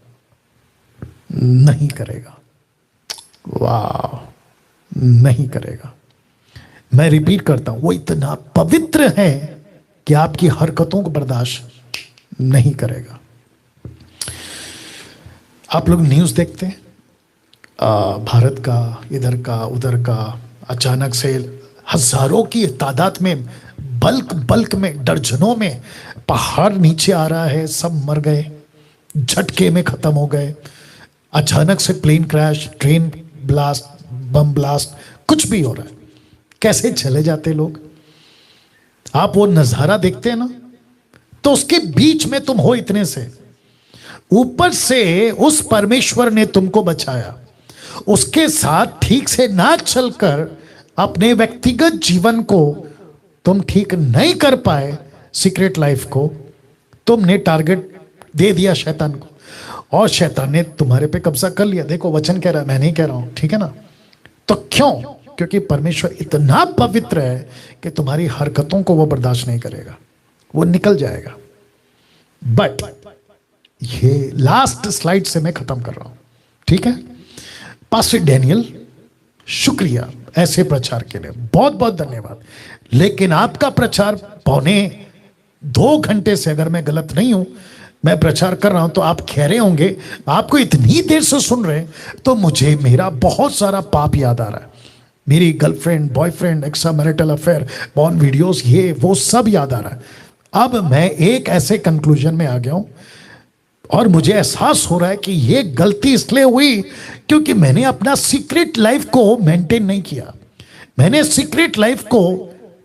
नहीं करेगा। वाह, नहीं करेगा। मैं रिपीट करता हूं, वो इतना पवित्र है कि आपकी हरकतों को बर्दाश्त नहीं करेगा। आप लोग न्यूज़ देखते हैं, भारत का, इधर का उधर का, अचानक से हजारों की तादाद में, बल्क में, दर्जनों में पहाड़ नीचे आ रहा है, सब मर गए, झटके में खत्म हो गए। अचानक से plane crash, train blast, bomb blast, कुछ भी हो रहा है। कैसे चले जाते लोग। आप वो नजारा देखते हैं ना, तो उसके बीच में तुम हो इतने से, ऊपर से उस परमेश्वर ने तुमको बचाया। उसके साथ ठीक से ना चलकर अपने व्यक्तिगत जीवन को तुम ठीक नहीं कर पाए, सीक्रेट लाइफ को तुमने टारगेट दे दिया शैतान को, और शैतान ने तुम्हारे पे कब्जा कर लिया। देखो वचन कह रहा है, मैं नहीं कह रहा हूं, ठीक है ना। तो क्यों? क्योंकि परमेश्वर इतना पवित्र है कि तुम्हारी हरकतों को वो बर्दाश्त नहीं करेगा, वो निकल जाएगा। बट ये लास्ट स्लाइड से मैं खत्म कर रहा हूं, ठीक है। पास्टर डैनियल, शुक्रिया ऐसे प्रचार के लिए, बहुत बहुत धन्यवाद। लेकिन आपका प्रचार 2 घंटे से, अगर मैं गलत नहीं हूं, मैं प्रचार कर रहा हूं, तो आप कह रहे होंगे आपको इतनी देर से सुन रहे हैं, तो मुझे मेरा बहुत सारा पाप याद आ रहा है। मेरी girlfriend, boyfriend, extra marital affair, porn videos, ये वो सब याद आ रहा है। अब मैं एक ऐसे कंक्लूजन में आ गया हूं, और मुझे एहसास हो रहा है कि ये गलती इसलिए हुई क्योंकि मैंने अपना सीक्रेट लाइफ को मेंटेन नहीं किया। मैंने सीक्रेट लाइफ को,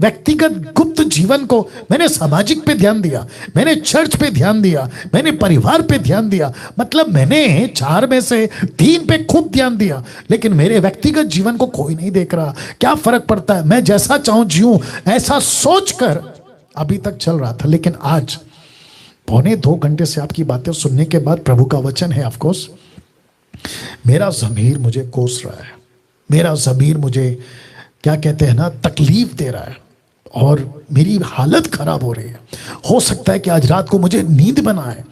व्यक्तिगत गुप्त जीवन को, मैंने सामाजिक पे ध्यान दिया, मैंने चर्च पे ध्यान दिया, मैंने परिवार पे ध्यान दिया। मतलब मैंने 4 में से 3 पे खूब ध्यान दिया, लेकिन मेरे व्यक्तिगत जीवन को कोई नहीं देख रहा। क्या फर्क पड़ता है, मैं जैसा चाहूं जीऊं, ऐसा सोचकर अभी तक चल रहा था। लेकिन आज 2.25 घंटे से आपकी बातें सुनने के बाद, प्रभु का वचन है ऑफ कोर्स, मेरा ज़मीर मुझे कोस रहा है, मेरा ज़मीर मुझे क्या कहते हैं ना, तकलीफ दे रहा है, और मेरी हालत खराब हो रही है। हो सकता है कि आज रात को मुझे नींद बना है,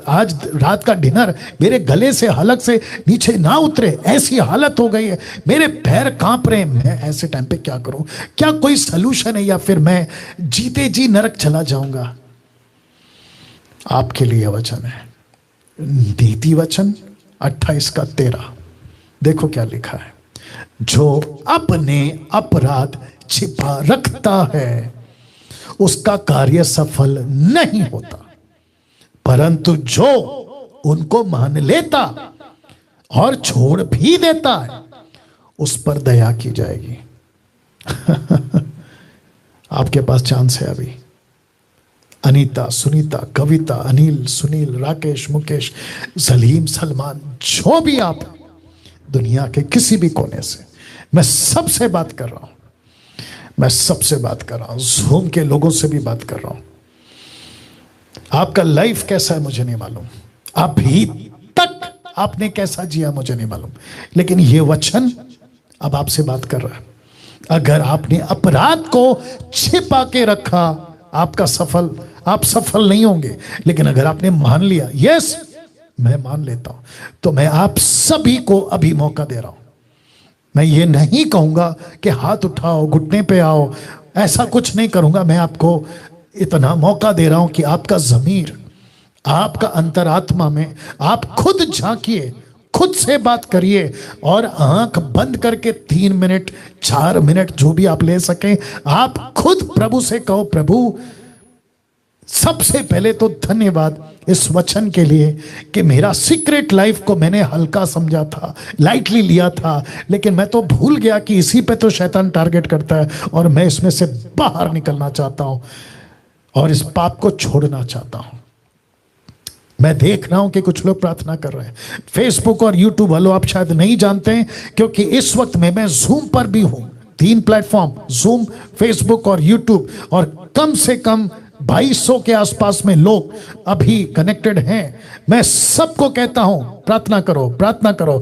आज रात का डिनर मेरे गले से, हलक से नीचे ना उतरे, ऐसी हालत हो गई है, मेरे पैर कांप रहे हैं। मैं ऐसे टाइम पे क्या करूं? क्या कोई सलूशन है, या फिर मैं जीते जी नरक चला जाऊंगा? आपके लिए वचन है, नीति वचन 28:13। देखो क्या लिखा है, जो अपने अपराध छिपा रखता है उसका कार्य सफल नहीं होता, परंतु जो उनको मान लेता और छोड़ भी देता है उस पर दया की जाएगी। आपके पास चांस है अभी। अनीता, सुनीता, कविता, अनिल, सुनील, राकेश, मुकेश, सलीम, सलमान, जो भी आप दुनिया के किसी भी कोने से, मैं सबसे बात कर रहा हूं, मैं सबसे बात कर रहा हूं, ज़ूम के लोगों से भी बात कर रहा हूं। आपका लाइफ कैसा है मुझे नहीं मालूम, अभी तक आपने कैसा जिया मुझे नहीं मालूम, लेकिन ये वचन अब आपसे बात कर रहा है। अगर आपने अपराध को छिपा के रखा, आप सफल नहीं होंगे। लेकिन अगर आपने मान लिया, यस मैं मान लेता हूं, तो मैं आप सभी को अभी मौका दे रहा हूं। मैं ये नहीं कहूंगा कि हाथ उठाओ, घुटने पे आओ, ऐसा कुछ नहीं करूंगा। मैं आपको इतना मौका दे रहा हूं कि आपका ज़मीर, आपका अंतरात्मा में आप खुद झांकिए, खुद से बात करिए, और आंख बंद करके 3 मिनट, 4 मिनट, जो भी आप ले सकें, आप खुद प्रभु से कहो, प्रभु सबसे पहले तो धन्यवाद इस वचन के लिए कि मेरा सीक्रेट लाइफ को मैंने हल्का समझा था, लाइटली लिया था, लेकिन मैं तो भूल गया कि इसी पे तो शैतान टारगेट करता है, और मैं इसमें से बाहर निकलना चाहता हूं और इस पाप को छोड़ना चाहता हूं। मैं देख रहा हूं कि कुछ लोग प्रार्थना कर रहे हैं फेसबुक और यूट्यूब वालों, आप शायद नहीं जानते हैं, क्योंकि इस वक्त में मैं जूम पर भी हूं। 3 प्लेटफॉर्म, जूम, फेसबुक और यूट्यूब, और कम से कम 2200 के आसपास में लोग अभी कनेक्टेड हैं। मैं सबको कहता हूं, प्रार्थना करो, प्रार्थना करो,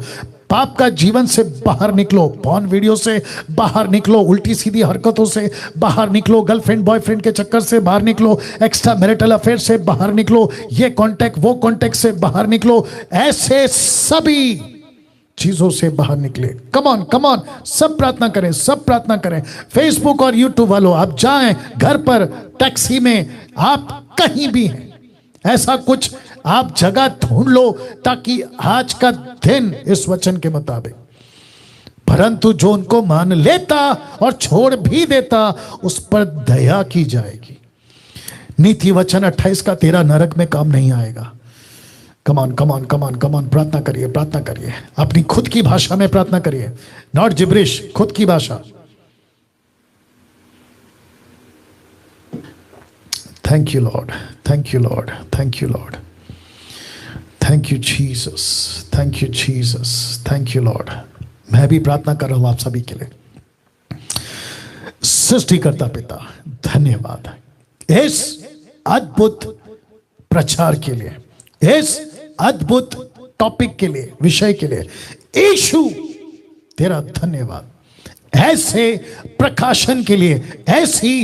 पाप का जीवन से बाहर निकलो, पॉर्न वीडियो से बाहर निकलो, उल्टी सीधी हरकतों से बाहर निकलो, गर्लफ्रेंड बॉयफ्रेंड के चक्कर से बाहर निकलो, एक्स्ट्रा मैरिटल अफेयर से बाहर निकलो, ये कांटेक्ट वो कांटेक्ट से बाहर निकलो। ऐसे सभी चीजों से बाहर निकले। कम ऑन कम ऑन, सब प्रार्थना करें, सब प्रार्थना करें। फेसबुक और यूट्यूब वालों, आप जाएं घर पर, टैक्सी में, आप कहीं भी हैं, ऐसा कुछ आप जगह ढूंढ लो ताकि आज का दिन इस वचन के मुताबिक, परंतु जो उनको मान लेता और छोड़ भी देता उस पर दया की जाएगी। नीति वचन 28 का 13 नरक में काम नहीं आएगा। कमान कमान कमान कमान, प्रार्थना करिए, प्रार्थना करिए, अपनी खुद की भाषा में प्रार्थना करिए, नॉट जिब्रिश, खुद की भाषा। Thank you Lord, thank you Lord, thank you Lord, thank you Jesus, thank you Jesus, thank you Lord. मैं भी प्रार्थना कर रहा हूं आप सभी के लिए। सृष्टिकर्ता पिता, धन्यवाद इस अद्भुत प्रचार के लिए, इस अद्भुत टॉपिक के लिए, विषय के लिए। यीशु तेरा धन्यवाद ऐसे प्रकाशन के लिए, ऐसी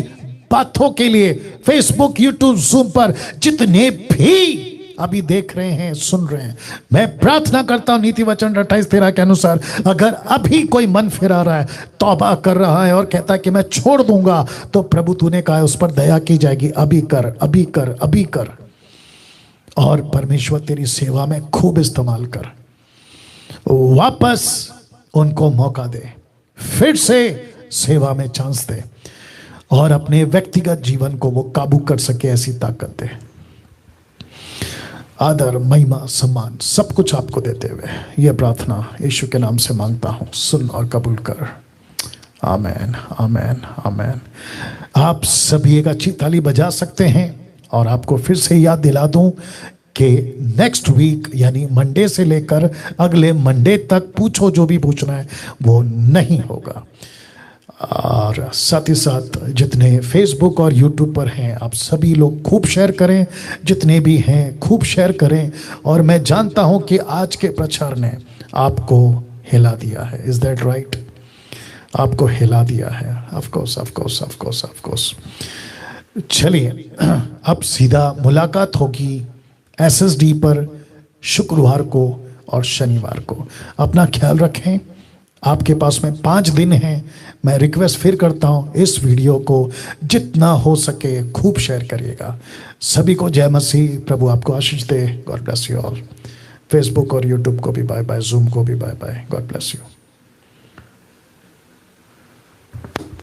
बातों के लिए। फेसबुक, यूट्यूब, जूम पर जितने भी अभी देख रहे हैं, सुन रहे हैं, मैं प्रार्थना करता हूं नीति वचन 28:13 के अनुसार, अगर अभी कोई मन फिरा रहा है, तौबा कर रहा है और कहता है कि मैं छोड़ दूंगा, तो प्रभु तूने कहा है उस पर दया की जाएगी। अभी कर, अभी कर, अभी कर, और परमेश्वर तेरी सेवा में खूब इस्तेमाल कर। वापस उनको मौका दे, फिर से सेवा में चांस दे, और अपने व्यक्तिगत जीवन को वो काबू कर सके, ऐसी ताकत दे। आदर, महिमा, सम्मान सब कुछ आपको देते हुए यह प्रार्थना यीशु के नाम से मांगता हूं, सुन और कबूल कर। आमेन, आमेन, आमेन। आप सभी एक अच्छी ताली बजा सकते हैं। और आपको फिर से याद दिला दूं कि नेक्स्ट वीक यानी मंडे से लेकर अगले मंडे तक पूछो जो भी पूछना है वो नहीं होगा। और साथ ही साथ जितने फेसबुक और यूट्यूब पर हैं, आप सभी लोग खूब शेयर करें, जितने भी हैं खूब शेयर करें। और मैं जानता हूं कि आज के प्रचार ने आपको हिला दिया है। Is that right? आपको हिला दिया है। Of course, of course, of course, of course. चलिए अब सीधा मुलाकात होगी SSD पर शुक्रवार को और शनिवार को। अपना ख्याल रखें। आपके पास में 5 दिन हैं। मैं रिक्वेस्ट फिर करता हूं, इस वीडियो को जितना हो सके खूब शेयर करिएगा। सभी को जय मसीह। प्रभु आपको आशीष दे। God bless you all. Facebook और यूट्यूब को भी बाय बाय, जूम को भी bye bye. God bless you.